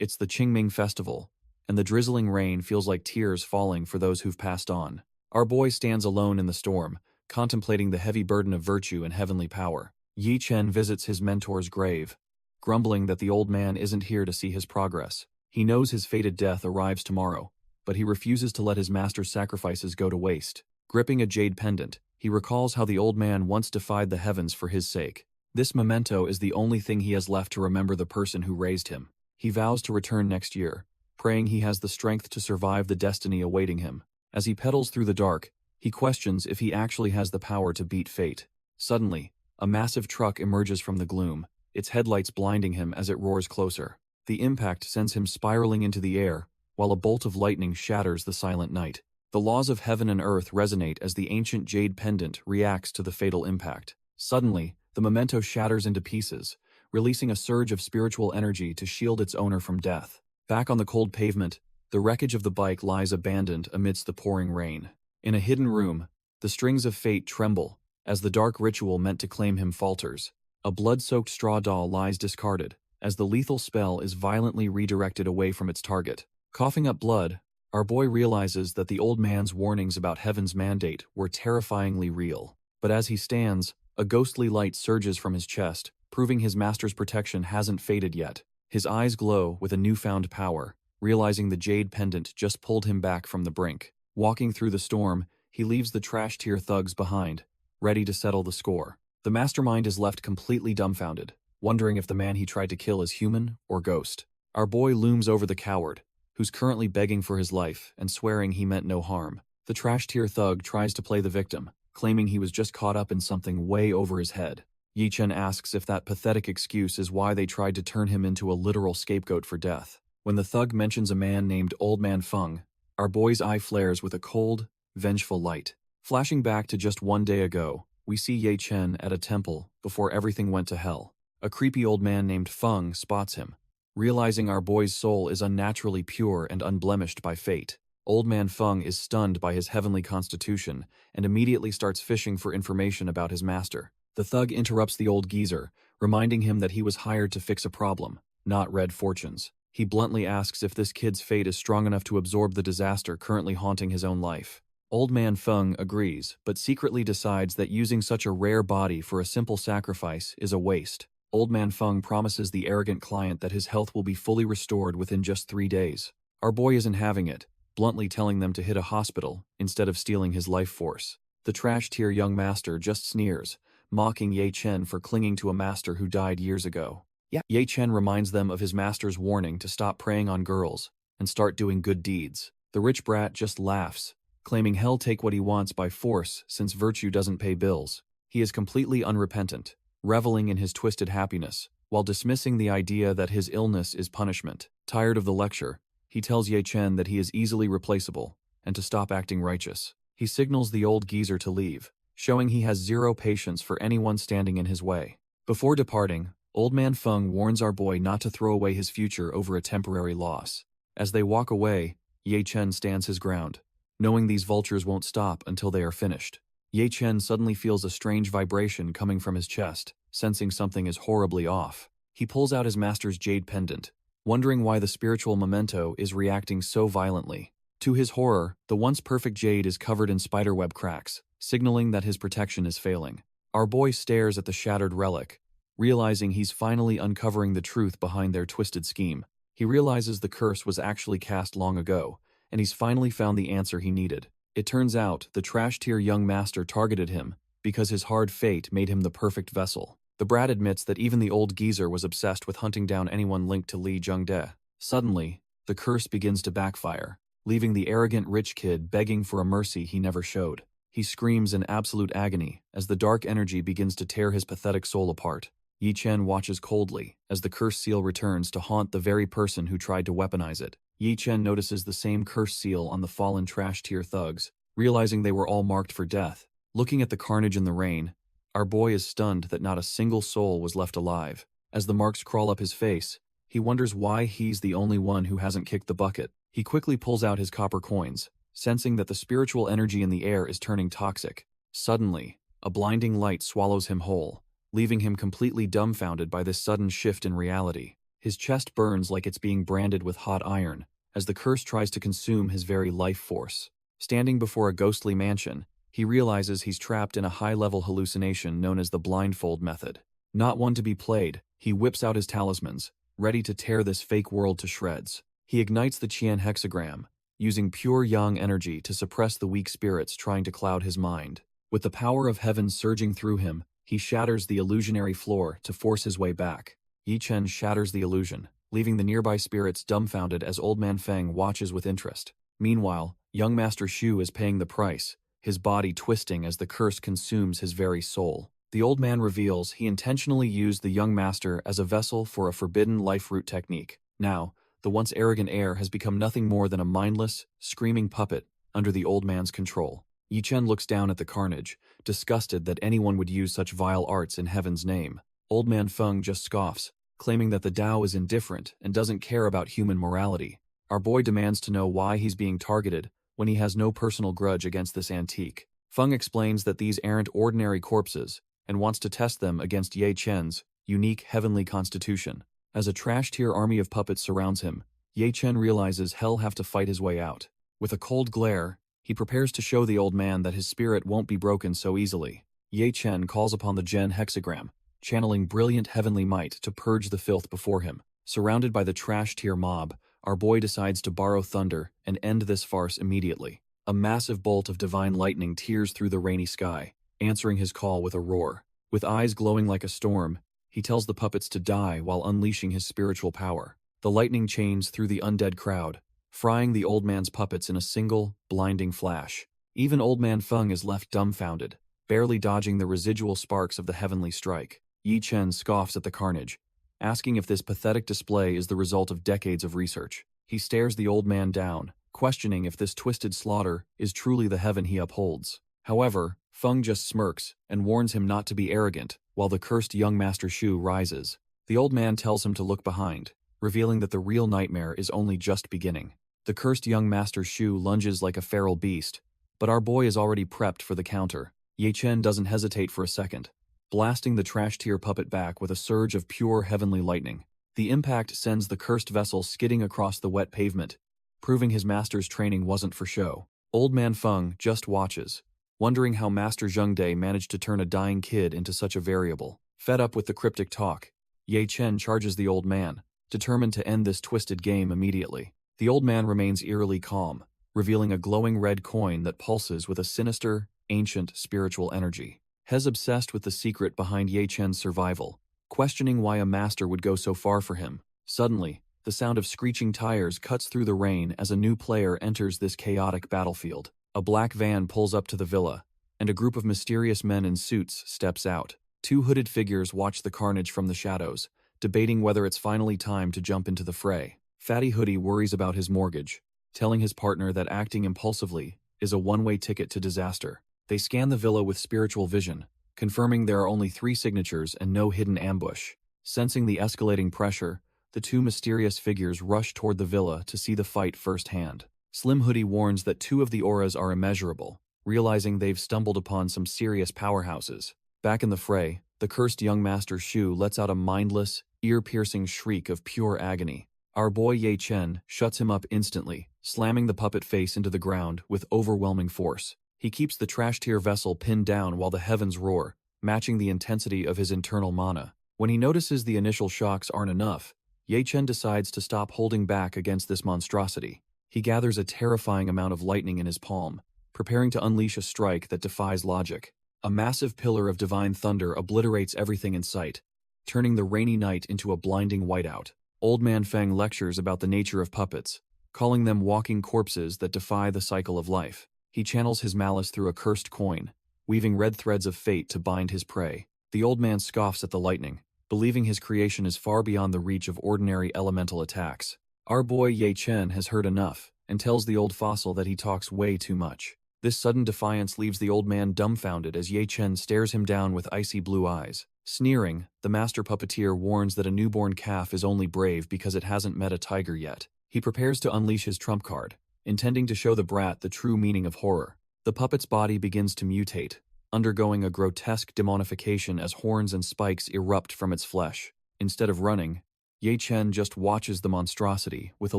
It's the Qingming festival, and the drizzling rain feels like tears falling for those who've passed on. Our boy stands alone in the storm, contemplating the heavy burden of virtue and heavenly power. Yi Chen visits his mentor's grave, grumbling that the old man isn't here to see his progress. He knows his fated death arrives tomorrow, but he refuses to let his master's sacrifices go to waste. Gripping a jade pendant, he recalls how the old man once defied the heavens for his sake. This memento is the only thing he has left to remember the person who raised him. He vows to return next year, praying he has the strength to survive the destiny awaiting him. As he pedals through the dark, he questions if he actually has the power to beat fate. Suddenly, a massive truck emerges from the gloom, its headlights blinding him as it roars closer. The impact sends him spiraling into the air, while a bolt of lightning shatters the silent night. The laws of heaven and earth resonate as the ancient jade pendant reacts to the fatal impact. Suddenly, the memento shatters into pieces, releasing a surge of spiritual energy to shield its owner from death. Back on the cold pavement, the wreckage of the bike lies abandoned amidst the pouring rain. In a hidden room, the strings of fate tremble as the dark ritual meant to claim him falters. A blood-soaked straw doll lies discarded as the lethal spell is violently redirected away from its target. Coughing up blood, our boy realizes that the old man's warnings about heaven's mandate were terrifyingly real. But as he stands, a ghostly light surges from his chest, proving his master's protection hasn't faded yet. His eyes glow with a newfound power, realizing the jade pendant just pulled him back from the brink. Walking through the storm, he leaves the trash-tier thugs behind, ready to settle the score. The mastermind is left completely dumbfounded, wondering if the man he tried to kill is human or ghost. Our boy looms over the coward, who's currently begging for his life and swearing he meant no harm. The trash-tier thug tries to play the victim, claiming he was just caught up in something way over his head. Yi Chen asks if that pathetic excuse is why they tried to turn him into a literal scapegoat for death. When the thug mentions a man named Old Man Feng, our boy's eye flares with a cold, vengeful light. Flashing back to just one day ago, we see Yi Chen at a temple before everything went to hell. A creepy old man named Feng spots him, realizing our boy's soul is unnaturally pure and unblemished by fate. Old Man Feng is stunned by his heavenly constitution and immediately starts fishing for information about his master. The thug interrupts the old geezer, reminding him that he was hired to fix a problem, not red fortunes. He bluntly asks if this kid's fate is strong enough to absorb the disaster currently haunting his own life. Old Man Feng agrees, but secretly decides that using such a rare body for a simple sacrifice is a waste. Old Man Feng promises the arrogant client that his health will be fully restored within just 3 days. Our boy isn't having it, bluntly telling them to hit a hospital instead of stealing his life force. The trash-tier young master just sneers, mocking Yi Chen for clinging to a master who died years ago. Yi Chen reminds them of his master's warning to stop preying on girls and start doing good deeds. The rich brat just laughs, claiming he'll take what he wants by force since virtue doesn't pay bills. He is completely unrepentant, reveling in his twisted happiness, while dismissing the idea that his illness is punishment. Tired of the lecture, he tells Yi Chen that he is easily replaceable and to stop acting righteous. He signals the old geezer to leave, showing he has zero patience for anyone standing in his way. Before departing, Old Man Feng warns our boy not to throw away his future over a temporary loss. As they walk away, Yi Chen stands his ground, knowing these vultures won't stop until they are finished. Yi Chen suddenly feels a strange vibration coming from his chest, sensing something is horribly off. He pulls out his master's jade pendant, wondering why the spiritual memento is reacting so violently. To his horror, the once perfect jade is covered in spiderweb cracks, signaling that his protection is failing. Our boy stares at the shattered relic, realizing he's finally uncovering the truth behind their twisted scheme. He realizes the curse was actually cast long ago, and he's finally found the answer he needed. It turns out the trash-tier young master targeted him because his hard fate made him the perfect vessel. The brat admits that even the old geezer was obsessed with hunting down anyone linked to Li Zhengde. Suddenly, the curse begins to backfire, leaving the arrogant rich kid begging for a mercy he never showed. He screams in absolute agony as the dark energy begins to tear his pathetic soul apart. Yi Chen watches coldly as the curse seal returns to haunt the very person who tried to weaponize it. Yi Chen notices the same curse seal on the fallen trash-tier thugs, realizing they were all marked for death. Looking at the carnage in the rain, our boy is stunned that not a single soul was left alive. As the marks crawl up his face, he wonders why he's the only one who hasn't kicked the bucket. He quickly pulls out his copper coins, sensing that the spiritual energy in the air is turning toxic. Suddenly, a blinding light swallows him whole, leaving him completely dumbfounded by this sudden shift in reality. His chest burns like it's being branded with hot iron, as the curse tries to consume his very life force. Standing before a ghostly mansion, he realizes he's trapped in a high-level hallucination known as the blindfold method. Not one to be played, he whips out his talismans, ready to tear this fake world to shreds. He ignites the Qian hexagram, using pure yang energy to suppress the weak spirits trying to cloud his mind. With the power of heaven surging through him, he shatters the illusionary floor to force his way back. Yi Chen shatters the illusion, leaving the nearby spirits dumbfounded as Old Man Feng watches with interest. Meanwhile, young Master Shu is paying the price, his body twisting as the curse consumes his very soul. The old man reveals he intentionally used the young master as a vessel for a forbidden life root technique. Now, the once arrogant heir has become nothing more than a mindless, screaming puppet under the old man's control. Yi Chen looks down at the carnage, disgusted that anyone would use such vile arts in heaven's name. Old Man Feng just scoffs, claiming that the Tao is indifferent and doesn't care about human morality. Our boy demands to know why he's being targeted when he has no personal grudge against this antique. Feng explains that these aren't ordinary corpses and wants to test them against Ye Chen's unique heavenly constitution. As a trash-tier army of puppets surrounds him, Ye Chen realizes he'll have to fight his way out. With a cold glare, he prepares to show the old man that his spirit won't be broken so easily. Ye Chen calls upon the Zhen hexagram, channeling brilliant heavenly might to purge the filth before him. Surrounded by the trash-tier mob, our boy decides to borrow thunder and end this farce immediately. A massive bolt of divine lightning tears through the rainy sky, answering his call with a roar. With eyes glowing like a storm, he tells the puppets to die while unleashing his spiritual power. The lightning chains through the undead crowd, frying the old man's puppets in a single, blinding flash. Even Old Man Feng is left dumbfounded, barely dodging the residual sparks of the heavenly strike. Yi Chen scoffs at the carnage, asking if this pathetic display is the result of decades of research. He stares the old man down, questioning if this twisted slaughter is truly the heaven he upholds. However, Feng just smirks and warns him not to be arrogant, while the cursed young Master Shu rises. The old man tells him to look behind, revealing that the real nightmare is only just beginning. The cursed young Master Shu lunges like a feral beast, but our boy is already prepped for the counter. Ye Chen doesn't hesitate for a second, blasting the trash-tier puppet back with a surge of pure heavenly lightning. The impact sends the cursed vessel skidding across the wet pavement, proving his master's training wasn't for show. Old Man Feng just watches, wondering how Master Zhengde managed to turn a dying kid into such a variable. Fed up with the cryptic talk, Ye Chen charges the old man, determined to end this twisted game immediately. The old man remains eerily calm, revealing a glowing red coin that pulses with a sinister, ancient spiritual energy. Hez obsessed with the secret behind Ye Chen's survival, questioning why a master would go so far for him. Suddenly, the sound of screeching tires cuts through the rain as a new player enters this chaotic battlefield. A black van pulls up to the villa, and a group of mysterious men in suits steps out. Two hooded figures watch the carnage from the shadows, debating whether it's finally time to jump into the fray. Fatty Hoodie worries about his mortgage, telling his partner that acting impulsively is a one-way ticket to disaster. They scan the villa with spiritual vision, confirming there are only 3 signatures and no hidden ambush. Sensing the escalating pressure, the two mysterious figures rush toward the villa to see the fight firsthand. Slim Hoodie warns that 2 of the auras are immeasurable, realizing they've stumbled upon some serious powerhouses. Back in the fray, the cursed young Master Shu lets out a mindless, ear-piercing shriek of pure agony. Our boy Ye Chen shuts him up instantly, slamming the puppet face into the ground with overwhelming force. He keeps the trash-tier vessel pinned down while the heavens roar, matching the intensity of his internal mana. When he notices the initial shocks aren't enough, Ye Chen decides to stop holding back against this monstrosity. He gathers a terrifying amount of lightning in his palm, preparing to unleash a strike that defies logic. A massive pillar of divine thunder obliterates everything in sight, turning the rainy night into a blinding whiteout. Old Man Feng lectures about the nature of puppets, calling them walking corpses that defy the cycle of life. He channels his malice through a cursed coin, weaving red threads of fate to bind his prey. The old man scoffs at the lightning, believing his creation is far beyond the reach of ordinary elemental attacks. Our boy Ye Chen has heard enough, and tells the old fossil that he talks way too much. This sudden defiance leaves the old man dumbfounded as Ye Chen stares him down with icy blue eyes. Sneering, the master puppeteer warns that a newborn calf is only brave because it hasn't met a tiger yet. He prepares to unleash his trump card, intending to show the brat the true meaning of horror. The puppet's body begins to mutate, undergoing a grotesque demonification as horns and spikes erupt from its flesh. Instead of running, Ye Chen just watches the monstrosity with a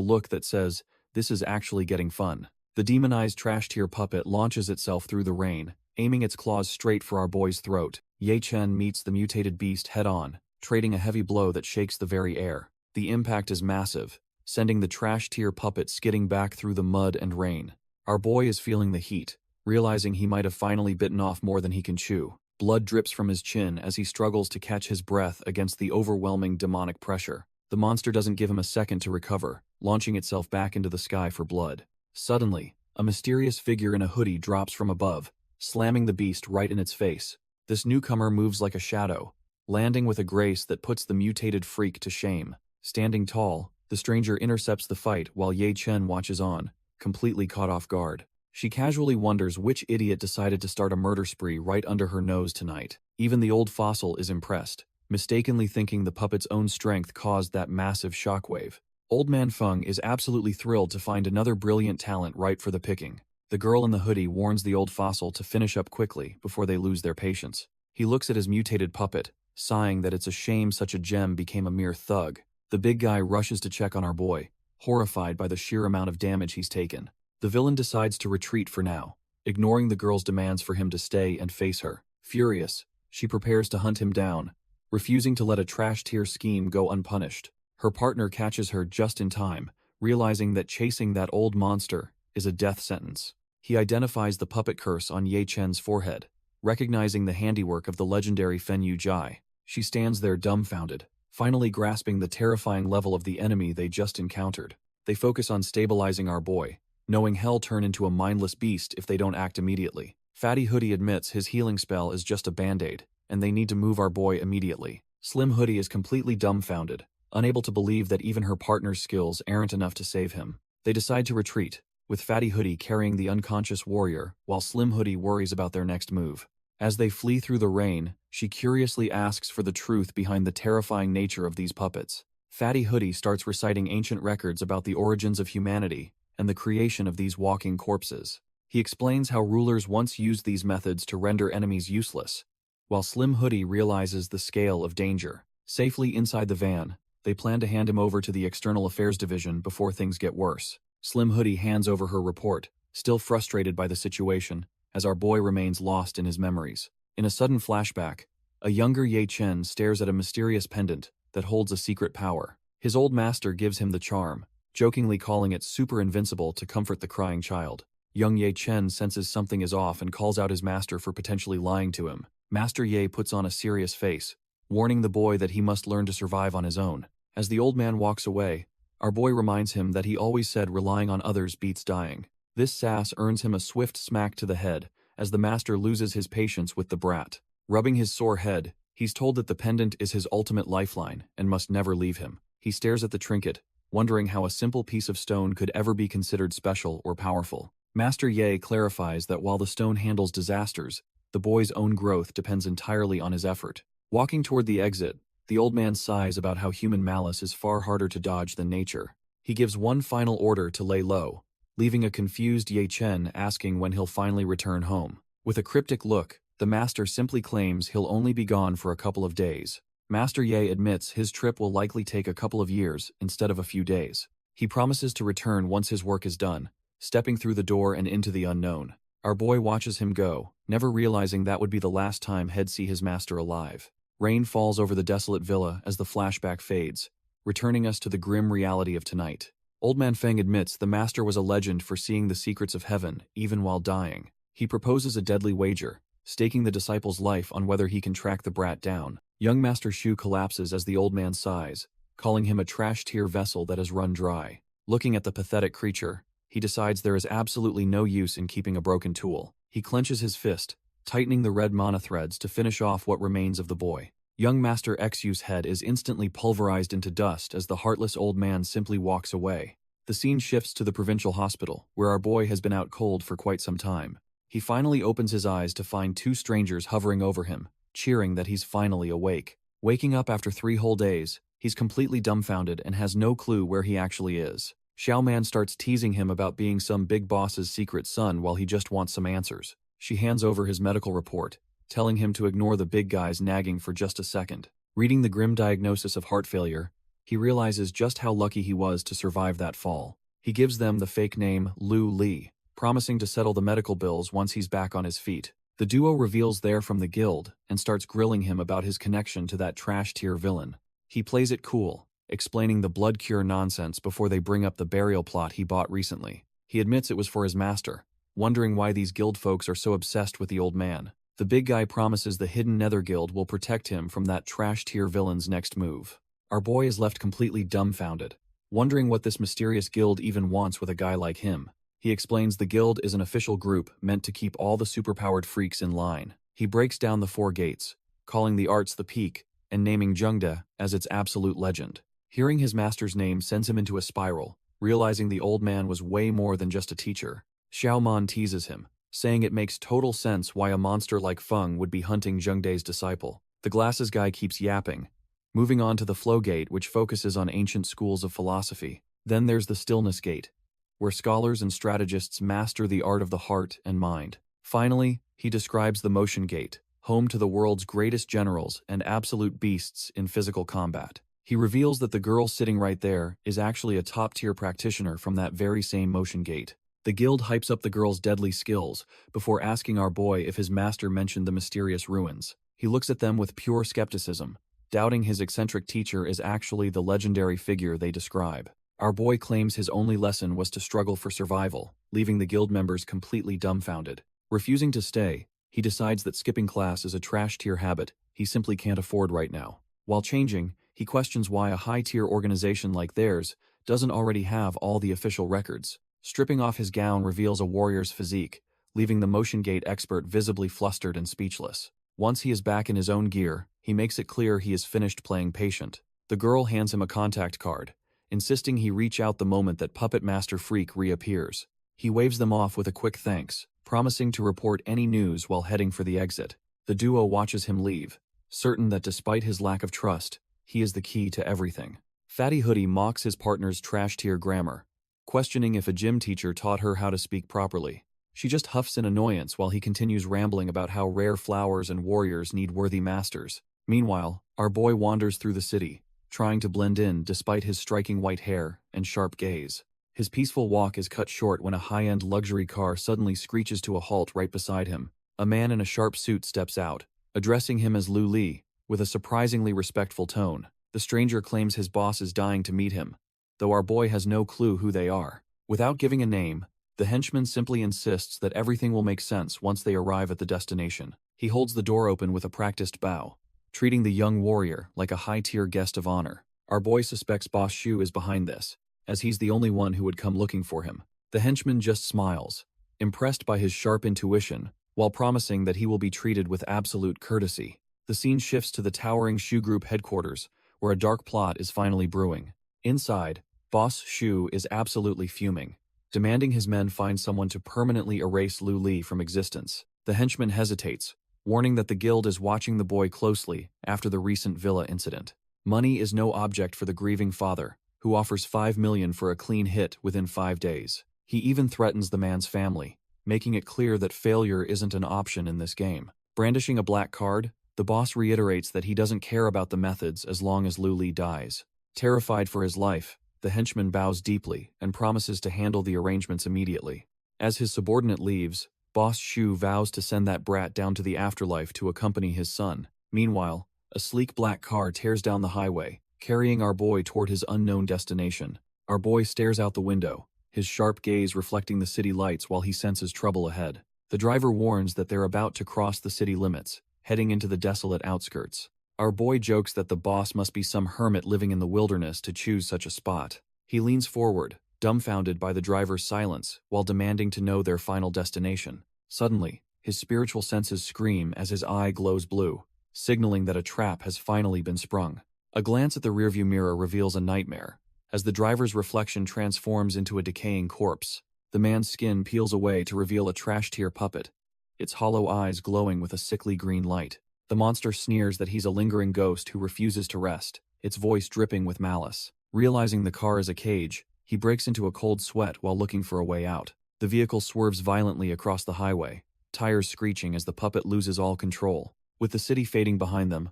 look that says, "This is actually getting fun." The demonized trash tier puppet launches itself through the rain, aiming its claws straight for our boy's throat. Ye Chen meets the mutated beast head-on, trading a heavy blow that shakes the very air. The impact is massive, sending the trash tier puppet skidding back through the mud and rain. Our boy is feeling the heat, realizing he might have finally bitten off more than he can chew. Blood drips from his chin as he struggles to catch his breath against the overwhelming demonic pressure. The monster doesn't give him a second to recover, launching itself back into the sky for blood. Suddenly, a mysterious figure in a hoodie drops from above, slamming the beast right in its face. This newcomer moves like a shadow, landing with a grace that puts the mutated freak to shame. Standing tall, the stranger intercepts the fight while Ye Chen watches on, completely caught off guard. She casually wonders which idiot decided to start a murder spree right under her nose tonight. Even the old fossil is impressed, mistakenly thinking the puppet's own strength caused that massive shockwave. Old Man Feng is absolutely thrilled to find another brilliant talent ripe for the picking. The girl in the hoodie warns the old fossil to finish up quickly before they lose their patience. He looks at his mutated puppet, sighing that it's a shame such a gem became a mere thug. The big guy rushes to check on our boy, horrified by the sheer amount of damage he's taken. The villain decides to retreat for now, ignoring the girl's demands for him to stay and face her. Furious, she prepares to hunt him down, refusing to let a trash tier scheme go unpunished. Her partner catches her just in time, realizing that chasing that old monster is a death sentence. He identifies the puppet curse on Ye Chen's forehead, recognizing the handiwork of the legendary Fen Yu Jai. She stands there dumbfounded, finally grasping the terrifying level of the enemy they just encountered. They focus on stabilizing our boy, knowing he'll turn into a mindless beast if they don't act immediately. Fatty Hoodie admits his healing spell is just a band-aid, and they need to move our boy immediately. Slim Hoodie is completely dumbfounded, unable to believe that even her partner's skills aren't enough to save him. They decide to retreat, with Fatty Hoodie carrying the unconscious warrior, while Slim Hoodie worries about their next move. As they flee through the rain, she curiously asks for the truth behind the terrifying nature of these puppets. Fatty Hoodie starts reciting ancient records about the origins of humanity and the creation of these walking corpses. He explains how rulers once used these methods to render enemies useless, while Slim Hoodie realizes the scale of danger. Safely inside the van, they plan to hand him over to the External Affairs Division before things get worse. Slim Hoodie hands over her report, still frustrated by the situation, as our boy remains lost in his memories. In a sudden flashback, a younger Ye Chen stares at a mysterious pendant that holds a secret power. His old master gives him the charm, jokingly calling it super invincible to comfort the crying child. Young Ye Chen senses something is off and calls out his master for potentially lying to him. Master Ye puts on a serious face, warning the boy that he must learn to survive on his own. As the old man walks away, our boy reminds him that he always said relying on others beats dying. This sass earns him a swift smack to the head, as the master loses his patience with the brat. Rubbing his sore head, he's told that the pendant is his ultimate lifeline and must never leave him. He stares at the trinket, wondering how a simple piece of stone could ever be considered special or powerful. Master Ye clarifies that while the stone handles disasters, the boy's own growth depends entirely on his effort. Walking toward the exit, the old man sighs about how human malice is far harder to dodge than nature. He gives one final order to lay low, leaving a confused Ye Chen asking when he'll finally return home. With a cryptic look, the master simply claims he'll only be gone for a couple of days. Master Ye admits his trip will likely take a couple of years instead of a few days. He promises to return once his work is done, stepping through the door and into the unknown. Our boy watches him go, never realizing that would be the last time he'd see his master alive. Rain falls over the desolate villa as the flashback fades, returning us to the grim reality of tonight. Old Man Feng admits the master was a legend for seeing the secrets of heaven, even while dying. He proposes a deadly wager, staking the disciple's life on whether he can track the brat down. Young Master Shu collapses as the old man sighs, calling him a trash-tier vessel that has run dry. Looking at the pathetic creature, he decides there is absolutely no use in keeping a broken tool. He clenches his fist, tightening the red mana threads to finish off what remains of the boy. Young Master Xu's head is instantly pulverized into dust as the heartless old man simply walks away. The scene shifts to the provincial hospital, where our boy has been out cold for quite some time. He finally opens his eyes to find two strangers hovering over him, cheering that he's finally awake. Waking up after 3 whole days, he's completely dumbfounded and has no clue where he actually is. Xiao Man starts teasing him about being some big boss's secret son while he just wants some answers. She hands over his medical report, telling him to ignore the big guy's nagging for just a second. Reading the grim diagnosis of heart failure, He realizes just how lucky he was to survive that fall. He gives them the fake name Lu Li, promising to settle the medical bills once he's back on his feet. The duo reveals they're from the guild and starts grilling him about his connection to that trash-tier villain. He plays it cool, explaining the blood cure nonsense before they bring up the burial plot he bought recently. He admits it was for his master, wondering why these guild folks are so obsessed with the old man. The big guy promises the hidden Nether Guild will protect him from that trash-tier villain's next move. Our boy is left completely dumbfounded, wondering what this mysterious guild even wants with a guy like him. He explains the guild is an official group meant to keep all the superpowered freaks in line. He breaks down the 4 gates, calling the arts the peak, and naming Jungde as its absolute legend. Hearing his master's name sends him into a spiral, realizing the old man was way more than just a teacher. Xiaoman teases him, saying it makes total sense why a monster like Feng would be hunting Jungde's disciple. The glasses guy keeps yapping, moving on to the flow gate, which focuses on ancient schools of philosophy. Then there's the stillness gate, where scholars and strategists master the art of the heart and mind. Finally, he describes the motion gate, home to the world's greatest generals and absolute beasts in physical combat. He reveals that the girl sitting right there is actually a top-tier practitioner from that very same motion gate. The guild hypes up the girl's deadly skills before asking our boy if his master mentioned the mysterious ruins. He looks at them with pure skepticism, doubting his eccentric teacher is actually the legendary figure they describe. Our boy claims his only lesson was to struggle for survival, leaving the guild members completely dumbfounded. Refusing to stay, he decides that skipping class is a trash-tier habit he simply can't afford right now. While changing, he questions why a high-tier organization like theirs doesn't already have all the official records. Stripping off his gown reveals a warrior's physique, leaving the motion gate expert visibly flustered and speechless. Once he is back in his own gear, he makes it clear he is finished playing patient. The girl hands him a contact card, insisting he reach out the moment that Puppet Master Freak reappears. He waves them off with a quick thanks, promising to report any news while heading for the exit. The duo watches him leave, certain that despite his lack of trust, he is the key to everything. Fatty Hoodie mocks his partner's trash-tier grammar, questioning if a gym teacher taught her how to speak properly. She just huffs in annoyance while he continues rambling about how rare flowers and warriors need worthy masters. Meanwhile, our boy wanders through the city, trying to blend in despite his striking white hair and sharp gaze. His peaceful walk is cut short when a high-end luxury car suddenly screeches to a halt right beside him. A man in a sharp suit steps out, addressing him as Lu Li, with a surprisingly respectful tone. The stranger claims his boss is dying to meet him, though our boy has no clue who they are. Without giving a name, the henchman simply insists that everything will make sense once they arrive at the destination. He holds the door open with a practiced bow, treating the young warrior like a high-tier guest of honor. Our boy suspects Boss Shu is behind this, as he's the only one who would come looking for him. The henchman just smiles, impressed by his sharp intuition, while promising that he will be treated with absolute courtesy. The scene shifts to the towering Shu Group headquarters, where a dark plot is finally brewing. Inside, Boss Shu is absolutely fuming, demanding his men find someone to permanently erase Lu Li from existence. The henchman hesitates, warning that the guild is watching the boy closely after the recent villa incident. Money is no object for the grieving father, who offers 5 million for a clean hit within 5 days. He even threatens the man's family, making it clear that failure isn't an option in this game. Brandishing a black card, the boss reiterates that he doesn't care about the methods as long as Lu Li dies. Terrified for his life, the henchman bows deeply and promises to handle the arrangements immediately. As his subordinate leaves, Boss Shu vows to send that brat down to the afterlife to accompany his son. Meanwhile, a sleek black car tears down the highway, carrying our boy toward his unknown destination. Our boy stares out the window, his sharp gaze reflecting the city lights while he senses trouble ahead. The driver warns that they're about to cross the city limits, heading into the desolate outskirts. Our boy jokes that the boss must be some hermit living in the wilderness to choose such a spot. He leans forward, dumbfounded by the driver's silence, while demanding to know their final destination. Suddenly, his spiritual senses scream as his eye glows blue, signaling that a trap has finally been sprung. A glance at the rearview mirror reveals a nightmare. As the driver's reflection transforms into a decaying corpse, the man's skin peels away to reveal a trash-tier puppet, its hollow eyes glowing with a sickly green light. The monster sneers that he's a lingering ghost who refuses to rest, its voice dripping with malice. Realizing the car is a cage, he breaks into a cold sweat while looking for a way out. The vehicle swerves violently across the highway, tires screeching as the puppet loses all control. With the city fading behind them,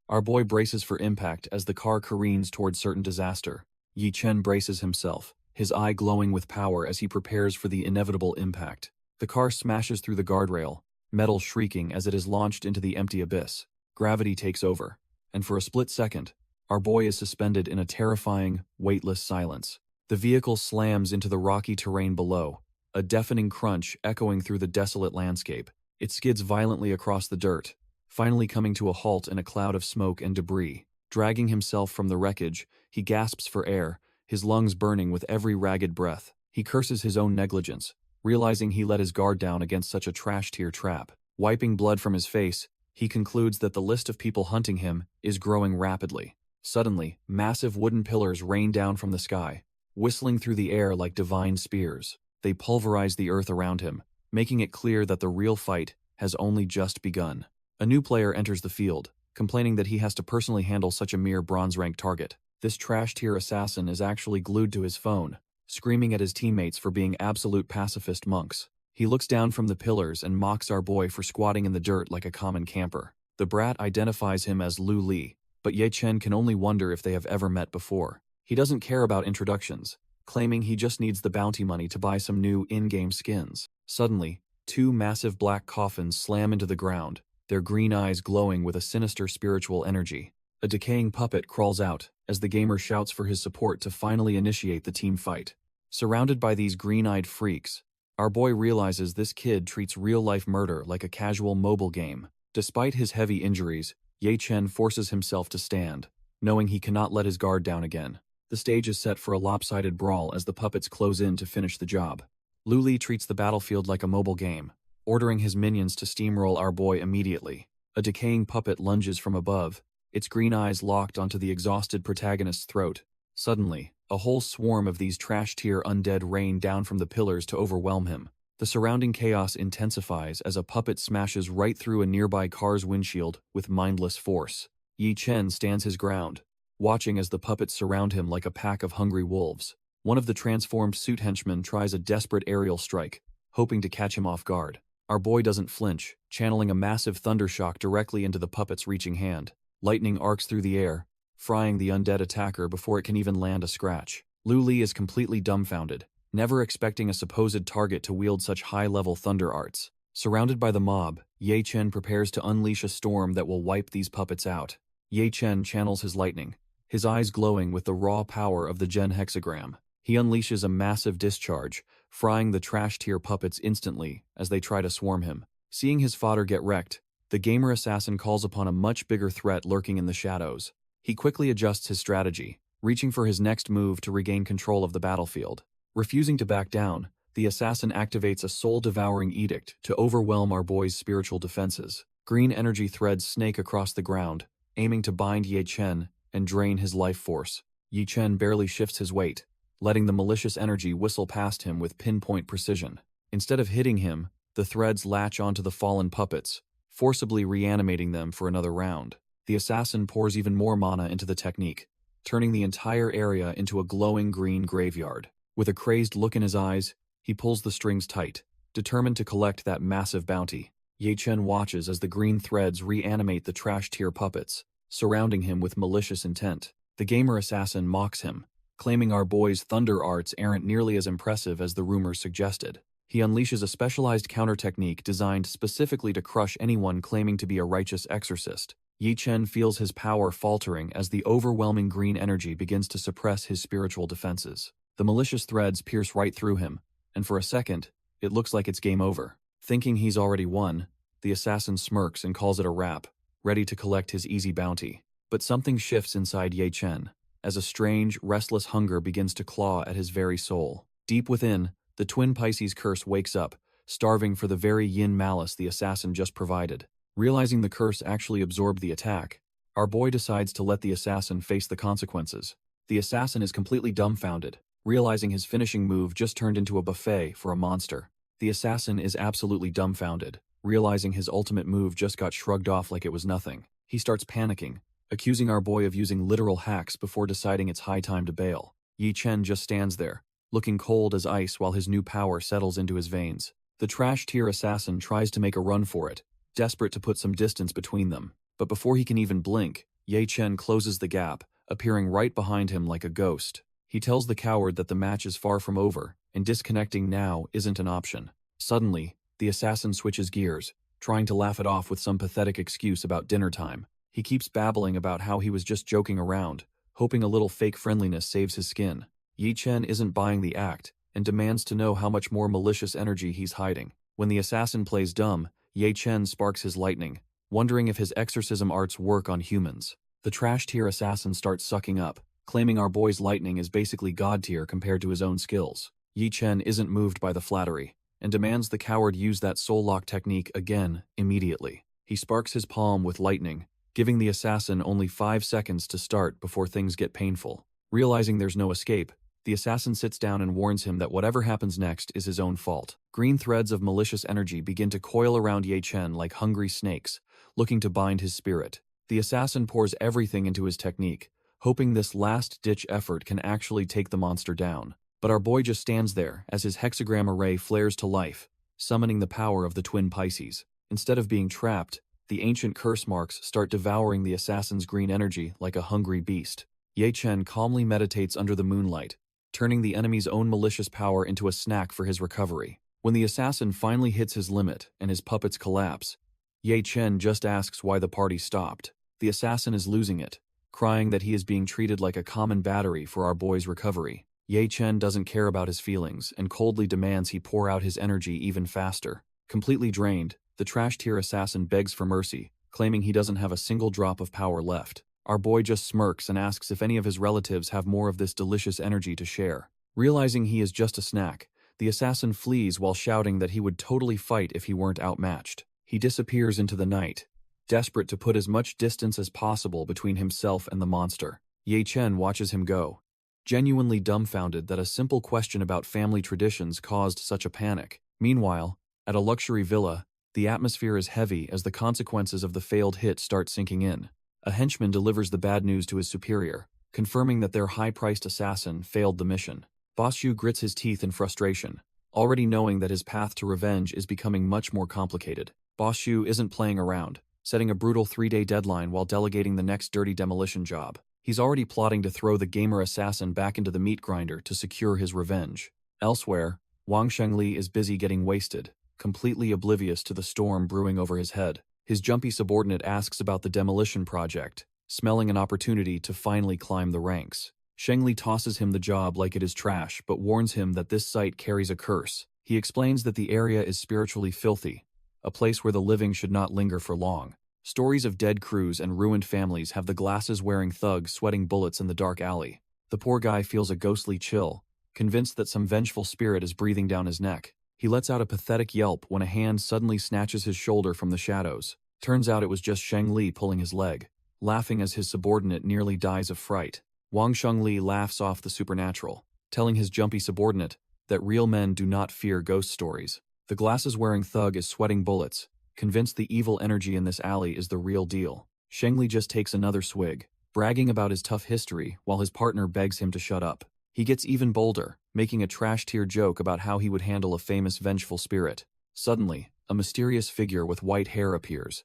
Our boy braces for impact as the car careens towards certain disaster. Yi Chen braces himself, his eye glowing with power as he prepares for the inevitable impact. The car smashes through the guardrail, metal shrieking as it is launched into the empty abyss. Gravity takes over, and for a split second, our boy is suspended in a terrifying, weightless silence. The vehicle slams into the rocky terrain below, a deafening crunch echoing through the desolate landscape. It skids violently across the dirt, finally coming to a halt in a cloud of smoke and debris. Dragging himself from the wreckage, he gasps for air, his lungs burning with every ragged breath. He curses his own negligence, realizing he let his guard down against such a trash-tier trap. Wiping blood from his face, he concludes that the list of people hunting him is growing rapidly. Suddenly, massive wooden pillars rain down from the sky, whistling through the air like divine spears. They pulverize the earth around him, making it clear that the real fight has only just begun. A new player enters the field, complaining that he has to personally handle such a mere bronze-rank target. This trash-tier assassin is actually glued to his phone, screaming at his teammates for being absolute pacifist monks. He looks down from the pillars and mocks our boy for squatting in the dirt like a common camper. The brat identifies him as Lu Li, but Ye Chen can only wonder if they have ever met before. He doesn't care about introductions, claiming he just needs the bounty money to buy some new in-game skins. Suddenly, two massive black coffins slam into the ground, their green eyes glowing with a sinister spiritual energy. A decaying puppet crawls out, as the gamer shouts for his support to finally initiate the team fight. Surrounded by these green-eyed freaks, our boy realizes this kid treats real-life murder like a casual mobile game. Despite his heavy injuries, Ye Chen forces himself to stand, knowing he cannot let his guard down again. The stage is set for a lopsided brawl as the puppets close in to finish the job. Lu Li treats the battlefield like a mobile game, ordering his minions to steamroll our boy immediately. A decaying puppet lunges from above, its green eyes locked onto the exhausted protagonist's throat. Suddenly, a whole swarm of these trash-tier undead rain down from the pillars to overwhelm him. The surrounding chaos intensifies as a puppet smashes right through a nearby car's windshield with mindless force. Yi Chen stands his ground, watching as the puppets surround him like a pack of hungry wolves. One of the transformed suit henchmen tries a desperate aerial strike, hoping to catch him off guard. Our boy doesn't flinch, channeling a massive thundershock directly into the puppet's reaching hand. Lightning arcs through the air, frying the undead attacker before it can even land a scratch. Lu Li is completely dumbfounded, never expecting a supposed target to wield such high-level thunder arts. Surrounded by the mob, Ye Chen prepares to unleash a storm that will wipe these puppets out. Ye Chen channels his lightning, his eyes glowing with the raw power of the Gen hexagram. He unleashes a massive discharge, frying the trash-tier puppets instantly as they try to swarm him. Seeing his fodder get wrecked, the gamer assassin calls upon a much bigger threat lurking in the shadows. He quickly adjusts his strategy, reaching for his next move to regain control of the battlefield. Refusing to back down, the assassin activates a soul-devouring edict to overwhelm our boy's spiritual defenses. Green energy threads snake across the ground, aiming to bind Ye Chen and drain his life force. Ye Chen barely shifts his weight, letting the malicious energy whistle past him with pinpoint precision. Instead of hitting him, the threads latch onto the fallen puppets, forcibly reanimating them for another round. The assassin pours even more mana into the technique, turning the entire area into a glowing green graveyard. With a crazed look in his eyes, he pulls the strings tight, determined to collect that massive bounty. Ye Chen watches as the green threads reanimate the trash-tier puppets, surrounding him with malicious intent. The gamer assassin mocks him, claiming our boy's thunder arts aren't nearly as impressive as the rumors suggested. He unleashes a specialized counter technique designed specifically to crush anyone claiming to be a righteous exorcist. Yi Chen feels his power faltering as the overwhelming green energy begins to suppress his spiritual defenses. The malicious threads pierce right through him, and for a second, it looks like it's game over. Thinking he's already won, the assassin smirks and calls it a wrap, ready to collect his easy bounty. But something shifts inside Ye Chen, as a strange, restless hunger begins to claw at his very soul. Deep within, the twin Pisces curse wakes up, starving for the very yin malice the assassin just provided. Realizing the curse actually absorbed the attack, our boy decides to let the assassin face the consequences. The assassin is completely dumbfounded, realizing his finishing move just turned into a buffet for a monster. The assassin is absolutely dumbfounded, realizing his ultimate move just got shrugged off like it was nothing. He starts panicking, accusing our boy of using literal hacks before deciding it's high time to bail. Yi Chen just stands there, looking cold as ice while his new power settles into his veins. The trash-tier assassin tries to make a run for it, desperate to put some distance between them. But before he can even blink, Ye Chen closes the gap, appearing right behind him like a ghost. He tells the coward that the match is far from over, and disconnecting now isn't an option. Suddenly, the assassin switches gears, trying to laugh it off with some pathetic excuse about dinner time. He keeps babbling about how he was just joking around, hoping a little fake friendliness saves his skin. Ye Chen isn't buying the act, and demands to know how much more malicious energy he's hiding. When the assassin plays dumb, Ye Chen sparks his lightning, wondering if his exorcism arts work on humans. The trash-tier assassin starts sucking up, claiming our boy's lightning is basically god-tier compared to his own skills. Ye Chen isn't moved by the flattery, and demands the coward use that soul lock technique again, immediately. He sparks his palm with lightning, giving the assassin only 5 seconds to start before things get painful. Realizing there's no escape, the assassin sits down and warns him that whatever happens next is his own fault. Green threads of malicious energy begin to coil around Ye Chen like hungry snakes, looking to bind his spirit. The assassin pours everything into his technique, hoping this last-ditch effort can actually take the monster down. But our boy just stands there as his hexagram array flares to life, summoning the power of the twin Pisces. Instead of being trapped, the ancient curse marks start devouring the assassin's green energy like a hungry beast. Ye Chen calmly meditates under the moonlight, turning the enemy's own malicious power into a snack for his recovery. When the assassin finally hits his limit and his puppets collapse, Ye Chen just asks why the party stopped. The assassin is losing it, crying that he is being treated like a common battery for our boy's recovery. Ye Chen doesn't care about his feelings and coldly demands he pour out his energy even faster. Completely drained, the trash-tier assassin begs for mercy, claiming he doesn't have a single drop of power left. Our boy just smirks and asks if any of his relatives have more of this delicious energy to share. Realizing he is just a snack, the assassin flees while shouting that he would totally fight if he weren't outmatched. He disappears into the night, desperate to put as much distance as possible between himself and the monster. Ye Chen watches him go, genuinely dumbfounded that a simple question about family traditions caused such a panic. Meanwhile, at a luxury villa, the atmosphere is heavy as the consequences of the failed hit start sinking in. A henchman delivers the bad news to his superior, confirming that their high-priced assassin failed the mission. Boss Shu grits his teeth in frustration, already knowing that his path to revenge is becoming much more complicated. Boss Shu isn't playing around, setting a brutal 3-day deadline while delegating the next dirty demolition job. He's already plotting to throw the gamer assassin back into the meat grinder to secure his revenge. Elsewhere, Wang Shengli is busy getting wasted, completely oblivious to the storm brewing over his head. His jumpy subordinate asks about the demolition project, smelling an opportunity to finally climb the ranks. Shengli tosses him the job like it is trash but warns him that this site carries a curse. He explains that the area is spiritually filthy, a place where the living should not linger for long. Stories of dead crews and ruined families have the glasses-wearing thugs sweating bullets in the dark alley. The poor guy feels a ghostly chill, convinced that some vengeful spirit is breathing down his neck. He lets out a pathetic yelp when a hand suddenly snatches his shoulder from the shadows. Turns out it was just Sheng Li pulling his leg, laughing as his subordinate nearly dies of fright. Wang Shengli laughs off the supernatural, telling his jumpy subordinate that real men do not fear ghost stories. The glasses-wearing thug is sweating bullets, convinced the evil energy in this alley is the real deal. Sheng Li just takes another swig, bragging about his tough history while his partner begs him to shut up. He gets even bolder, making a trash-tier joke about how he would handle a famous vengeful spirit. Suddenly, a mysterious figure with white hair appears,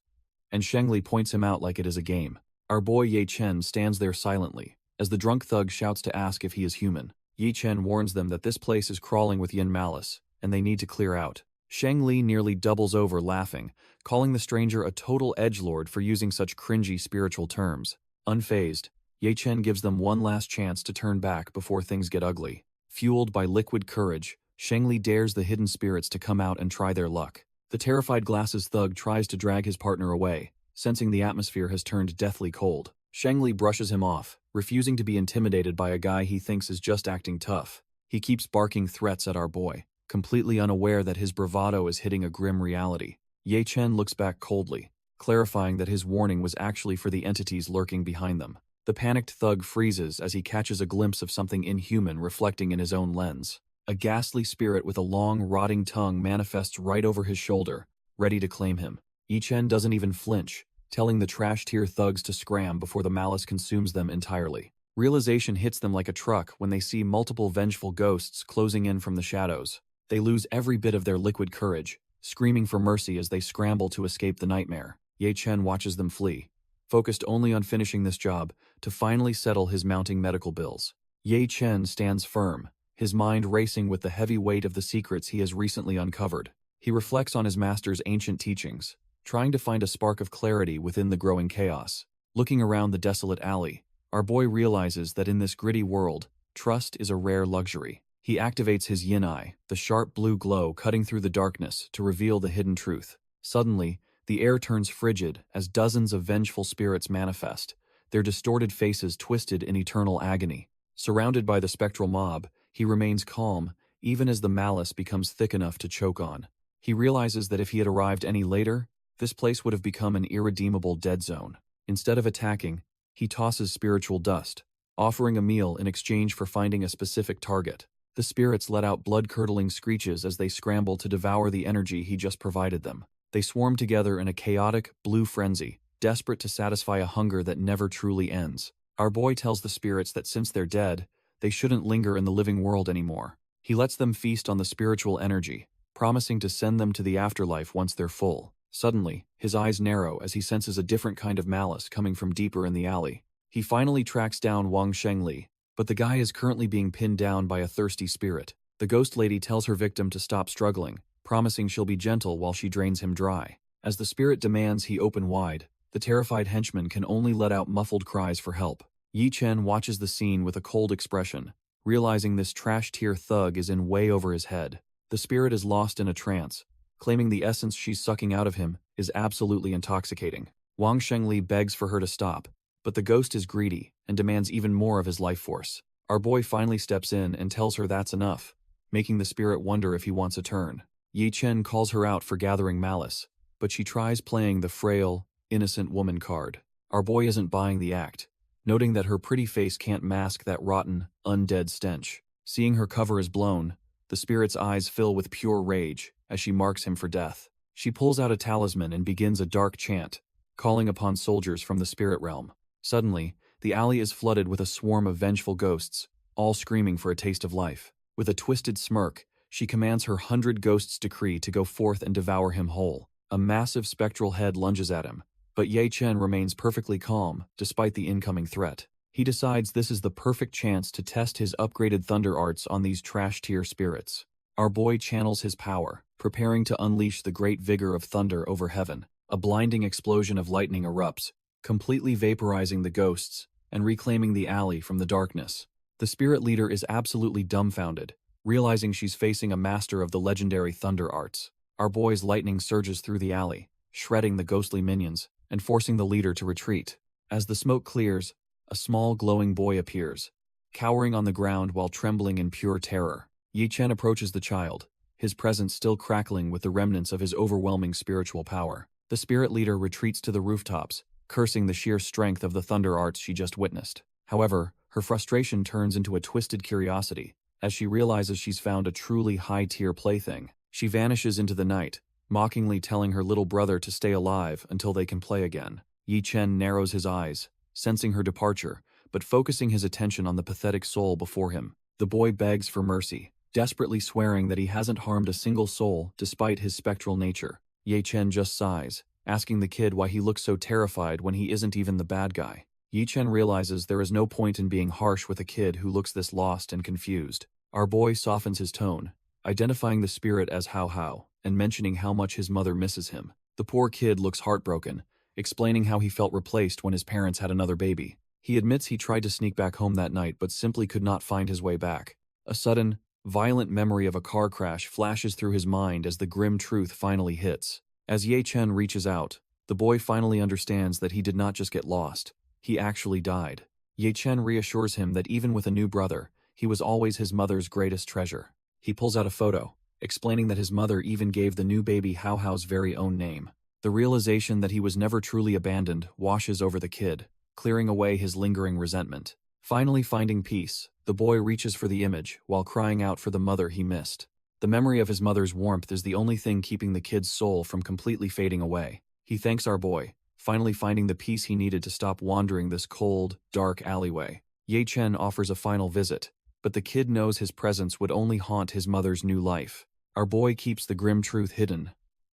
and Sheng Li points him out like it is a game. Our boy Ye Chen stands there silently, as the drunk thug shouts to ask if he is human. Ye Chen warns them that this place is crawling with yin malice, and they need to clear out. Sheng Li nearly doubles over laughing, calling the stranger a total edgelord for using such cringy spiritual terms. Unfazed, Ye Chen gives them one last chance to turn back before things get ugly. Fueled by liquid courage, Sheng Li dares the hidden spirits to come out and try their luck. The terrified glasses thug tries to drag his partner away, sensing the atmosphere has turned deathly cold. Sheng Li brushes him off, refusing to be intimidated by a guy he thinks is just acting tough. He keeps barking threats at our boy, completely unaware that his bravado is hitting a grim reality. Ye Chen looks back coldly, clarifying that his warning was actually for the entities lurking behind them. The panicked thug freezes as he catches a glimpse of something inhuman reflecting in his own lens. A ghastly spirit with a long, rotting tongue manifests right over his shoulder, ready to claim him. Ye Chen doesn't even flinch, telling the trash-tier thugs to scram before the malice consumes them entirely. Realization hits them like a truck when they see multiple vengeful ghosts closing in from the shadows. They lose every bit of their liquid courage, screaming for mercy as they scramble to escape the nightmare. Ye Chen watches them flee, focused only on finishing this job to finally settle his mounting medical bills. Ye Chen stands firm, his mind racing with the heavy weight of the secrets he has recently uncovered. He reflects on his master's ancient teachings, trying to find a spark of clarity within the growing chaos. Looking around the desolate alley, our boy realizes that in this gritty world, trust is a rare luxury. He activates his yin eye, the sharp blue glow cutting through the darkness to reveal the hidden truth. Suddenly, the air turns frigid as dozens of vengeful spirits manifest, their distorted faces twisted in eternal agony. Surrounded by the spectral mob, he remains calm, even as the malice becomes thick enough to choke on. He realizes that if he had arrived any later, this place would have become an irredeemable dead zone. Instead of attacking, he tosses spiritual dust, offering a meal in exchange for finding a specific target. The spirits let out blood-curdling screeches as they scramble to devour the energy he just provided them. They swarm together in a chaotic, blue frenzy, desperate to satisfy a hunger that never truly ends. Our boy tells the spirits that since they're dead, they shouldn't linger in the living world anymore. He lets them feast on the spiritual energy, promising to send them to the afterlife once they're full. Suddenly, his eyes narrow as he senses a different kind of malice coming from deeper in the alley. He finally tracks down Wang Shengli, but the guy is currently being pinned down by a thirsty spirit. The ghost lady tells her victim to stop struggling, promising she'll be gentle while she drains him dry. As the spirit demands he open wide, the terrified henchman can only let out muffled cries for help. Yi Chen watches the scene with a cold expression, realizing this trash-tier thug is in way over his head. The spirit is lost in a trance, claiming the essence she's sucking out of him is absolutely intoxicating. Wang Shengli begs for her to stop, but the ghost is greedy and demands even more of his life force. Our boy finally steps in and tells her that's enough, making the spirit wonder if he wants a turn. Yi Chen calls her out for gathering malice, but she tries playing the frail, innocent woman card. Our boy isn't buying the act, noting that her pretty face can't mask that rotten, undead stench. Seeing her cover is blown, the spirit's eyes fill with pure rage as she marks him for death. She pulls out a talisman and begins a dark chant, calling upon soldiers from the spirit realm. Suddenly, the alley is flooded with a swarm of vengeful ghosts, all screaming for a taste of life. With a twisted smirk, she commands her 100 ghosts decree to go forth and devour him whole. A massive spectral head lunges at him, but Ye Chen remains perfectly calm despite the incoming threat. He decides this is the perfect chance to test his upgraded thunder arts on these trash-tier spirits. Our boy channels his power, preparing to unleash the great vigor of thunder over heaven. A blinding explosion of lightning erupts, completely vaporizing the ghosts and reclaiming the alley from the darkness. The spirit leader is absolutely dumbfounded, realizing she's facing a master of the legendary thunder arts. Our boy's lightning surges through the alley, shredding the ghostly minions and forcing the leader to retreat. As the smoke clears, a small glowing boy appears, cowering on the ground while trembling in pure terror. Yi Chen approaches the child, his presence still crackling with the remnants of his overwhelming spiritual power. The spirit leader retreats to the rooftops, cursing the sheer strength of the thunder arts she just witnessed. However, her frustration turns into a twisted curiosity as she realizes she's found a truly high-tier plaything. She vanishes into the night, mockingly telling her little brother to stay alive until they can play again. Yi Chen narrows his eyes, sensing her departure, but focusing his attention on the pathetic soul before him. The boy begs for mercy, desperately swearing that he hasn't harmed a single soul despite his spectral nature. Ye Chen just sighs, asking the kid why he looks so terrified when he isn't even the bad guy. Yi Chen realizes there is no point in being harsh with a kid who looks this lost and confused. Our boy softens his tone, identifying the spirit as Hao Hao, and mentioning how much his mother misses him. The poor kid looks heartbroken, explaining how he felt replaced when his parents had another baby. He admits he tried to sneak back home that night but simply could not find his way back. A sudden, violent memory of a car crash flashes through his mind as the grim truth finally hits. As Ye Chen reaches out, the boy finally understands that he did not just get lost, he actually died. Ye Chen reassures him that even with a new brother, he was always his mother's greatest treasure. He pulls out a photo, explaining that his mother even gave the new baby Hao Hao's very own name. The realization that he was never truly abandoned washes over the kid, clearing away his lingering resentment. Finally finding peace, the boy reaches for the image while crying out for the mother he missed. The memory of his mother's warmth is the only thing keeping the kid's soul from completely fading away. He thanks our boy, finally finding the peace he needed to stop wandering this cold, dark alleyway. Ye Chen offers a final visit, but the kid knows his presence would only haunt his mother's new life. Our boy keeps the grim truth hidden,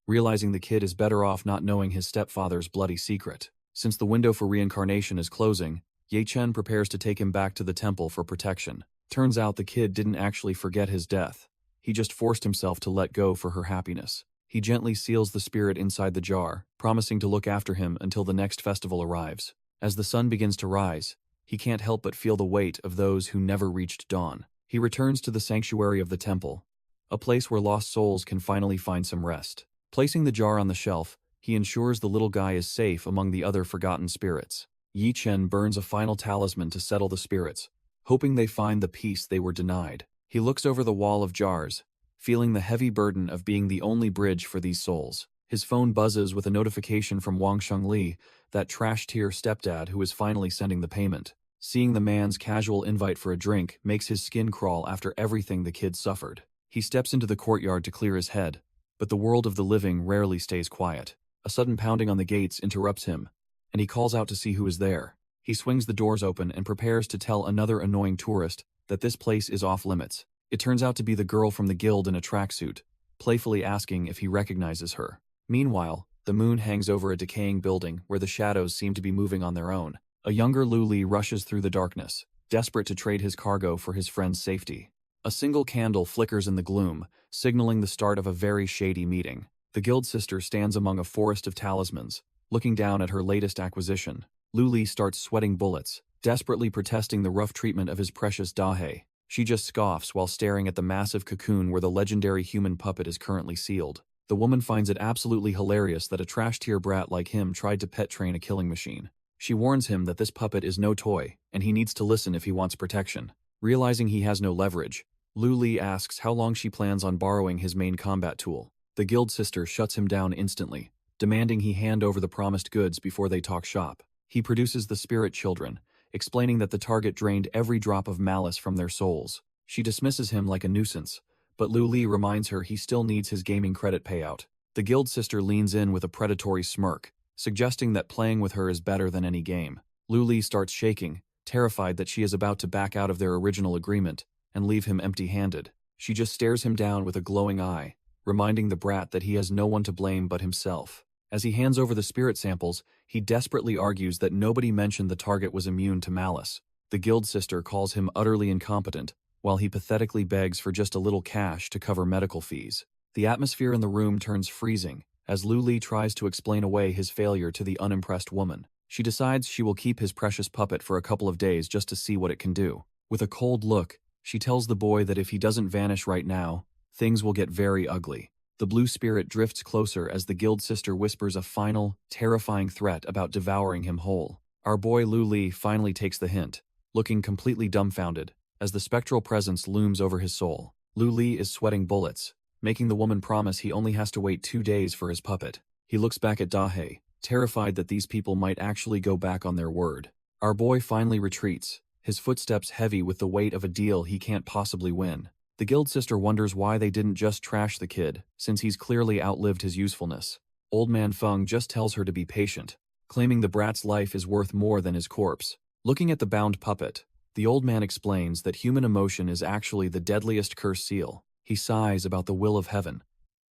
realizing the kid is better off not knowing his stepfather's bloody secret. Since the window for reincarnation is closing, Ye Chen prepares to take him back to the temple for protection. Turns out the kid didn't actually forget his death. He just forced himself to let go for her happiness. He gently seals the spirit inside the jar, promising to look after him until the next festival arrives. As the sun begins to rise, he can't help but feel the weight of those who never reached dawn. He returns to the sanctuary of the temple, a place where lost souls can finally find some rest. Placing the jar on the shelf, he ensures the little guy is safe among the other forgotten spirits. Yi Chen burns a final talisman to settle the spirits, hoping they find the peace they were denied. He looks over the wall of jars, feeling the heavy burden of being the only bridge for these souls. His phone buzzes with a notification from Wang Shengli, that trash-tier stepdad who is finally sending the payment. Seeing the man's casual invite for a drink makes his skin crawl after everything the kid suffered. He steps into the courtyard to clear his head, but the world of the living rarely stays quiet. A sudden pounding on the gates interrupts him, and he calls out to see who is there. He swings the doors open and prepares to tell another annoying tourist that this place is off limits. It turns out to be the girl from the guild in a tracksuit, playfully asking if he recognizes her. Meanwhile, the moon hangs over a decaying building where the shadows seem to be moving on their own. A younger Lu Li rushes through the darkness, desperate to trade his cargo for his friend's safety. A single candle flickers in the gloom, signaling the start of a very shady meeting. The guild sister stands among a forest of talismans, looking down at her latest acquisition. Lu Li starts sweating bullets, desperately protesting the rough treatment of his precious Dahe. She just scoffs while staring at the massive cocoon where the legendary human puppet is currently sealed. The woman finds it absolutely hilarious that a trash-tier brat like him tried to pet train a killing machine. She warns him that this puppet is no toy, and he needs to listen if he wants protection. Realizing he has no leverage, Lu Li asks how long she plans on borrowing his main combat tool. The guild sister shuts him down instantly, demanding he hand over the promised goods before they talk shop. He produces the spirit children, explaining that the target drained every drop of malice from their souls. She dismisses him like a nuisance, but Lu Li reminds her he still needs his gaming credit payout. The guild sister leans in with a predatory smirk, suggesting that playing with her is better than any game. Lu Li starts shaking, terrified that she is about to back out of their original agreement and leave him empty-handed. She just stares him down with a glowing eye, reminding the brat that he has no one to blame but himself. As he hands over the spirit samples, he desperately argues that nobody mentioned the target was immune to malice. The guild sister calls him utterly incompetent, while he pathetically begs for just a little cash to cover medical fees. The atmosphere in the room turns freezing, as Lu Li tries to explain away his failure to the unimpressed woman. She decides she will keep his precious puppet for a couple of days just to see what it can do. With a cold look, she tells the boy that if he doesn't vanish right now, things will get very ugly. The blue spirit drifts closer as the guild sister whispers a final, terrifying threat about devouring him whole. Our boy Lu Li finally takes the hint, looking completely dumbfounded, as the spectral presence looms over his soul. Lu Li is sweating bullets, making the woman promise he only has to wait 2 days for his puppet. He looks back at Dahe, terrified that these people might actually go back on their word. Our boy finally retreats, his footsteps heavy with the weight of a deal he can't possibly win. The guild sister wonders why they didn't just trash the kid, since he's clearly outlived his usefulness. Old man Feng just tells her to be patient, claiming the brat's life is worth more than his corpse. Looking at the bound puppet, the old man explains that human emotion is actually the deadliest curse seal. He sighs about the will of heaven,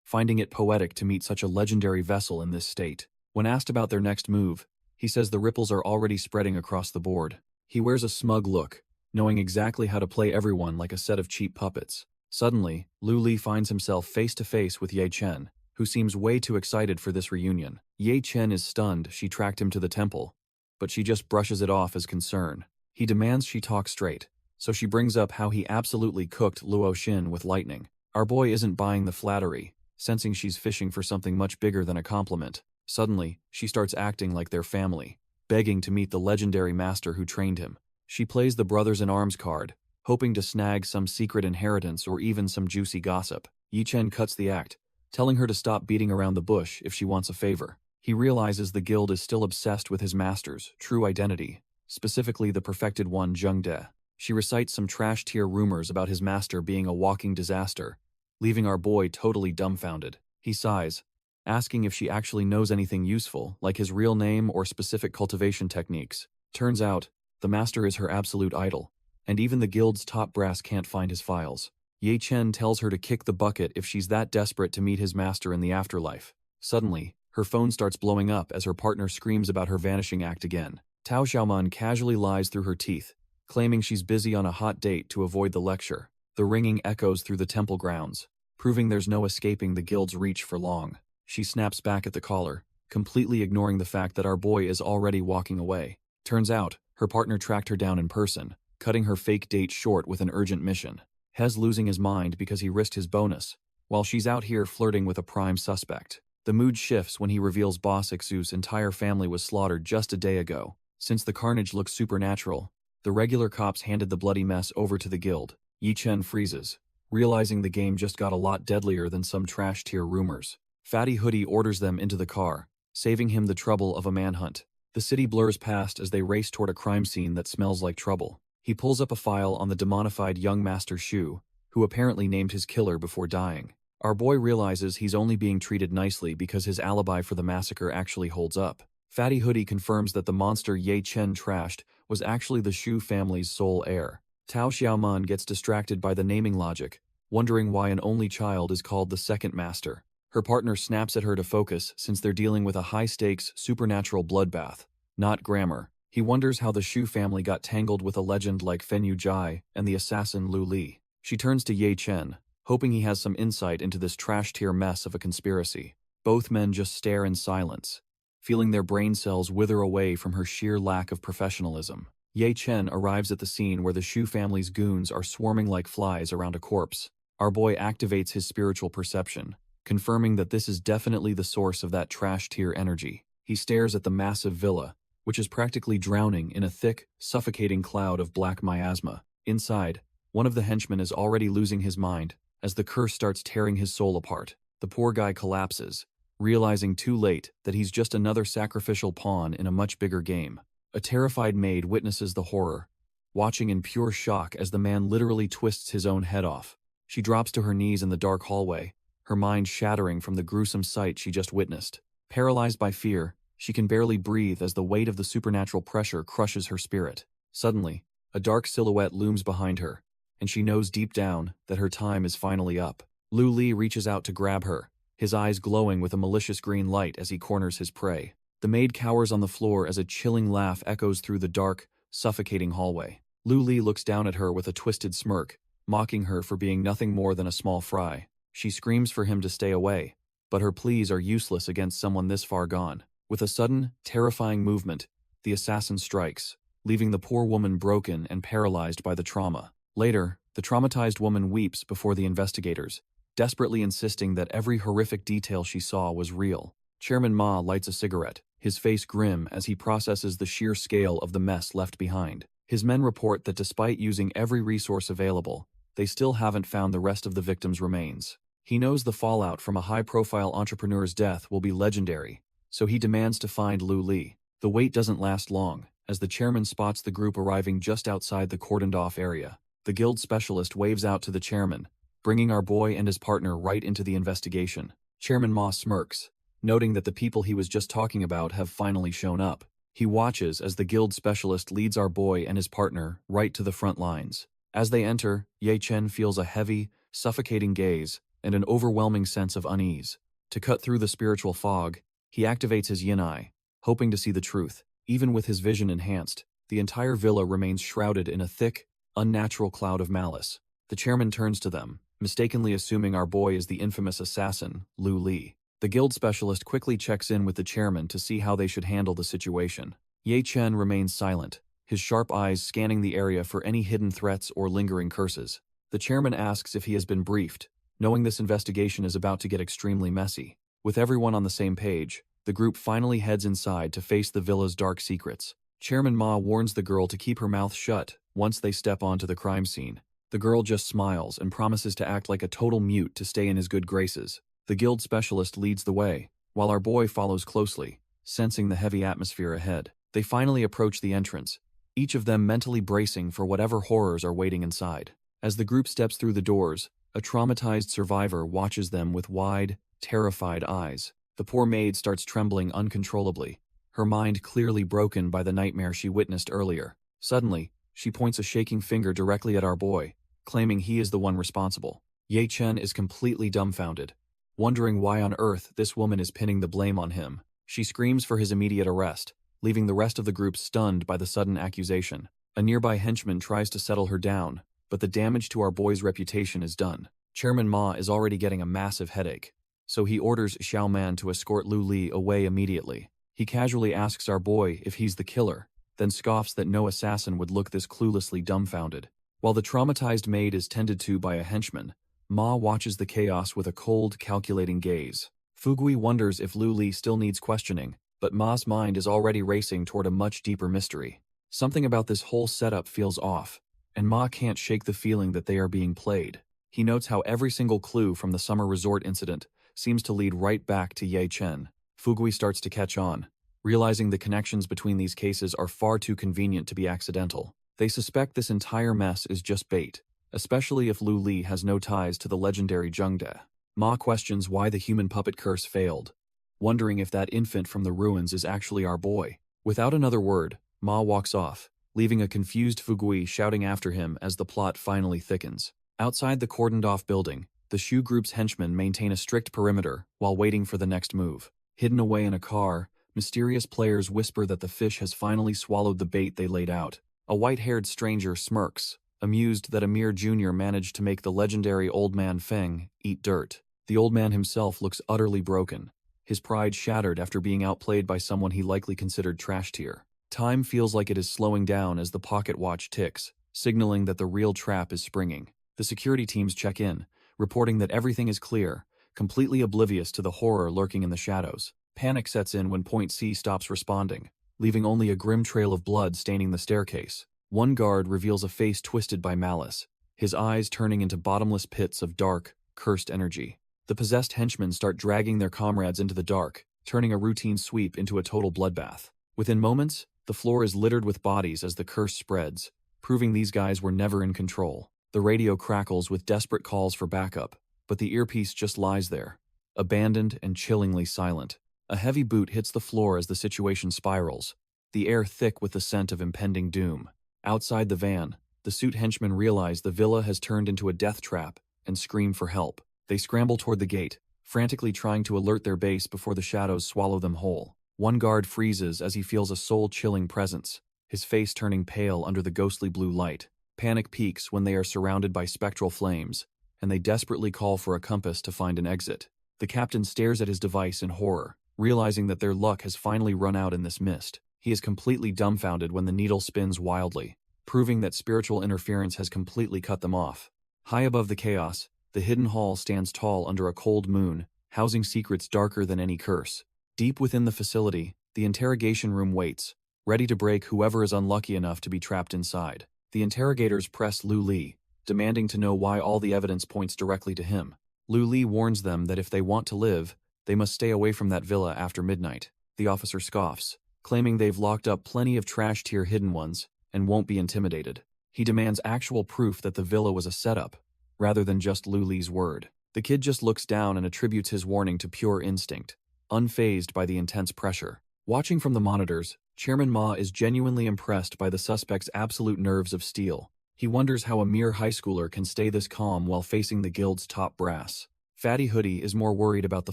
finding it poetic to meet such a legendary vessel in this state. When asked about their next move, he says the ripples are already spreading across the board. He wears a smug look, knowing exactly how to play everyone like a set of cheap puppets. Suddenly, Lu Li finds himself face to face with Ye Chen, who seems way too excited for this reunion. Ye Chen is stunned she tracked him to the temple, but she just brushes it off as concern. He demands she talk straight, so she brings up how he absolutely cooked Luo Xin with lightning. Our boy isn't buying the flattery, sensing she's fishing for something much bigger than a compliment. Suddenly, she starts acting like their family, begging to meet the legendary master who trained him. She plays the brothers-in-arms card, hoping to snag some secret inheritance or even some juicy gossip. Yi Chen cuts the act, telling her to stop beating around the bush if she wants a favor. He realizes the guild is still obsessed with his master's true identity, specifically the perfected one Zheng De. She recites some trash-tier rumors about his master being a walking disaster, leaving our boy totally dumbfounded. He sighs, asking if she actually knows anything useful, like his real name or specific cultivation techniques. Turns out, the master is her absolute idol, and even the guild's top brass can't find his files. Ye Chen tells her to kick the bucket if she's that desperate to meet his master in the afterlife. Suddenly, Her phone starts blowing up as her partner screams about her vanishing act again. Tao Xiaoman casually lies through her teeth, claiming she's busy on a hot date to avoid the lecture. The ringing echoes through the temple grounds, proving there's no escaping the guild's reach for long. She snaps back at the caller, completely ignoring the fact that our boy is already walking away. Turns out, her partner tracked her down in person, cutting her fake date short with an urgent mission. Hez losing his mind because he risked his bonus, while she's out here flirting with a prime suspect. The mood shifts when he reveals Boss Ixu's entire family was slaughtered just a day ago. Since the carnage looks supernatural, the regular cops handed the bloody mess over to the guild. Yi Chen freezes, realizing the game just got a lot deadlier than some trash tier rumors. Fatty Hoodie orders them into the car, saving him the trouble of a manhunt. The city blurs past as they race toward a crime scene that smells like trouble. He pulls up a file on the demonified young Master Shu, who apparently named his killer before dying. Our boy realizes he's only being treated nicely because his alibi for the massacre actually holds up. Fatty Hoodie confirms that the monster Ye Chen trashed was actually the Shu family's sole heir. Tao Xiaoman gets distracted by the naming logic, wondering why an only child is called the second master. Her partner snaps at her to focus since they're dealing with a high-stakes, supernatural bloodbath, not grammar. He wonders how the Shu family got tangled with a legend like Fen Yu Jai and the assassin Lu Li. She turns to Ye Chen, hoping he has some insight into this trash-tier mess of a conspiracy. Both men just stare in silence, feeling their brain cells wither away from her sheer lack of professionalism. Ye Chen arrives at the scene where the Shu family's goons are swarming like flies around a corpse. Our boy activates his spiritual perception, confirming that this is definitely the source of that trash-tier energy. He stares at the massive villa, which is practically drowning in a thick, suffocating cloud of black miasma. Inside, one of the henchmen is already losing his mind as the curse starts tearing his soul apart. The poor guy collapses, realizing too late that he's just another sacrificial pawn in a much bigger game. A terrified maid witnesses the horror, watching in pure shock as the man literally twists his own head off. She drops to her knees in the dark hallway, her mind shattering from the gruesome sight she just witnessed. Paralyzed by fear, she can barely breathe as the weight of the supernatural pressure crushes her spirit. Suddenly, a dark silhouette looms behind her, and she knows deep down that her time is finally up. Lu Li reaches out to grab her, his eyes glowing with a malicious green light as he corners his prey. The maid cowers on the floor as a chilling laugh echoes through the dark, suffocating hallway. Lu Li looks down at her with a twisted smirk, mocking her for being nothing more than a small fry. She screams for him to stay away, but her pleas are useless against someone this far gone. With a sudden, terrifying movement, the assassin strikes, leaving the poor woman broken and paralyzed by the trauma. Later, the traumatized woman weeps before the investigators, desperately insisting that every horrific detail she saw was real. Chairman Ma lights a cigarette, his face grim as he processes the sheer scale of the mess left behind. His men report that despite using every resource available, they still haven't found the rest of the victims' remains. He knows the fallout from a high-profile entrepreneur's death will be legendary, so he demands to find Lu Li. The wait doesn't last long, as the chairman spots the group arriving just outside the cordoned-off area. The guild specialist waves out to the chairman, bringing our boy and his partner right into the investigation. Chairman Ma smirks, noting that the people he was just talking about have finally shown up. He watches as the guild specialist leads our boy and his partner right to the front lines. As they enter, Ye Chen feels a heavy, suffocating gaze and an overwhelming sense of unease. To cut through the spiritual fog, he activates his yin eye, hoping to see the truth. Even with his vision enhanced, the entire villa remains shrouded in a thick, unnatural cloud of malice. The chairman turns to them, mistakenly assuming our boy is the infamous assassin, Lu Li. The guild specialist quickly checks in with the chairman to see how they should handle the situation. Ye Chen remains silent, his sharp eyes scanning the area for any hidden threats or lingering curses. The chairman asks if he has been briefed, knowing this investigation is about to get extremely messy. With everyone on the same page, the group finally heads inside to face the villa's dark secrets. Chairman Ma warns the girl to keep her mouth shut once they step onto the crime scene. The girl just smiles and promises to act like a total mute to stay in his good graces. The guild specialist leads the way, while our boy follows closely, sensing the heavy atmosphere ahead. They finally approach the entrance, each of them mentally bracing for whatever horrors are waiting inside. As the group steps through the doors, a traumatized survivor watches them with wide, terrified eyes. The poor maid starts trembling uncontrollably, her mind clearly broken by the nightmare she witnessed earlier. Suddenly, she points a shaking finger directly at our boy, claiming he is the one responsible. Ye Chen is completely dumbfounded, wondering why on earth this woman is pinning the blame on him. She screams for his immediate arrest, leaving the rest of the group stunned by the sudden accusation. A nearby henchman tries to settle her down, but the damage to our boy's reputation is done. Chairman Ma is already getting a massive headache, so he orders Xiao Man to escort Lu Li away immediately. He casually asks our boy if he's the killer, then scoffs that no assassin would look this cluelessly dumbfounded. While the traumatized maid is tended to by a henchman, Ma watches the chaos with a cold, calculating gaze. Fugui wonders if Lu Li still needs questioning, but Ma's mind is already racing toward a much deeper mystery. Something about this whole setup feels off, and Ma can't shake the feeling that they are being played. He notes how every single clue from the summer resort incident seems to lead right back to Ye Chen. Fugui starts to catch on, realizing the connections between these cases are far too convenient to be accidental. They suspect this entire mess is just bait, especially if Lu Li has no ties to the legendary Zhengde. Ma questions why the human puppet curse failed, wondering if that infant from the ruins is actually our boy. Without another word, Ma walks off, leaving a confused Fugui shouting after him as the plot finally thickens. Outside the cordoned-off building, the Shu Group's henchmen maintain a strict perimeter while waiting for the next move. Hidden away in a car, mysterious players whisper that the fish has finally swallowed the bait they laid out. A white-haired stranger smirks, amused that Amir Jr. managed to make the legendary old man Feng eat dirt. The old man himself looks utterly broken, his pride shattered after being outplayed by someone he likely considered trash tier. Time feels like it is slowing down as the pocket watch ticks, signaling that the real trap is springing. The security teams check in, reporting that everything is clear, completely oblivious to the horror lurking in the shadows. Panic sets in when Point C stops responding, leaving only a grim trail of blood staining the staircase. One guard reveals a face twisted by malice, his eyes turning into bottomless pits of dark, cursed energy. The possessed henchmen start dragging their comrades into the dark, turning a routine sweep into a total bloodbath. Within moments, the floor is littered with bodies as the curse spreads, proving these guys were never in control. The radio crackles with desperate calls for backup, but the earpiece just lies there, abandoned and chillingly silent. A heavy boot hits the floor as the situation spirals, the air thick with the scent of impending doom. Outside the van, the suit henchmen realize the villa has turned into a death trap and scream for help. They scramble toward the gate, frantically trying to alert their base before the shadows swallow them whole. One guard freezes as he feels a soul-chilling presence, his face turning pale under the ghostly blue light. Panic peaks when they are surrounded by spectral flames, and they desperately call for a compass to find an exit. The captain stares at his device in horror, realizing that their luck has finally run out in this mist. He is completely dumbfounded when the needle spins wildly, proving that spiritual interference has completely cut them off. High above the chaos, the hidden hall stands tall under a cold moon, housing secrets darker than any curse. Deep within the facility, the interrogation room waits, ready to break whoever is unlucky enough to be trapped inside. The interrogators press Lu Li, demanding to know why all the evidence points directly to him. Lu Li warns them that if they want to live, they must stay away from that villa after midnight. The officer scoffs, claiming they've locked up plenty of trash-tier hidden ones and won't be intimidated. He demands actual proof that the villa was a setup, rather than just Lu Li's word. The kid just looks down and attributes his warning to pure instinct, unfazed by the intense pressure. Watching from the monitors, Chairman Ma is genuinely impressed by the suspect's absolute nerves of steel. He wonders how a mere high schooler can stay this calm while facing the guild's top brass. Fatty Hoodie is more worried about the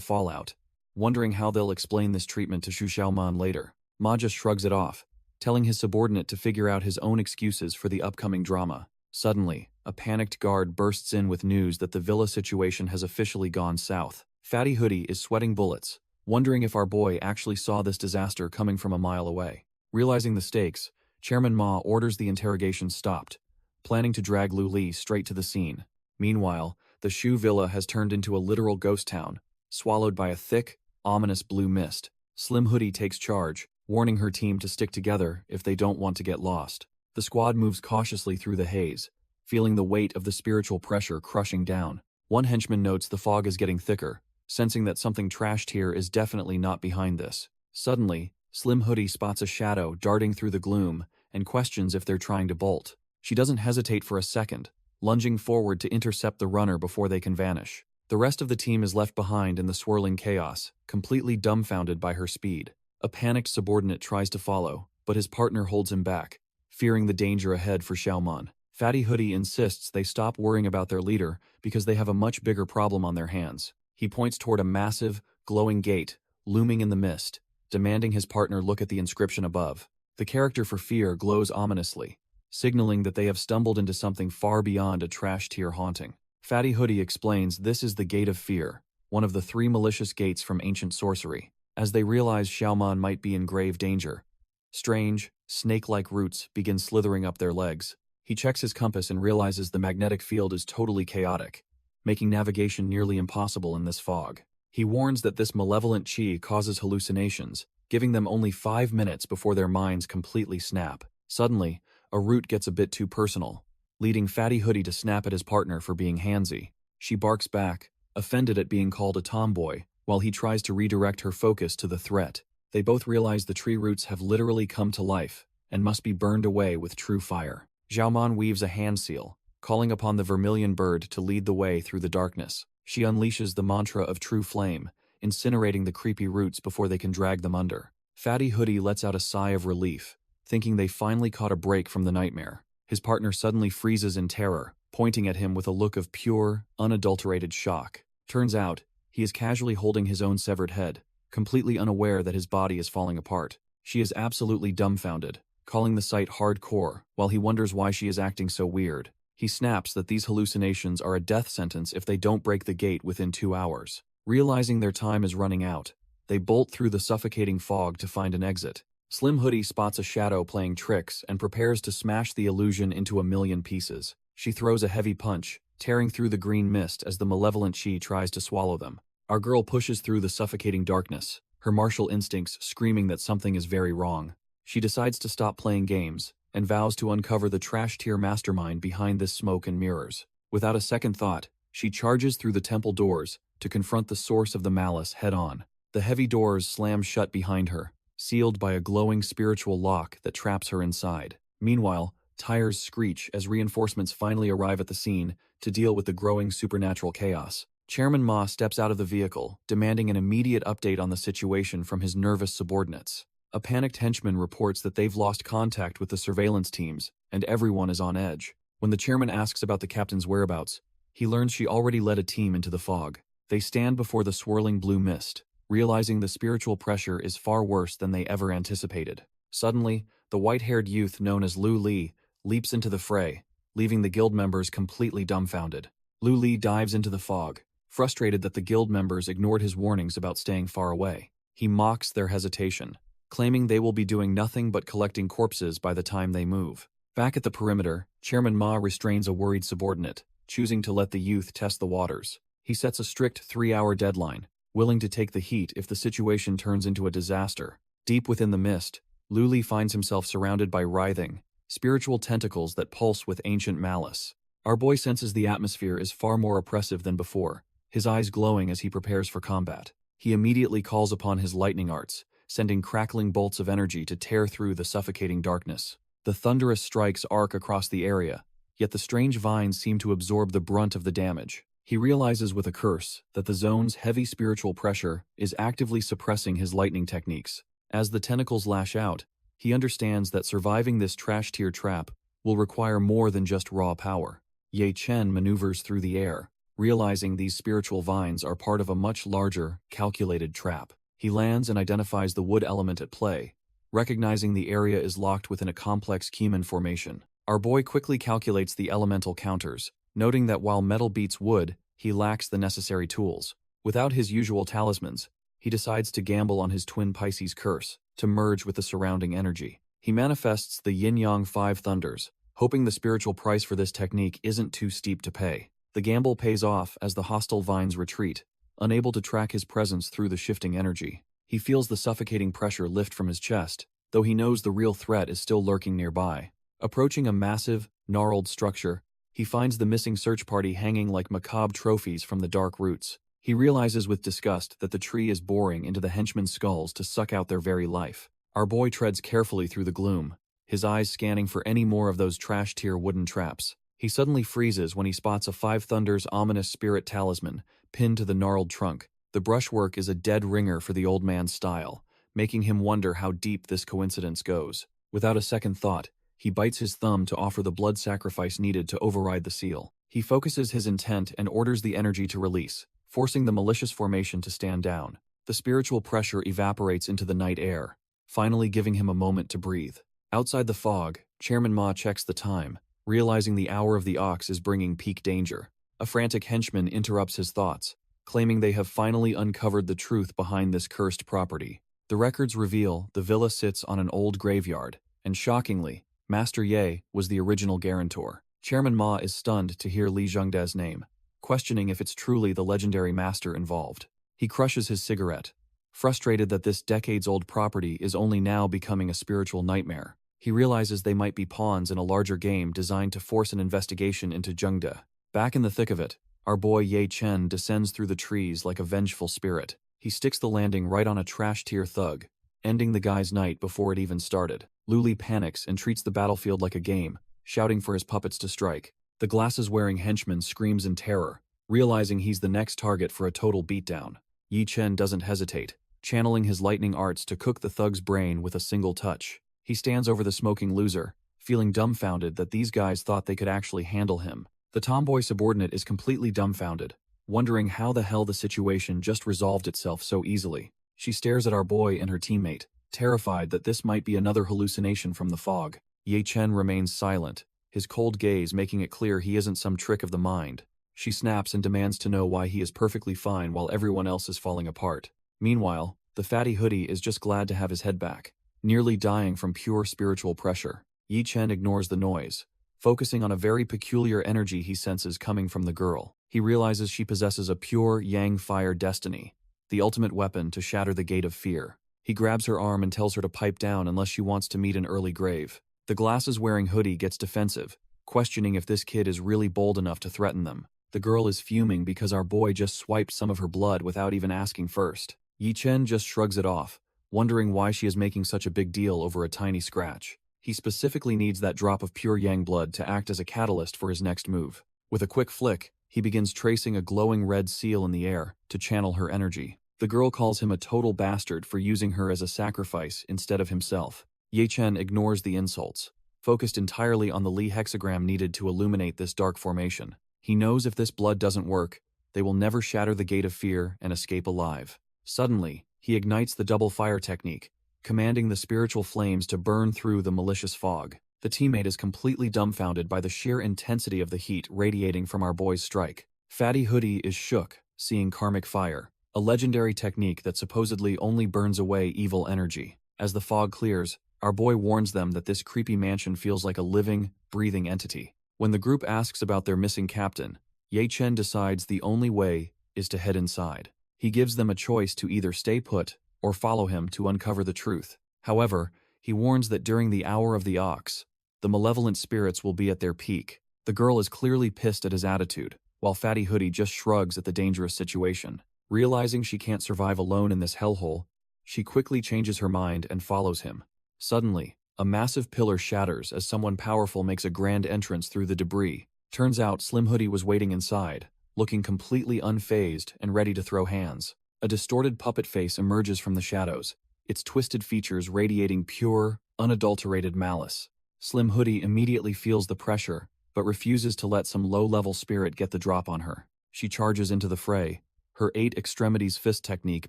fallout, wondering how they'll explain this treatment to Shu Xiaoman later. Ma just shrugs it off, telling his subordinate to figure out his own excuses for the upcoming drama. Suddenly, a panicked guard bursts in with news that the villa situation has officially gone south. Fatty Hoodie is sweating bullets, wondering if our boy actually saw this disaster coming from a mile away. Realizing the stakes, Chairman Ma orders the interrogation stopped, planning to drag Lu Li straight to the scene. Meanwhile, the Shu villa has turned into a literal ghost town, swallowed by a thick, ominous blue mist. Slim Hoodie takes charge, warning her team to stick together if they don't want to get lost. The squad moves cautiously through the haze, feeling the weight of the spiritual pressure crushing down. One henchman notes the fog is getting thicker, sensing that something trashed here is definitely not behind this. Suddenly, Slim Hoodie spots a shadow darting through the gloom and questions if they're trying to bolt. She doesn't hesitate for a second, lunging forward to intercept the runner before they can vanish. The rest of the team is left behind in the swirling chaos, completely dumbfounded by her speed. A panicked subordinate tries to follow, but his partner holds him back, fearing the danger ahead for Xiaoman. Fatty Hoodie insists they stop worrying about their leader because they have a much bigger problem on their hands. He points toward a massive, glowing gate, looming in the mist, demanding his partner look at the inscription above. The character for fear glows ominously, signaling that they have stumbled into something far beyond a trash-tier haunting. Fatty Hoodie explains this is the Gate of Fear, one of the 3 malicious gates from ancient sorcery. As they realize Xiaoman might be in grave danger, strange, snake-like roots begin slithering up their legs. He checks his compass and realizes the magnetic field is totally chaotic, making navigation nearly impossible in this fog. He warns that this malevolent chi causes hallucinations, giving them only 5 minutes before their minds completely snap. Suddenly, a root gets a bit too personal, leading Fatty Hoodie to snap at his partner for being handsy. She barks back, offended at being called a tomboy, while he tries to redirect her focus to the threat. They both realize the tree roots have literally come to life and must be burned away with true fire. Xiaoman weaves a hand seal, calling upon the vermilion bird to lead the way through the darkness. She unleashes the mantra of true flame, incinerating the creepy roots before they can drag them under. Fatty Hoodie lets out a sigh of relief, thinking they finally caught a break from the nightmare. His partner suddenly freezes in terror, pointing at him with a look of pure, unadulterated shock. Turns out, he is casually holding his own severed head, completely unaware that his body is falling apart. She is absolutely dumbfounded, calling the sight hardcore, while he wonders why she is acting so weird. He snaps that these hallucinations are a death sentence if they don't break the gate within 2 hours. Realizing their time is running out, they bolt through the suffocating fog to find an exit. Slim Hoodie spots a shadow playing tricks and prepares to smash the illusion into a million pieces. She throws a heavy punch, tearing through the green mist as the malevolent chi tries to swallow them. Our girl pushes through the suffocating darkness, her martial instincts screaming that something is very wrong. She decides to stop playing games and vows to uncover the trash-tier mastermind behind this smoke and mirrors. Without a second thought, she charges through the temple doors to confront the source of the malice head-on. The heavy doors slam shut behind her, sealed by a glowing spiritual lock that traps her inside. Meanwhile, tires screech as reinforcements finally arrive at the scene to deal with the growing supernatural chaos. Chairman Ma steps out of the vehicle, demanding an immediate update on the situation from his nervous subordinates. A panicked henchman reports that they've lost contact with the surveillance teams, and everyone is on edge. When the chairman asks about the captain's whereabouts, he learns she already led a team into the fog. They stand before the swirling blue mist, realizing the spiritual pressure is far worse than they ever anticipated. Suddenly, the white-haired youth known as Lu Li leaps into the fray, leaving the guild members completely dumbfounded. Lu Li dives into the fog, frustrated that the guild members ignored his warnings about staying far away. He mocks their hesitation, claiming they will be doing nothing but collecting corpses by the time they move. Back at the perimeter, Chairman Ma restrains a worried subordinate, choosing to let the youth test the waters. He sets a strict 3-hour deadline, willing to take the heat if the situation turns into a disaster. Deep within the mist, Lu Li finds himself surrounded by writhing, spiritual tentacles that pulse with ancient malice. Our boy senses the atmosphere is far more oppressive than before, his eyes glowing as he prepares for combat. He immediately calls upon his lightning arts, sending crackling bolts of energy to tear through the suffocating darkness. The thunderous strikes arc across the area, yet the strange vines seem to absorb the brunt of the damage. He realizes with a curse that the zone's heavy spiritual pressure is actively suppressing his lightning techniques. As the tentacles lash out, he understands that surviving this trash-tier trap will require more than just raw power. Ye Chen maneuvers through the air, realizing these spiritual vines are part of a much larger, calculated trap. He lands and identifies the wood element at play, recognizing the area is locked within a complex Keeman formation. Our boy quickly calculates the elemental counters, noting that while metal beats wood, he lacks the necessary tools. Without his usual talismans, he decides to gamble on his twin Pisces curse to merge with the surrounding energy. He manifests the Yin-Yang 5 Thunders, hoping the spiritual price for this technique isn't too steep to pay. The gamble pays off as the hostile vines retreat, unable to track his presence through the shifting energy. He feels the suffocating pressure lift from his chest, though he knows the real threat is still lurking nearby. Approaching a massive, gnarled structure, he finds the missing search party hanging like macabre trophies from the dark roots. He realizes with disgust that the tree is boring into the henchmen's skulls to suck out their very life. Our boy treads carefully through the gloom, his eyes scanning for any more of those trash-tier wooden traps. He suddenly freezes when he spots a 5 Thunders ominous spirit talisman pinned to the gnarled trunk. The brushwork is a dead ringer for the old man's style, making him wonder how deep this coincidence goes. Without a second thought, he bites his thumb to offer the blood sacrifice needed to override the seal. He focuses his intent and orders the energy to release, forcing the malicious formation to stand down. The spiritual pressure evaporates into the night air, finally giving him a moment to breathe. Outside the fog, Chairman Ma checks the time, realizing the hour of the ox is bringing peak danger. A frantic henchman interrupts his thoughts, claiming they have finally uncovered the truth behind this cursed property. The records reveal the villa sits on an old graveyard, and shockingly, Master Ye was the original guarantor. Chairman Ma is stunned to hear Li Zhengde's name, questioning if it's truly the legendary master involved. He crushes his cigarette, frustrated that this decades-old property is only now becoming a spiritual nightmare. He realizes they might be pawns in a larger game designed to force an investigation into Zhengde. Back in the thick of it, our boy Ye Chen descends through the trees like a vengeful spirit. He sticks the landing right on a trash-tier thug, ending the guy's night before it even started. Luli panics and treats the battlefield like a game, shouting for his puppets to strike. The glasses-wearing henchman screams in terror, realizing he's the next target for a total beatdown. Yi Chen doesn't hesitate, channeling his lightning arts to cook the thug's brain with a single touch. He stands over the smoking loser, feeling dumbfounded that these guys thought they could actually handle him. The tomboy subordinate is completely dumbfounded, wondering how the hell the situation just resolved itself so easily. She stares at our boy and her teammate, terrified that this might be another hallucination from the fog. Ye Chen remains silent, his cold gaze making it clear he isn't some trick of the mind. She snaps and demands to know why he is perfectly fine while everyone else is falling apart. Meanwhile, the fatty hoodie is just glad to have his head back, nearly dying from pure spiritual pressure. Yi Chen ignores the noise, focusing on a very peculiar energy he senses coming from the girl. He realizes she possesses a pure yang fire destiny, the ultimate weapon to shatter the gate of fear. He grabs her arm and tells her to pipe down unless she wants to meet an early grave. The glasses-wearing hoodie gets defensive, questioning if this kid is really bold enough to threaten them. The girl is fuming because our boy just swiped some of her blood without even asking first. Yi Chen just shrugs it off, wondering why she is making such a big deal over a tiny scratch. He specifically needs that drop of pure yang blood to act as a catalyst for his next move. With a quick flick, he begins tracing a glowing red seal in the air to channel her energy. The girl calls him a total bastard for using her as a sacrifice instead of himself. Ye Chen ignores the insults, focused entirely on the Li hexagram needed to illuminate this dark formation. He knows if this blood doesn't work, they will never shatter the gate of fear and escape alive. Suddenly, he ignites the double fire technique, commanding the spiritual flames to burn through the malicious fog. The teammate is completely dumbfounded by the sheer intensity of the heat radiating from our boy's strike. Fatty Hoodie is shook, seeing karmic fire, a legendary technique that supposedly only burns away evil energy. As the fog clears, our boy warns them that this creepy mansion feels like a living, breathing entity. When the group asks about their missing captain, Ye Chen decides the only way is to head inside. He gives them a choice to either stay put or follow him to uncover the truth. However, he warns that during the hour of the ox, the malevolent spirits will be at their peak. The girl is clearly pissed at his attitude, while Fatty Hoodie just shrugs at the dangerous situation. Realizing she can't survive alone in this hellhole, she quickly changes her mind and follows him. Suddenly, a massive pillar shatters as someone powerful makes a grand entrance through the debris. Turns out Slim Hoodie was waiting inside, looking completely unfazed and ready to throw hands. A distorted puppet face emerges from the shadows, its twisted features radiating pure, unadulterated malice. Slim Hoodie immediately feels the pressure, but refuses to let some low-level spirit get the drop on her. She charges into the fray, her 8 extremities fist technique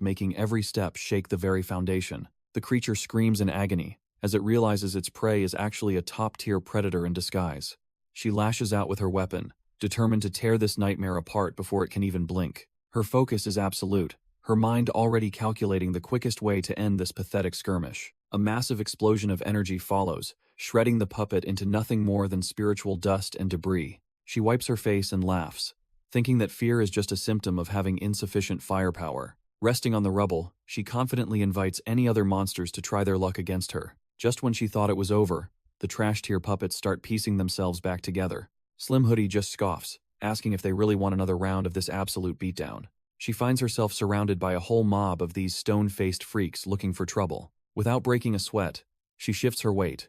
making every step shake the very foundation. The creature screams in agony, as it realizes its prey is actually a top-tier predator in disguise. She lashes out with her weapon, determined to tear this nightmare apart before it can even blink. Her focus is absolute, her mind already calculating the quickest way to end this pathetic skirmish. A massive explosion of energy follows, shredding the puppet into nothing more than spiritual dust and debris. She wipes her face and laughs, thinking that fear is just a symptom of having insufficient firepower. Resting on the rubble, she confidently invites any other monsters to try their luck against her. Just when she thought it was over, the trash-tier puppets start piecing themselves back together. Slim Hoodie just scoffs, asking if they really want another round of this absolute beatdown. She finds herself surrounded by a whole mob of these stone-faced freaks looking for trouble. Without breaking a sweat, she shifts her weight,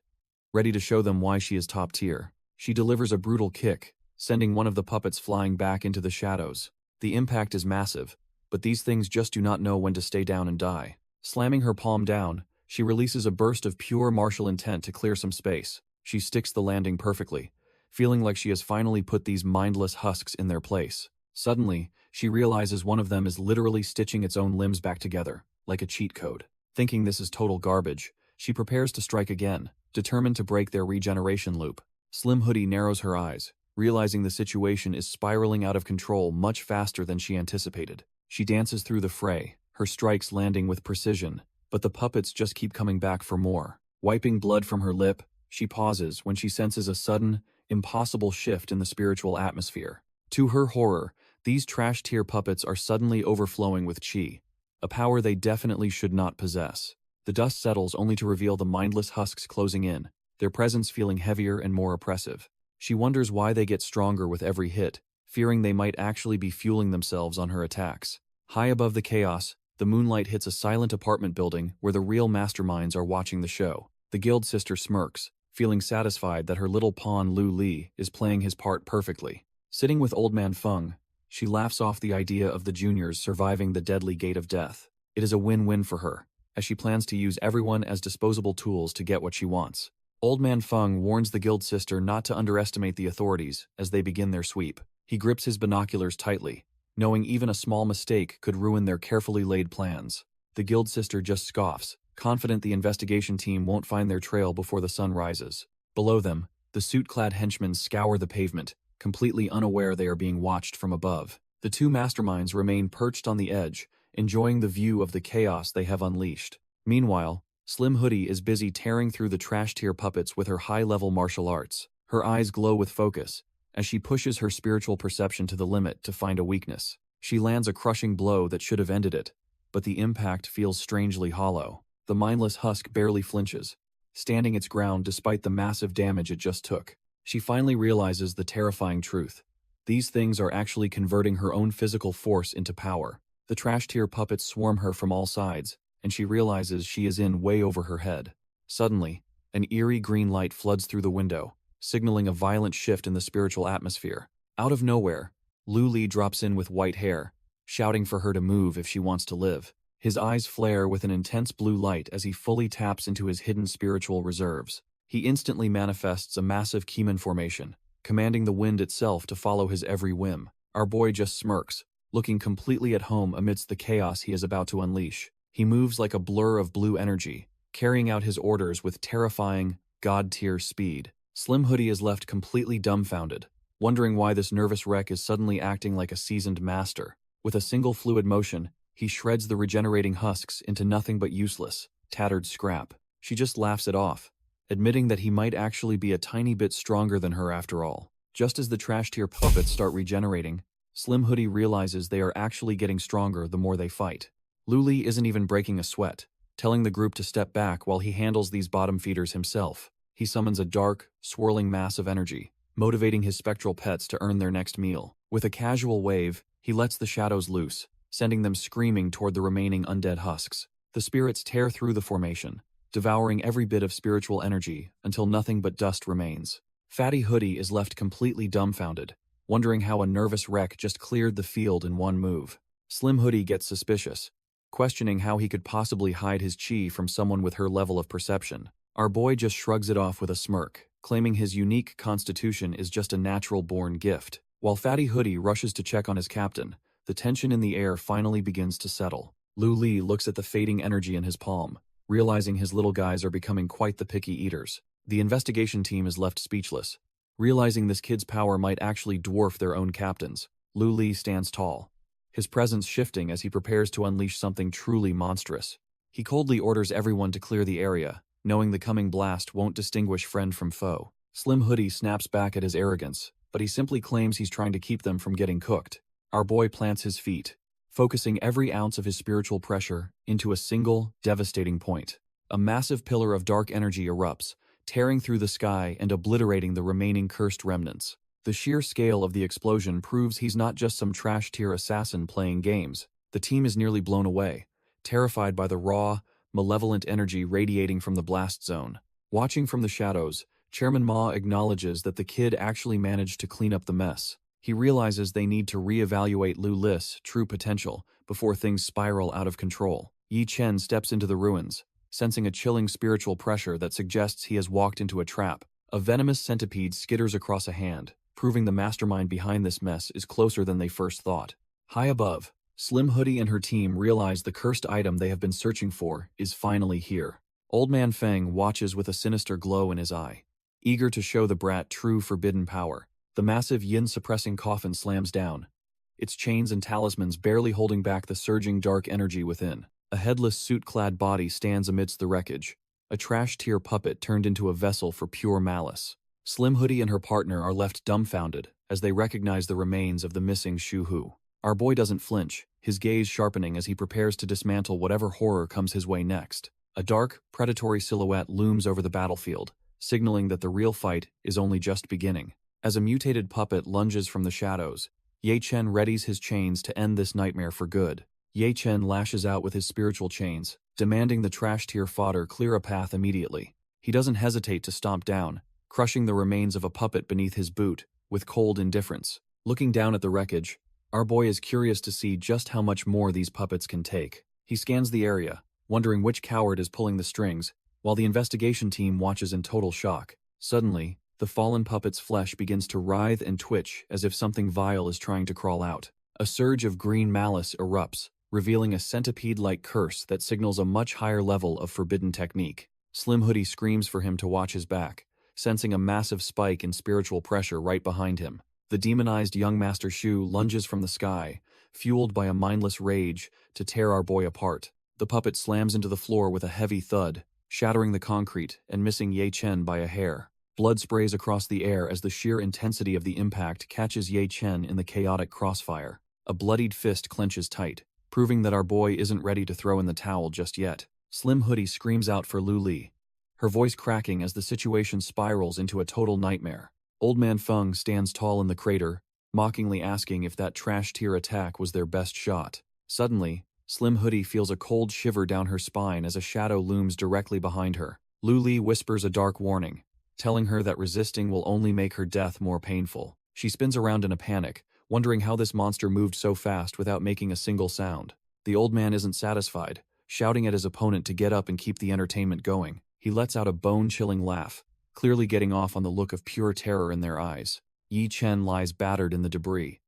ready to show them why she is top tier. She delivers a brutal kick, sending one of the puppets flying back into the shadows. The impact is massive, but these things just do not know when to stay down and die. Slamming her palm down, she releases a burst of pure martial intent to clear some space. She sticks the landing perfectly, feeling like she has finally put these mindless husks in their place. Suddenly, She realizes one of them is literally stitching its own limbs back together, like a cheat code. Thinking this is total garbage, she prepares to strike again, determined to break their regeneration loop. Slim Hoodie narrows her eyes, realizing the situation is spiraling out of control much faster than she anticipated. She dances through the fray, her strikes landing with precision, but the puppets just keep coming back for more. Wiping blood from her lip, she pauses when she senses a sudden, impossible shift in the spiritual atmosphere. To her horror, these trash tier puppets are suddenly overflowing with chi, a power they definitely should not possess. The dust settles only to reveal the mindless husks closing in, their presence feeling heavier and more oppressive. She wonders why they get stronger with every hit, fearing they might actually be fueling themselves on her attacks. High above the chaos, the moonlight hits a silent apartment building where the real masterminds are watching the show. The guild sister smirks, feeling satisfied that her little pawn Lu Li is playing his part perfectly. Sitting with old man Feng, she laughs off the idea of the juniors surviving the deadly gate of death. It is a win-win for her, as she plans to use everyone as disposable tools to get what she wants. Old man Feng warns the guild sister not to underestimate the authorities as they begin their sweep. He grips his binoculars tightly, knowing even a small mistake could ruin their carefully laid plans. The guild sister just scoffs, confident the investigation team won't find their trail before the sun rises. Below them, the suit-clad henchmen scour the pavement, completely unaware they are being watched from above. The two masterminds remain perched on the edge, enjoying the view of the chaos they have unleashed. Meanwhile, Slim Hoodie is busy tearing through the trash-tier puppets with her high-level martial arts. Her eyes glow with focus, as she pushes her spiritual perception to the limit to find a weakness. She lands a crushing blow that should have ended it, but the impact feels strangely hollow. The mindless husk barely flinches, standing its ground despite the massive damage it just took. She finally realizes the terrifying truth. These things are actually converting her own physical force into power. The trash-tier puppets swarm her from all sides, and she realizes she is in way over her head. Suddenly, an eerie green light floods through the window, signaling a violent shift in the spiritual atmosphere. Out of nowhere, Lu Li drops in with white hair, shouting for her to move if she wants to live. His eyes flare with an intense blue light as he fully taps into his hidden spiritual reserves. He instantly manifests a massive Keeman formation, commanding the wind itself to follow his every whim. Our boy just smirks, looking completely at home amidst the chaos he is about to unleash. He moves like a blur of blue energy, carrying out his orders with terrifying, god-tier speed. Slim Hoodie is left completely dumbfounded, wondering why this nervous wreck is suddenly acting like a seasoned master. With a single fluid motion, he shreds the regenerating husks into nothing but useless, tattered scrap. She just laughs it off, admitting that he might actually be a tiny bit stronger than her after all. Just as the trash-tier puppets start regenerating, Slim Hoodie realizes they are actually getting stronger the more they fight. Lu Li isn't even breaking a sweat, telling the group to step back while he handles these bottom feeders himself. He summons a dark, swirling mass of energy, motivating his spectral pets to earn their next meal. With a casual wave, he lets the shadows loose, sending them screaming toward the remaining undead husks. The spirits tear through the formation, devouring every bit of spiritual energy until nothing but dust remains. Fatty Hoodie is left completely dumbfounded, wondering how a nervous wreck just cleared the field in one move. Slim Hoodie gets suspicious, questioning how he could possibly hide his chi from someone with her level of perception. Our boy just shrugs it off with a smirk, claiming his unique constitution is just a natural-born gift. While Fatty Hoodie rushes to check on his captain, the tension in the air finally begins to settle. Lu Li looks at the fading energy in his palm, realizing his little guys are becoming quite the picky eaters. The investigation team is left speechless, realizing this kid's power might actually dwarf their own captain's. Lu Li stands tall, his presence shifting as he prepares to unleash something truly monstrous. He coldly orders everyone to clear the area, knowing the coming blast won't distinguish friend from foe. Slim Hoodie snaps back at his arrogance, but he simply claims he's trying to keep them from getting cooked. Our boy plants his feet, focusing every ounce of his spiritual pressure into a single, devastating point. A massive pillar of dark energy erupts, tearing through the sky and obliterating the remaining cursed remnants. The sheer scale of the explosion proves he's not just some trash-tier assassin playing games. The team is nearly blown away, terrified by the raw, malevolent energy radiating from the blast zone. Watching from the shadows, Chairman Ma acknowledges that the kid actually managed to clean up the mess. He realizes they need to reevaluate Lu Li's true potential before things spiral out of control. Yi Chen steps into the ruins, sensing a chilling spiritual pressure that suggests he has walked into a trap. A venomous centipede skitters across a hand, proving the mastermind behind this mess is closer than they first thought. High above, Slim Hoodie and her team realize the cursed item they have been searching for is finally here. Old Man Feng watches with a sinister glow in his eye. Eager to show the brat true forbidden power, the massive yin-suppressing coffin slams down, its chains and talismans barely holding back the surging dark energy within. A headless suit-clad body stands amidst the wreckage, a trash-tier puppet turned into a vessel for pure malice. Slim Hoodie and her partner are left dumbfounded as they recognize the remains of the missing Shu Hu. Our boy doesn't flinch, his gaze sharpening as he prepares to dismantle whatever horror comes his way next. A dark, predatory silhouette looms over the battlefield, signaling that the real fight is only just beginning. As a mutated puppet lunges from the shadows, Ye Chen readies his chains to end this nightmare for good. Ye Chen lashes out with his spiritual chains, demanding the trash-tier fodder clear a path immediately. He doesn't hesitate to stomp down, crushing the remains of a puppet beneath his boot, with cold indifference. Looking down at the wreckage, our boy is curious to see just how much more these puppets can take. He scans the area, wondering which coward is pulling the strings, while the investigation team watches in total shock. Suddenly, the fallen puppet's flesh begins to writhe and twitch as if something vile is trying to crawl out. A surge of green malice erupts, revealing a centipede-like curse that signals a much higher level of forbidden technique. Slim Hoodie screams for him to watch his back, sensing a massive spike in spiritual pressure right behind him. The demonized young Master Shu lunges from the sky, fueled by a mindless rage, to tear our boy apart. The puppet slams into the floor with a heavy thud, shattering the concrete and missing Ye Chen by a hair. Blood sprays across the air as the sheer intensity of the impact catches Ye Chen in the chaotic crossfire. A bloodied fist clenches tight, proving that our boy isn't ready to throw in the towel just yet. Slim Hoodie screams out for Lu Li, her voice cracking as the situation spirals into a total nightmare. Old Man Feng stands tall in the crater, mockingly asking if that trash-tier attack was their best shot. Suddenly, Slim Hoodie feels a cold shiver down her spine as a shadow looms directly behind her. Lu Li whispers a dark warning, telling her that resisting will only make her death more painful. She spins around in a panic, wondering how this monster moved so fast without making a single sound. The old man isn't satisfied, shouting at his opponent to get up and keep the entertainment going. He lets out a bone-chilling laugh, clearly getting off on the look of pure terror in their eyes. Ye Chen lies battered in the debris,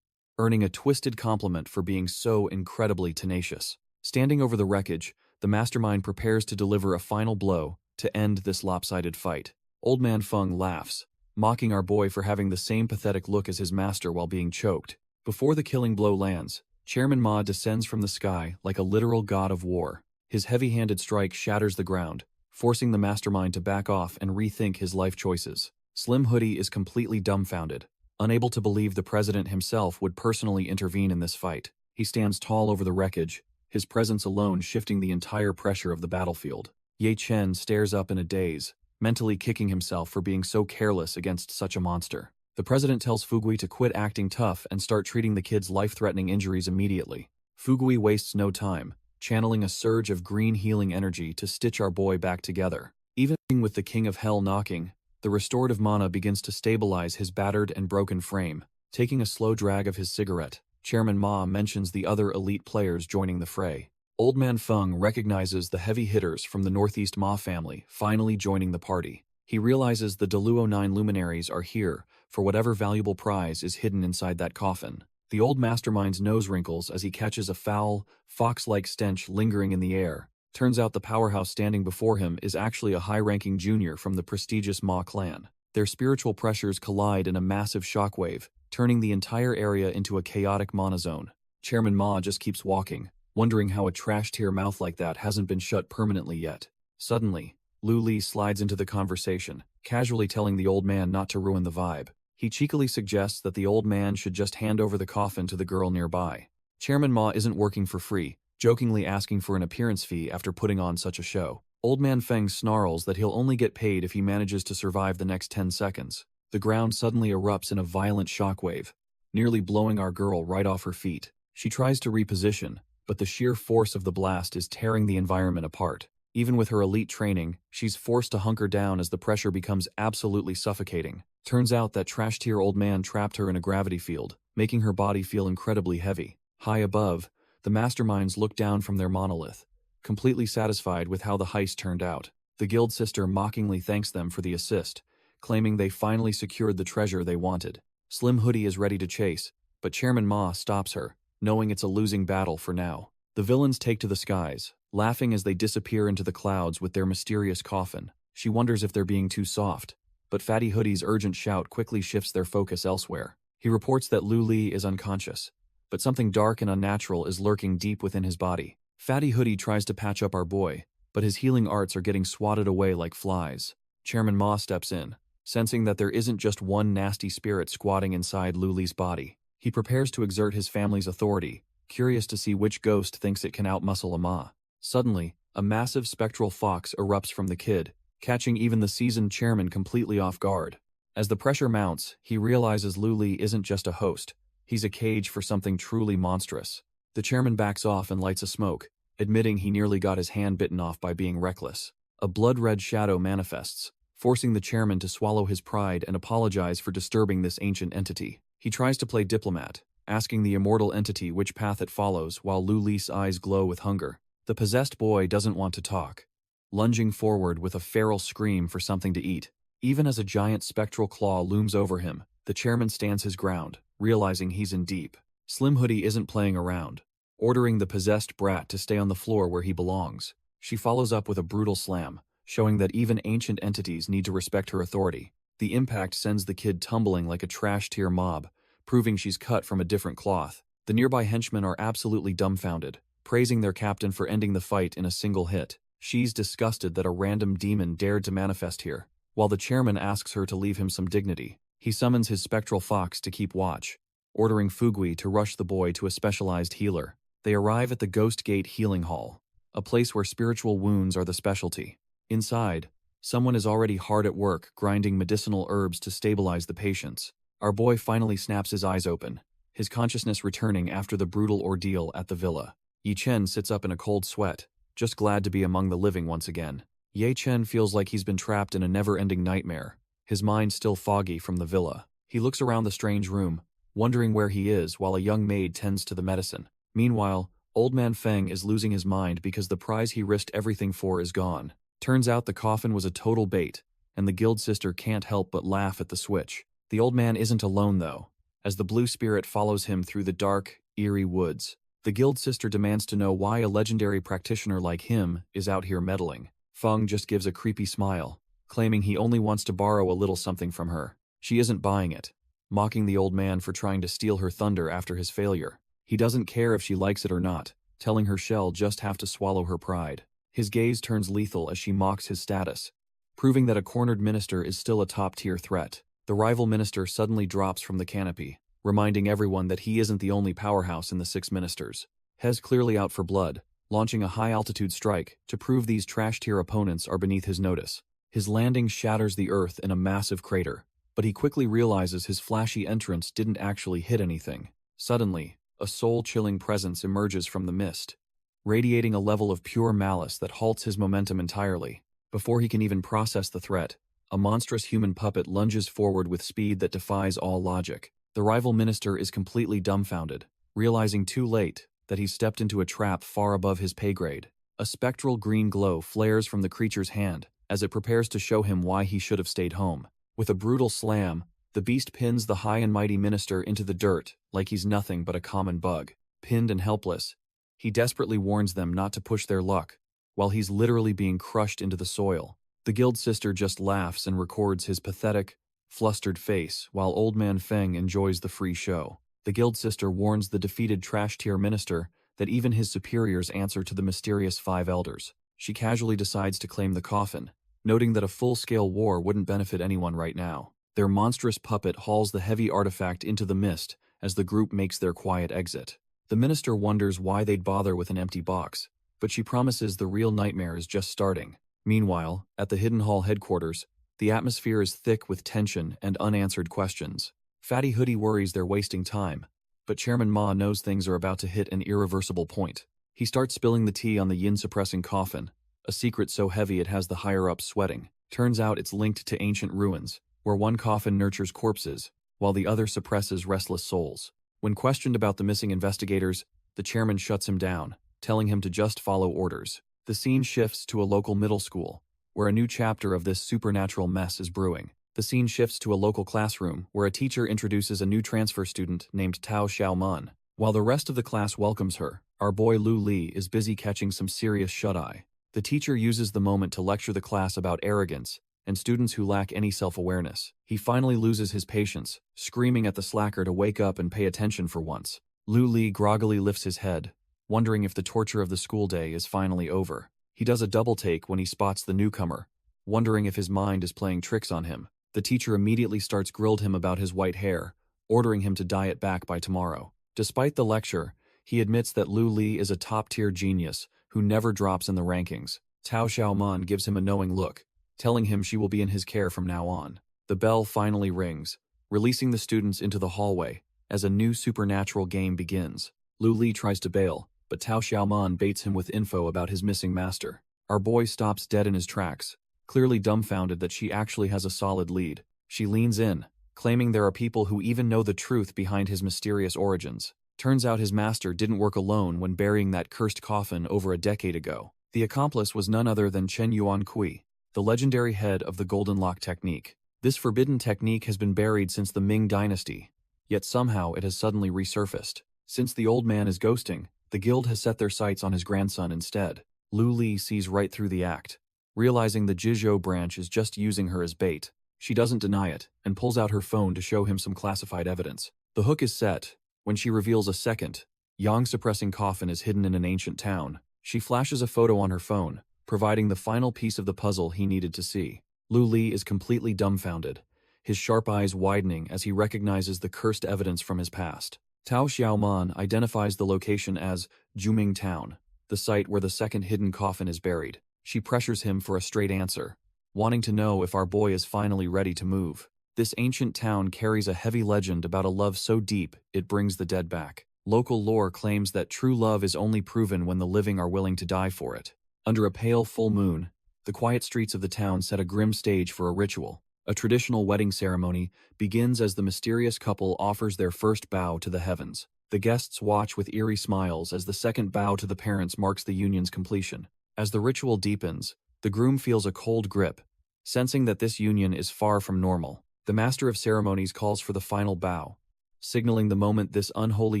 earning a twisted compliment for being so incredibly tenacious. Standing over the wreckage, the mastermind prepares to deliver a final blow to end this lopsided fight. Old Man Feng laughs, mocking our boy for having the same pathetic look as his master while being choked. Before the killing blow lands, Chairman Ma descends from the sky like a literal god of war. His heavy-handed strike shatters the ground, forcing the mastermind to back off and rethink his life choices. Slim Hoodie is completely dumbfounded, unable to believe the president himself would personally intervene in this fight. He stands tall over the wreckage, his presence alone shifting the entire pressure of the battlefield. Ye Chen stares up in a daze, mentally kicking himself for being so careless against such a monster. The president tells Fugui to quit acting tough and start treating the kid's life-threatening injuries immediately. Fugui wastes no time, channeling a surge of green healing energy to stitch our boy back together. Even with the King of Hell knocking, the restorative mana begins to stabilize his battered and broken frame. Taking a slow drag of his cigarette, Chairman Ma mentions the other elite players joining the fray. Old Man Feng recognizes the heavy hitters from the Northeast Ma family finally joining the party. He realizes the Deluo 9 luminaries are here for whatever valuable prize is hidden inside that coffin. The old mastermind's nose wrinkles as he catches a foul, fox-like stench lingering in the air. Turns out the powerhouse standing before him is actually a high-ranking junior from the prestigious Ma clan. Their spiritual pressures collide in a massive shockwave, turning the entire area into a chaotic monozone. Chairman Ma just keeps walking, wondering how a trash-tier mouth like that hasn't been shut permanently yet. Suddenly, Lu Li slides into the conversation, casually telling the old man not to ruin the vibe. He cheekily suggests that the old man should just hand over the coffin to the girl nearby. Chairman Ma isn't working for free, jokingly asking for an appearance fee after putting on such a show. Old Man Feng snarls that he'll only get paid if he manages to survive the next 10 seconds. The ground suddenly erupts in a violent shockwave, nearly blowing our girl right off her feet. She tries to reposition, but the sheer force of the blast is tearing the environment apart. Even with her elite training, she's forced to hunker down as the pressure becomes absolutely suffocating. Turns out that trash-tier old man trapped her in a gravity field, making her body feel incredibly heavy. High above, the masterminds look down from their monolith, completely satisfied with how the heist turned out. The guild sister mockingly thanks them for the assist, claiming they finally secured the treasure they wanted. Slim Hoodie is ready to chase, but Chairman Ma stops her, knowing it's a losing battle for now. The villains take to the skies, laughing as they disappear into the clouds with their mysterious coffin. She wonders if they're being too soft, but Fatty Hoodie's urgent shout quickly shifts their focus elsewhere. He reports that Lu Li is unconscious, but something dark and unnatural is lurking deep within his body. Fatty Hoodie tries to patch up our boy, but his healing arts are getting swatted away like flies. Chairman Ma steps in, sensing that there isn't just one nasty spirit squatting inside Lu Li's body. He prepares to exert his family's authority, curious to see which ghost thinks it can outmuscle a Ma. Suddenly, a massive spectral fox erupts from the kid, catching even the seasoned chairman completely off guard. As the pressure mounts, he realizes Lu Li isn't just a host, he's a cage for something truly monstrous. The chairman backs off and lights a smoke, admitting he nearly got his hand bitten off by being reckless. A blood-red shadow manifests, forcing the chairman to swallow his pride and apologize for disturbing this ancient entity. He tries to play diplomat, asking the immortal entity which path it follows while Lu Li's eyes glow with hunger. The possessed boy doesn't want to talk, lunging forward with a feral scream for something to eat. Even as a giant spectral claw looms over him, the chairman stands his ground, realizing he's in deep. Slim Hoodie isn't playing around, ordering the possessed brat to stay on the floor where he belongs. She follows up with a brutal slam, showing that even ancient entities need to respect her authority. The impact sends the kid tumbling like a trash-tier mob, proving she's cut from a different cloth. The nearby henchmen are absolutely dumbfounded, praising their captain for ending the fight in a single hit. She's disgusted that a random demon dared to manifest here. While the chairman asks her to leave him some dignity, he summons his spectral fox to keep watch, ordering Fugui to rush the boy to a specialized healer. They arrive at the Ghost Gate Healing Hall, a place where spiritual wounds are the specialty. Inside, someone is already hard at work grinding medicinal herbs to stabilize the patients. Our boy finally snaps his eyes open, his consciousness returning after the brutal ordeal at the villa. Yi Chen sits up in a cold sweat, just glad to be among the living once again. Ye Chen feels like he's been trapped in a never-ending nightmare, his mind still foggy from the villa. He looks around the strange room, wondering where he is while a young maid tends to the medicine. Meanwhile, Old Man Feng is losing his mind because the prize he risked everything for is gone. Turns out the coffin was a total bait, and the guild sister can't help but laugh at the switch. The old man isn't alone though, as the blue spirit follows him through the dark, eerie woods. The guild sister demands to know why a legendary practitioner like him is out here meddling. Feng just gives a creepy smile, claiming he only wants to borrow a little something from her. She isn't buying it, mocking the old man for trying to steal her thunder after his failure. He doesn't care if she likes it or not, telling her she'll just have to swallow her pride. His gaze turns lethal as she mocks his status, proving that a cornered minister is still a top-tier threat. The rival minister suddenly drops from the canopy, reminding everyone that he isn't the only powerhouse in the 6 ministers. Hez clearly out for blood, launching a high-altitude strike to prove these trash-tier opponents are beneath his notice. His landing shatters the earth in a massive crater, but he quickly realizes his flashy entrance didn't actually hit anything. Suddenly, a soul-chilling presence emerges from the mist, radiating a level of pure malice that halts his momentum entirely. Before he can even process the threat, a monstrous human puppet lunges forward with speed that defies all logic. The rival minister is completely dumbfounded, realizing too late that he's stepped into a trap far above his pay grade. A spectral green glow flares from the creature's hand as it prepares to show him why he should have stayed home. With a brutal slam, the beast pins the high and mighty minister into the dirt like he's nothing but a common bug. Pinned and helpless, he desperately warns them not to push their luck, while he's literally being crushed into the soil. The guild sister just laughs and records his pathetic, flustered face while Old Man Feng enjoys the free show. The guild sister warns the defeated trash-tier minister that even his superiors answer to the mysterious 5 elders. She casually decides to claim the coffin, noting that a full-scale war wouldn't benefit anyone right now. Their monstrous puppet hauls the heavy artifact into the mist as the group makes their quiet exit. The minister wonders why they'd bother with an empty box, but she promises the real nightmare is just starting. Meanwhile, at the Hidden Hall headquarters, the atmosphere is thick with tension and unanswered questions. Fatty Hoodie worries they're wasting time, but Chairman Ma knows things are about to hit an irreversible point. He starts spilling the tea on the yin-suppressing coffin, a secret so heavy it has the higher-ups sweating. Turns out it's linked to ancient ruins, where one coffin nurtures corpses, while the other suppresses restless souls. When questioned about the missing investigators, the chairman shuts him down, telling him to just follow orders. The scene shifts to a local middle school, where a new chapter of this supernatural mess is brewing. The scene shifts to a local classroom, where a teacher introduces a new transfer student named Tao Xiaoman. While the rest of the class welcomes her, our boy Lu Li is busy catching some serious shut-eye. The teacher uses the moment to lecture the class about arrogance and students who lack any self-awareness. He finally loses his patience, screaming at the slacker to wake up and pay attention for once. Lu Li groggily lifts his head, wondering if the torture of the school day is finally over. He does a double take when he spots the newcomer, wondering if his mind is playing tricks on him. The teacher immediately starts grilled him about his white hair, ordering him to dye it back by tomorrow. Despite the lecture, he admits that Lu Li is a top-tier genius who never drops in the rankings. Tao Xiaoman gives him a knowing look, telling him she will be in his care from now on. The bell finally rings, releasing the students into the hallway as a new supernatural game begins. Lu Li tries to bail, but Tao Xiaoman baits him with info about his missing master. Our boy stops dead in his tracks, clearly dumbfounded that she actually has a solid lead. She leans in, claiming there are people who even know the truth behind his mysterious origins. Turns out his master didn't work alone when burying that cursed coffin over a decade ago. The accomplice was none other than Chen Yuan Kui, the legendary head of the Golden Lock technique. This forbidden technique has been buried since the Ming dynasty, yet somehow it has suddenly resurfaced. Since the old man is ghosting, the guild has set their sights on his grandson instead. Lu Li sees right through the act. Realizing the Jizhou branch is just using her as bait, she doesn't deny it and pulls out her phone to show him some classified evidence. The hook is set when she reveals a second, yang-suppressing coffin is hidden in an ancient town. She flashes a photo on her phone, providing the final piece of the puzzle he needed to see. Lu Li is completely dumbfounded, his sharp eyes widening as he recognizes the cursed evidence from his past. Tao Xiaoman identifies the location as Zuming Town, the site where the second hidden coffin is buried. She pressures him for a straight answer, wanting to know if our boy is finally ready to move. This ancient town carries a heavy legend about a love so deep it brings the dead back. Local lore claims that true love is only proven when the living are willing to die for it. Under a pale full moon, the quiet streets of the town set a grim stage for a ritual. A traditional wedding ceremony begins as the mysterious couple offers their first bow to the heavens. The guests watch with eerie smiles as the second bow to the parents marks the union's completion. As the ritual deepens, the groom feels a cold grip, sensing that this union is far from normal. The master of ceremonies calls for the final bow, signaling the moment this unholy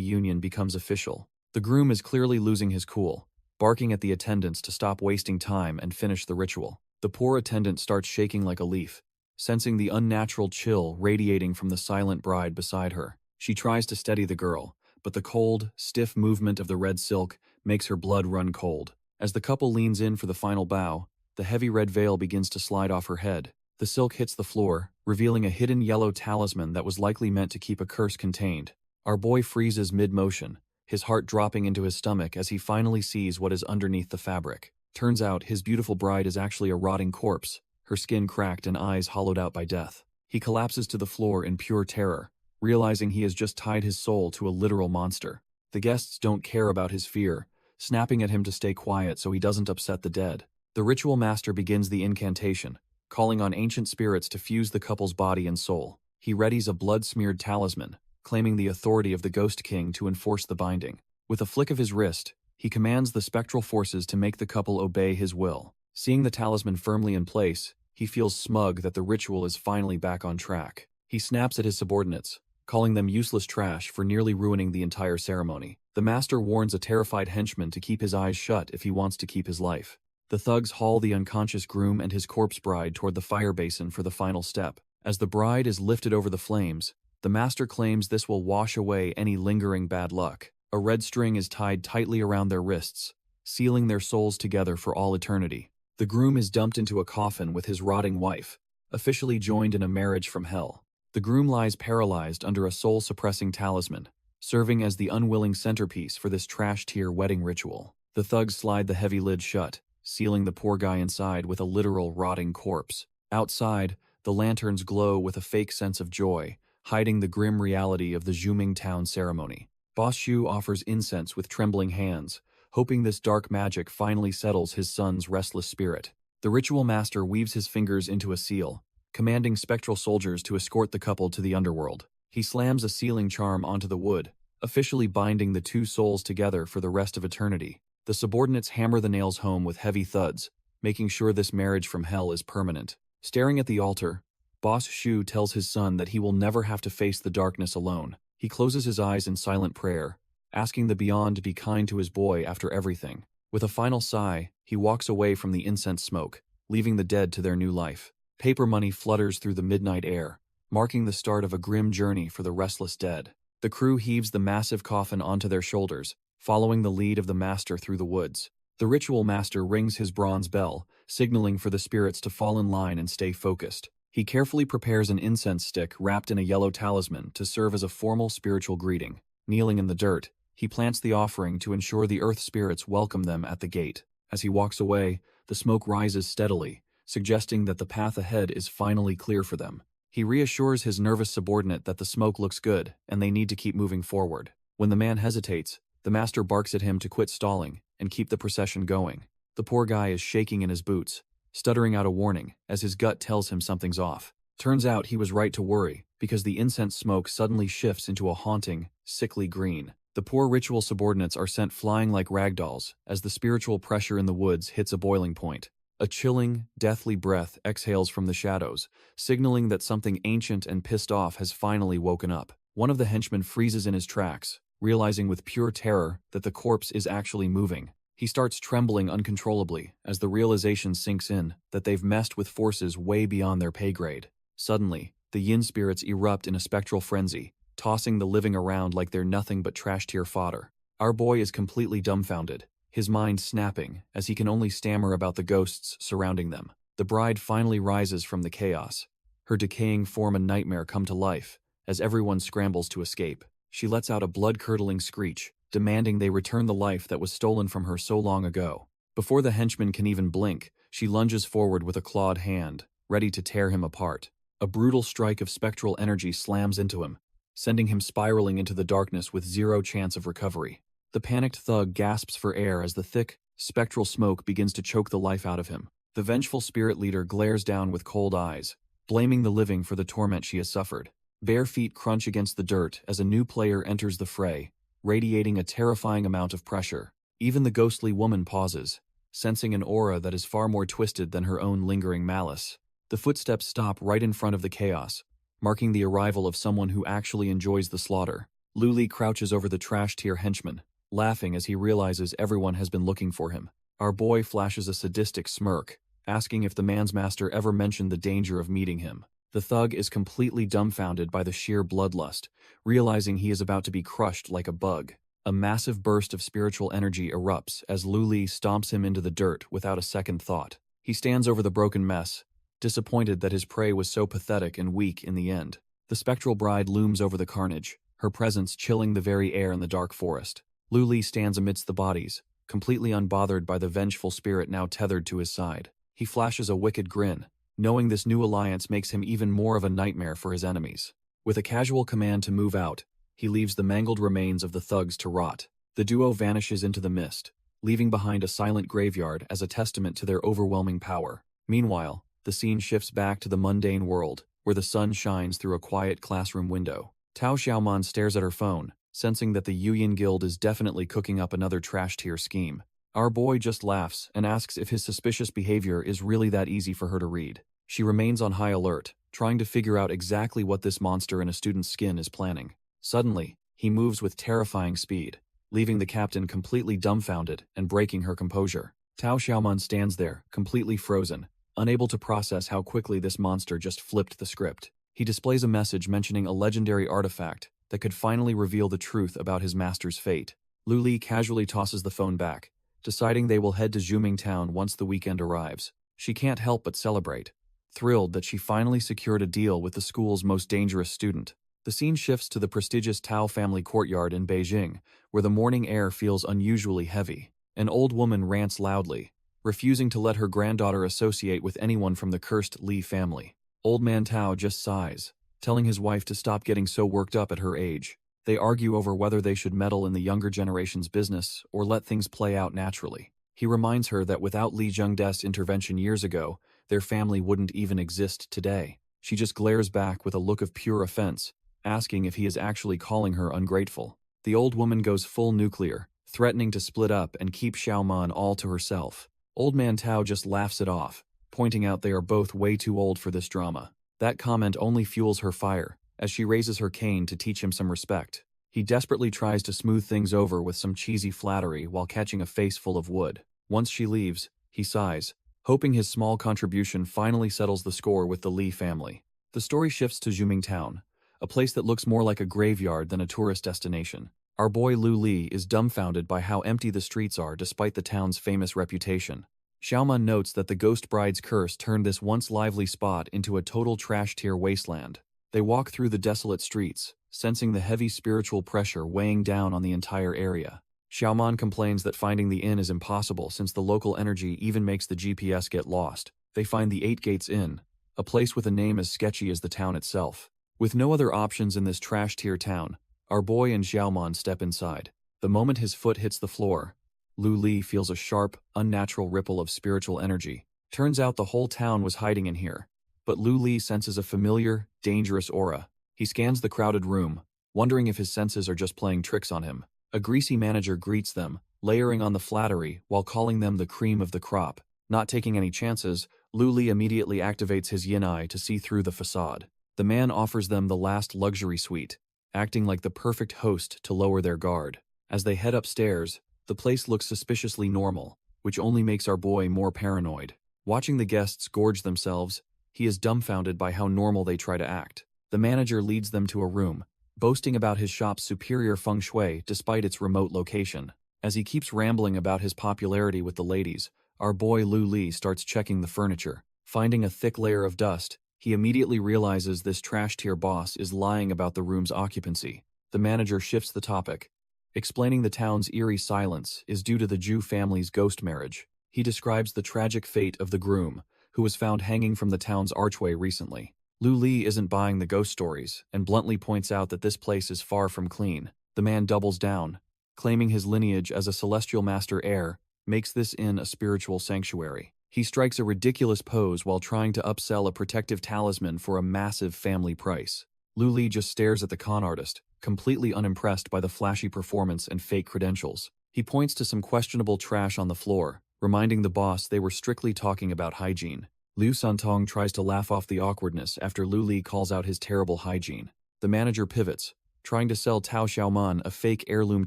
union becomes official. The groom is clearly losing his cool, barking at the attendants to stop wasting time and finish the ritual. The poor attendant starts shaking like a leaf, sensing the unnatural chill radiating from the silent bride beside her. She tries to steady the girl, but the cold, stiff movement of the red silk makes her blood run cold. As the couple leans in for the final bow, the heavy red veil begins to slide off her head. The silk hits the floor, revealing a hidden yellow talisman that was likely meant to keep a curse contained. Our boy freezes mid-motion, his heart dropping into his stomach as he finally sees what is underneath the fabric. Turns out his beautiful bride is actually a rotting corpse, her skin cracked and eyes hollowed out by death. He collapses to the floor in pure terror, realizing he has just tied his soul to a literal monster. The guests don't care about his fear, snapping at him to stay quiet so he doesn't upset the dead. The ritual master begins the incantation, calling on ancient spirits to fuse the couple's body and soul. He readies a blood-smeared talisman, claiming the authority of the Ghost King to enforce the binding. With a flick of his wrist, he commands the spectral forces to make the couple obey his will. Seeing the talisman firmly in place, he feels smug that the ritual is finally back on track. He snaps at his subordinates, calling them useless trash for nearly ruining the entire ceremony. The master warns a terrified henchman to keep his eyes shut if he wants to keep his life. The thugs haul the unconscious groom and his corpse bride toward the fire basin for the final step. As the bride is lifted over the flames, the master claims this will wash away any lingering bad luck. A red string is tied tightly around their wrists, sealing their souls together for all eternity. The groom is dumped into a coffin with his rotting wife, officially joined in a marriage from hell. The groom lies paralyzed under a soul-suppressing talisman, serving as the unwilling centerpiece for this trash-tier wedding ritual. The thugs slide the heavy lid shut, sealing the poor guy inside with a literal rotting corpse. Outside, the lanterns glow with a fake sense of joy, hiding the grim reality of the Zuming Town ceremony. Boss Shu offers incense with trembling hands, hoping this dark magic finally settles his son's restless spirit. The ritual master weaves his fingers into a seal, commanding spectral soldiers to escort the couple to the underworld. He slams a sealing charm onto the wood, officially binding the two souls together for the rest of eternity. The subordinates hammer the nails home with heavy thuds, making sure this marriage from hell is permanent. Staring at the altar, Boss Shu tells his son that he will never have to face the darkness alone. He closes his eyes in silent prayer, asking the Beyond to be kind to his boy after everything. With a final sigh, he walks away from the incense smoke, leaving the dead to their new life. Paper money flutters through the midnight air, marking the start of a grim journey for the restless dead. The crew heaves the massive coffin onto their shoulders, following the lead of the master through the woods. The ritual master rings his bronze bell, signaling for the spirits to fall in line and stay focused. He carefully prepares an incense stick wrapped in a yellow talisman to serve as a formal spiritual greeting. Kneeling in the dirt, he plants the offering to ensure the earth spirits welcome them at the gate. As he walks away, the smoke rises steadily, suggesting that the path ahead is finally clear for them. He reassures his nervous subordinate that the smoke looks good and they need to keep moving forward. When the man hesitates, the master barks at him to quit stalling and keep the procession going. The poor guy is shaking in his boots, stuttering out a warning as his gut tells him something's off. Turns out he was right to worry, because the incense smoke suddenly shifts into a haunting, sickly green. The poor ritual subordinates are sent flying like ragdolls as the spiritual pressure in the woods hits a boiling point. A chilling, deathly breath exhales from the shadows, signaling that something ancient and pissed off has finally woken up. One of the henchmen freezes in his tracks, realizing with pure terror that the corpse is actually moving. He starts trembling uncontrollably as the realization sinks in that they've messed with forces way beyond their pay grade. Suddenly, the yin spirits erupt in a spectral frenzy, tossing the living around like they're nothing but trash-tier fodder. Our boy is completely dumbfounded, his mind snapping as he can only stammer about the ghosts surrounding them. The bride finally rises from the chaos, her decaying form a nightmare come to life as everyone scrambles to escape. She lets out a blood-curdling screech, demanding they return the life that was stolen from her so long ago. Before the henchman can even blink, she lunges forward with a clawed hand, ready to tear him apart. A brutal strike of spectral energy slams into him, sending him spiraling into the darkness with zero chance of recovery. The panicked thug gasps for air as the thick, spectral smoke begins to choke the life out of him. The vengeful spirit leader glares down with cold eyes, blaming the living for the torment she has suffered. Bare feet crunch against the dirt as a new player enters the fray, radiating a terrifying amount of pressure. Even the ghostly woman pauses, sensing an aura that is far more twisted than her own lingering malice. The footsteps stop right in front of the chaos, marking the arrival of someone who actually enjoys the slaughter. Luli crouches over the trash-tier henchman, laughing as he realizes everyone has been looking for him. Our boy flashes a sadistic smirk, asking if the man's master ever mentioned the danger of meeting him. The thug is completely dumbfounded by the sheer bloodlust, realizing he is about to be crushed like a bug. A massive burst of spiritual energy erupts as Luli stomps him into the dirt without a second thought. He stands over the broken mess, disappointed that his prey was so pathetic and weak in the end. The spectral bride looms over the carnage, her presence chilling the very air in the dark forest. Luli stands amidst the bodies, completely unbothered by the vengeful spirit now tethered to his side. He flashes a wicked grin, knowing this new alliance makes him even more of a nightmare for his enemies. With a casual command to move out, he leaves the mangled remains of the thugs to rot. The duo vanishes into the mist, leaving behind a silent graveyard as a testament to their overwhelming power. Meanwhile, the scene shifts back to the mundane world, where the sun shines through a quiet classroom window. Tao Xiaoman stares at her phone, sensing that the Yuyin Guild is definitely cooking up another trash-tier scheme. Our boy just laughs and asks if his suspicious behavior is really that easy for her to read. She remains on high alert, trying to figure out exactly what this monster in a student's skin is planning. Suddenly, he moves with terrifying speed, leaving the captain completely dumbfounded and breaking her composure. Tao Xiaoman stands there, completely frozen, unable to process how quickly this monster just flipped the script. He displays a message mentioning a legendary artifact that could finally reveal the truth about his master's fate. Luli casually tosses the phone back, deciding they will head to Zuming Town once the weekend arrives. She can't help but celebrate, thrilled that she finally secured a deal with the school's most dangerous student. The scene shifts to the prestigious Tao family courtyard in Beijing, where the morning air feels unusually heavy. An old woman rants loudly, refusing to let her granddaughter associate with anyone from the cursed Li family. Old man Tao just sighs, telling his wife to stop getting so worked up at her age. They argue over whether they should meddle in the younger generation's business or let things play out naturally. He reminds her that without Li Zhengde's intervention years ago, their family wouldn't even exist today. She just glares back with a look of pure offense, asking if he is actually calling her ungrateful. The old woman goes full nuclear, threatening to split up and keep Xiaoman all to herself. Old man Tao just laughs it off, pointing out they are both way too old for this drama. That comment only fuels her fire, as she raises her cane to teach him some respect. He desperately tries to smooth things over with some cheesy flattery while catching a face full of wood. Once she leaves, he sighs, hoping his small contribution finally settles the score with the Li family. The story shifts to Zuming Town, a place that looks more like a graveyard than a tourist destination. Our boy Lu Li is dumbfounded by how empty the streets are despite the town's famous reputation. Xiaoman notes that the ghost bride's curse turned this once lively spot into a total trash-tier wasteland. They walk through the desolate streets, sensing the heavy spiritual pressure weighing down on the entire area. Xiaoman complains that finding the inn is impossible since the local energy even makes the GPS get lost. They find the Eight Gates Inn, a place with a name as sketchy as the town itself. With no other options in this trash-tier town, our boy and Xiaoman step inside. The moment his foot hits the floor, Lu Li feels a sharp, unnatural ripple of spiritual energy. Turns out the whole town was hiding in here. But Lu Li senses a familiar, dangerous aura. He scans the crowded room, wondering if his senses are just playing tricks on him. A greasy manager greets them, layering on the flattery while calling them the cream of the crop. Not taking any chances, Lu Li immediately activates his yin eye to see through the facade. The man offers them the last luxury suite, acting like the perfect host to lower their guard. As they head upstairs, the place looks suspiciously normal, which only makes our boy more paranoid. Watching the guests gorge themselves, he is dumbfounded by how normal they try to act. The manager leads them to a room, boasting about his shop's superior feng shui despite its remote location. As he keeps rambling about his popularity with the ladies, our boy Lu Li starts checking the furniture. Finding a thick layer of dust, he immediately realizes this trash-tier boss is lying about the room's occupancy. The manager shifts the topic, explaining the town's eerie silence is due to the Zhu family's ghost marriage. He describes the tragic fate of the groom, who was found hanging from the town's archway recently. Lu Li isn't buying the ghost stories and bluntly points out that this place is far from clean. The man doubles down, claiming his lineage as a celestial master heir makes this inn a spiritual sanctuary. He strikes a ridiculous pose while trying to upsell a protective talisman for a massive family price. Lu Li just stares at the con artist, completely unimpressed by the flashy performance and fake credentials. He points to some questionable trash on the floor, reminding the boss they were strictly talking about hygiene. Liu Santong tries to laugh off the awkwardness after Lu Li calls out his terrible hygiene. The manager pivots, trying to sell Tao Xiaoman a fake heirloom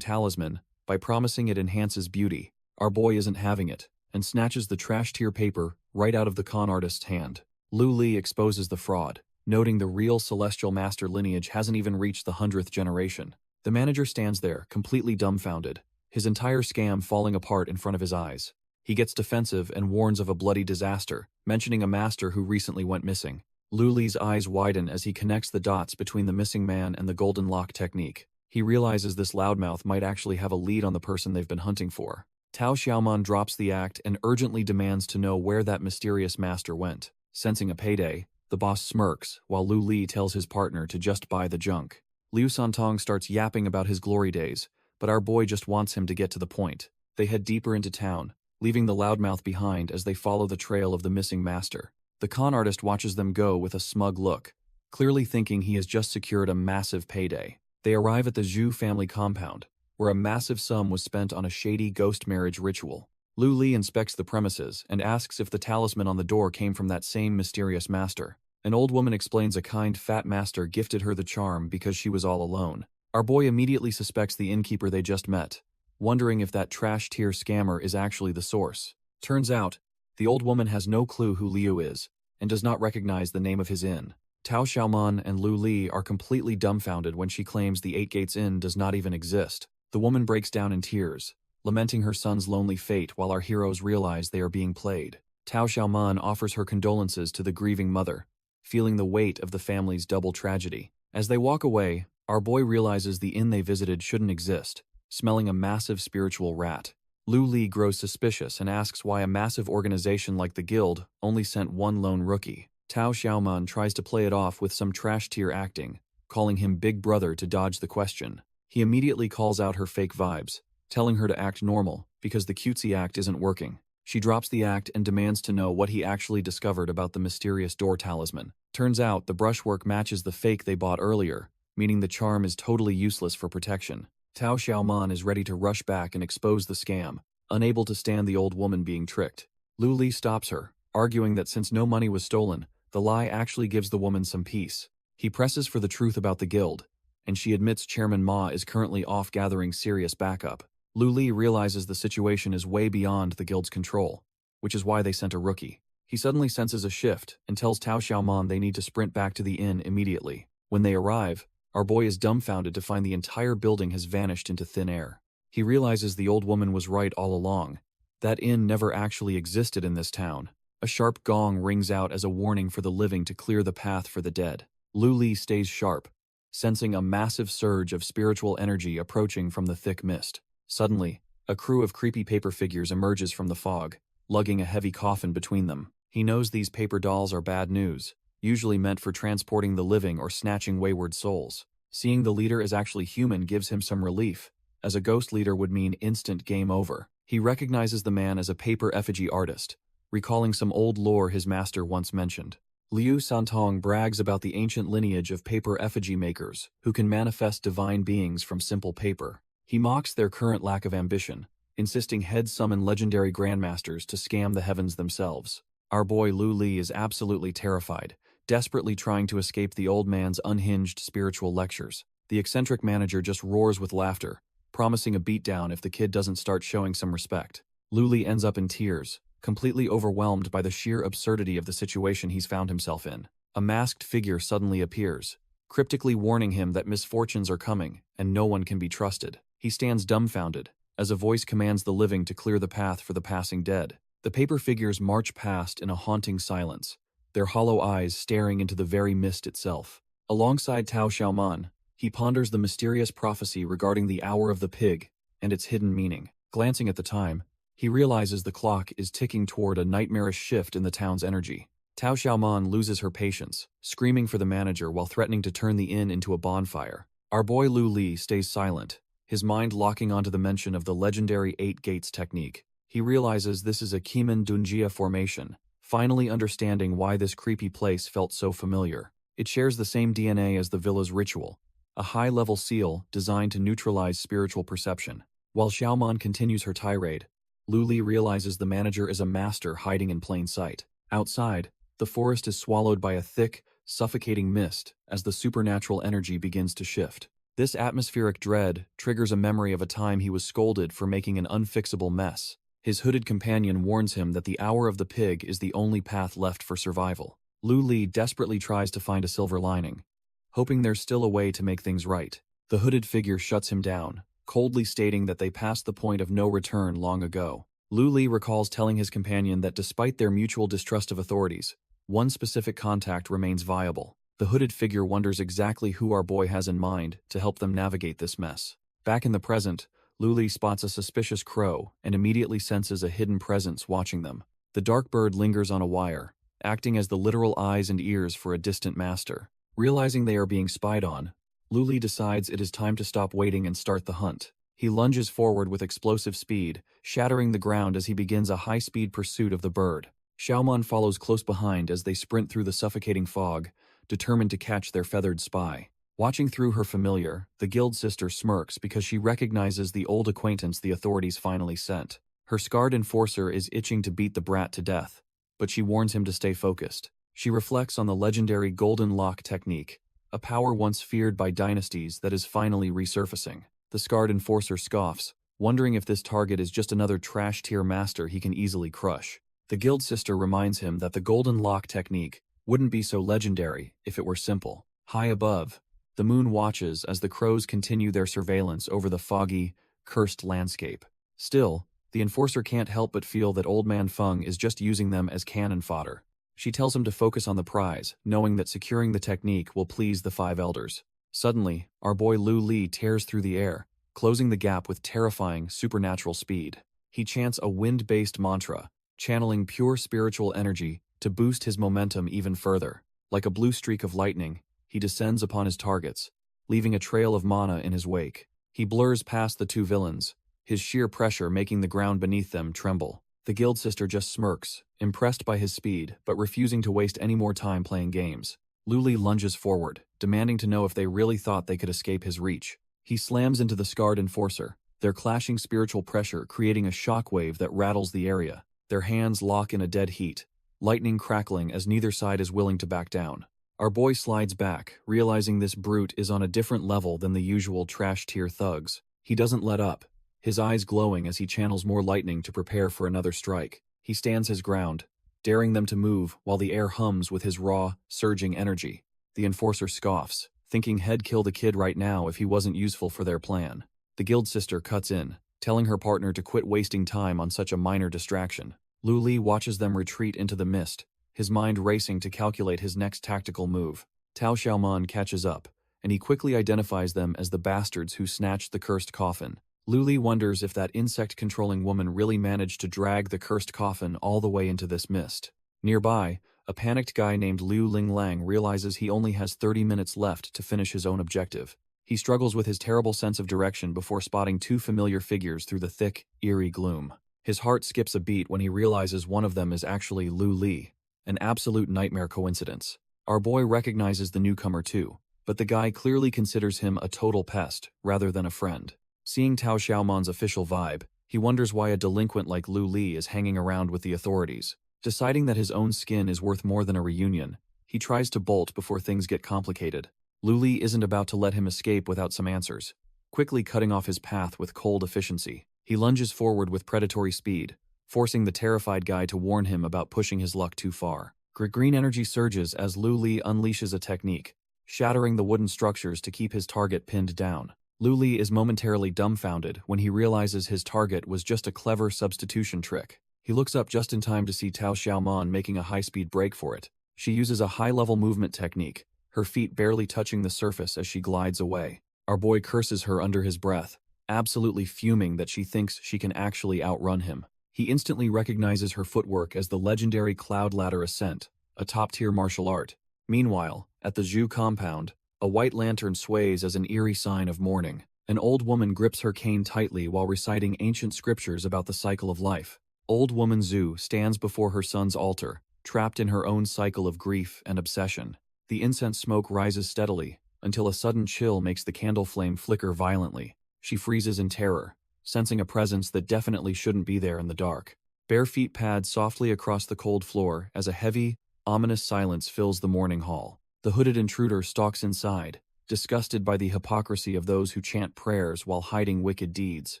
talisman by promising it enhances beauty. Our boy isn't having it, and snatches the trash-tier paper right out of the con artist's hand. Lu Li exposes the fraud, noting the real celestial master lineage hasn't even reached the 100th generation. The manager stands there, completely dumbfounded, his entire scam falling apart in front of his eyes. He gets defensive and warns of a bloody disaster, mentioning a master who recently went missing. Lu Li's eyes widen as he connects the dots between the missing man and the golden lock technique. He realizes this loudmouth might actually have a lead on the person they've been hunting for. Tao Xiaoman drops the act and urgently demands to know where that mysterious master went. Sensing a payday, the boss smirks while Lu Li tells his partner to just buy the junk. Liu Santong starts yapping about his glory days, but our boy just wants him to get to the point. They head deeper into town, leaving the loudmouth behind as they follow the trail of the missing master. The con artist watches them go with a smug look, clearly thinking he has just secured a massive payday. They arrive at the Zhu family compound, where a massive sum was spent on a shady ghost marriage ritual. Lu Li inspects the premises and asks if the talisman on the door came from that same mysterious master. An old woman explains a kind fat master gifted her the charm because she was all alone. Our boy immediately suspects the innkeeper they just met, wondering if that trash-tier scammer is actually the source. Turns out, the old woman has no clue who Liu is, and does not recognize the name of his inn. Tao Xiaoman and Lu Li are completely dumbfounded when she claims the Eight Gates Inn does not even exist. The woman breaks down in tears, lamenting her son's lonely fate while our heroes realize they are being played. Tao Xiaoman offers her condolences to the grieving mother, feeling the weight of the family's double tragedy. As they walk away, our boy realizes the inn they visited shouldn't exist, smelling a massive spiritual rat. Lu Li grows suspicious and asks why a massive organization like the guild only sent one lone rookie. Tao Xiaoman tries to play it off with some trash-tier acting, calling him Big Brother to dodge the question. He immediately calls out her fake vibes, telling her to act normal because the cutesy act isn't working. She drops the act and demands to know what he actually discovered about the mysterious door talisman. Turns out the brushwork matches the fake they bought earlier, meaning the charm is totally useless for protection. Tao Xiaoman is ready to rush back and expose the scam, unable to stand the old woman being tricked. Lu Li stops her, arguing that since no money was stolen, the lie actually gives the woman some peace. He presses for the truth about the guild, and she admits Chairman Ma is currently off gathering serious backup. Lu Li realizes the situation is way beyond the guild's control, which is why they sent a rookie. He suddenly senses a shift and tells Tao Xiaoman they need to sprint back to the inn immediately. When they arrive, our boy is dumbfounded to find the entire building has vanished into thin air. He realizes the old woman was right all along. That inn never actually existed in this town. A sharp gong rings out as a warning for the living to clear the path for the dead. Lu Li stays sharp, sensing a massive surge of spiritual energy approaching from the thick mist. Suddenly, a crew of creepy paper figures emerges from the fog, lugging a heavy coffin between them. He knows these paper dolls are bad news, usually meant for transporting the living or snatching wayward souls. Seeing the leader is actually human gives him some relief, as a ghost leader would mean instant game over. He recognizes the man as a paper effigy artist, recalling some old lore his master once mentioned. Liu Santong brags about the ancient lineage of paper effigy makers who can manifest divine beings from simple paper. He mocks their current lack of ambition, insisting heads summon legendary grandmasters to scam the heavens themselves. Our boy Lu Li is absolutely terrified, desperately trying to escape the old man's unhinged spiritual lectures. The eccentric manager just roars with laughter, promising a beatdown if the kid doesn't start showing some respect. Lu Li ends up in tears, completely overwhelmed by the sheer absurdity of the situation he's found himself in. A masked figure suddenly appears, cryptically warning him that misfortunes are coming and no one can be trusted. He stands dumbfounded, as a voice commands the living to clear the path for the passing dead. The paper figures march past in a haunting silence, their hollow eyes staring into the very mist itself. Alongside Tao Xiaoman, he ponders the mysterious prophecy regarding the hour of the pig and its hidden meaning. Glancing at the time, he realizes the clock is ticking toward a nightmarish shift in the town's energy. Tao Xiaoman loses her patience, screaming for the manager while threatening to turn the inn into a bonfire. Our boy Lu Li stays silent, his mind locking onto the mention of the legendary 8 Gates technique. He realizes this is a Kimen Dunjia formation, finally understanding why this creepy place felt so familiar. It shares the same DNA as the villa's ritual, a high-level seal designed to neutralize spiritual perception. While Xiaoman continues her tirade, Lu Li realizes the manager is a master hiding in plain sight. Outside, the forest is swallowed by a thick, suffocating mist as the supernatural energy begins to shift. This atmospheric dread triggers a memory of a time he was scolded for making an unfixable mess. His hooded companion warns him that the hour of the pig is the only path left for survival. Lu Li desperately tries to find a silver lining, hoping there's still a way to make things right. The hooded figure shuts him down, coldly stating that they passed the point of no return long ago. Lu Li recalls telling his companion that despite their mutual distrust of authorities, one specific contact remains viable. The hooded figure wonders exactly who our boy has in mind to help them navigate this mess. Back in the present, Lu Li spots a suspicious crow and immediately senses a hidden presence watching them. The dark bird lingers on a wire, acting as the literal eyes and ears for a distant master. Realizing they are being spied on, Lu Li decides it is time to stop waiting and start the hunt. He lunges forward with explosive speed, shattering the ground as he begins a high-speed pursuit of the bird. Xiaoman follows close behind as they sprint through the suffocating fog, determined to catch their feathered spy. Watching through her familiar, the guild sister smirks because she recognizes the old acquaintance the authorities finally sent. Her scarred enforcer is itching to beat the brat to death, but she warns him to stay focused. She reflects on the legendary Golden Lock technique, a power once feared by dynasties that is finally resurfacing. The scarred enforcer scoffs, wondering if this target is just another trash-tier master he can easily crush. The guild sister reminds him that the Golden Lock technique wouldn't be so legendary if it were simple. High above, the moon watches as the crows continue their surveillance over the foggy, cursed landscape. Still, the enforcer can't help but feel that Old Man Feng is just using them as cannon fodder. She tells him to focus on the prize, knowing that securing the technique will please the 5 elders. Suddenly, our boy Lu Li tears through the air, closing the gap with terrifying, supernatural speed. He chants a wind-based mantra, channeling pure spiritual energy to boost his momentum even further. Like a blue streak of lightning, he descends upon his targets, leaving a trail of mana in his wake. He blurs past the 2 villains, his sheer pressure making the ground beneath them tremble. The guild sister just smirks, impressed by his speed, but refusing to waste any more time playing games. Lu Li lunges forward, demanding to know if they really thought they could escape his reach. He slams into the scarred enforcer, their clashing spiritual pressure creating a shockwave that rattles the area. Their hands lock in a dead heat, lightning crackling as neither side is willing to back down. Our boy slides back, realizing this brute is on a different level than the usual trash-tier thugs. He doesn't let up, his eyes glowing as he channels more lightning to prepare for another strike. He stands his ground, daring them to move while the air hums with his raw, surging energy. The enforcer scoffs, thinking he'd kill the kid right now if he wasn't useful for their plan. The guild sister cuts in, telling her partner to quit wasting time on such a minor distraction. Lu Li watches them retreat into the mist, his mind racing to calculate his next tactical move. Tao Xiaoman catches up, and he quickly identifies them as the bastards who snatched the cursed coffin. Lu Li wonders if that insect-controlling woman really managed to drag the cursed coffin all the way into this mist. Nearby, a panicked guy named Liu Linglang realizes he only has 30 minutes left to finish his own objective. He struggles with his terrible sense of direction before spotting two familiar figures through the thick, eerie gloom. His heart skips a beat when he realizes one of them is actually Lu Li, an absolute nightmare coincidence. Our boy recognizes the newcomer too, but the guy clearly considers him a total pest rather than a friend. Seeing Tao Xiaoman's official vibe, he wonders why a delinquent like Lu Li is hanging around with the authorities. Deciding that his own skin is worth more than a reunion, he tries to bolt before things get complicated. Lu Li isn't about to let him escape without some answers, quickly cutting off his path with cold efficiency. He lunges forward with predatory speed, forcing the terrified guy to warn him about pushing his luck too far. Green energy surges as Lu Li unleashes a technique, shattering the wooden structures to keep his target pinned down. Lu Li is momentarily dumbfounded when he realizes his target was just a clever substitution trick. He looks up just in time to see Tao Xiaoman making a high-speed break for it. She uses a high-level movement technique, her feet barely touching the surface as she glides away. Our boy curses her under his breath, absolutely fuming that she thinks she can actually outrun him. He instantly recognizes her footwork as the legendary Cloud Ladder Ascent, a top-tier martial art. Meanwhile, at the Zhu compound, a white lantern sways as an eerie sign of mourning. An old woman grips her cane tightly while reciting ancient scriptures about the cycle of life. Old woman Zhu stands before her son's altar, trapped in her own cycle of grief and obsession. The incense smoke rises steadily, until a sudden chill makes the candle flame flicker violently. She freezes in terror, sensing a presence that definitely shouldn't be there in the dark. Bare feet pad softly across the cold floor as a heavy, ominous silence fills the morning hall. The hooded intruder stalks inside, disgusted by the hypocrisy of those who chant prayers while hiding wicked deeds.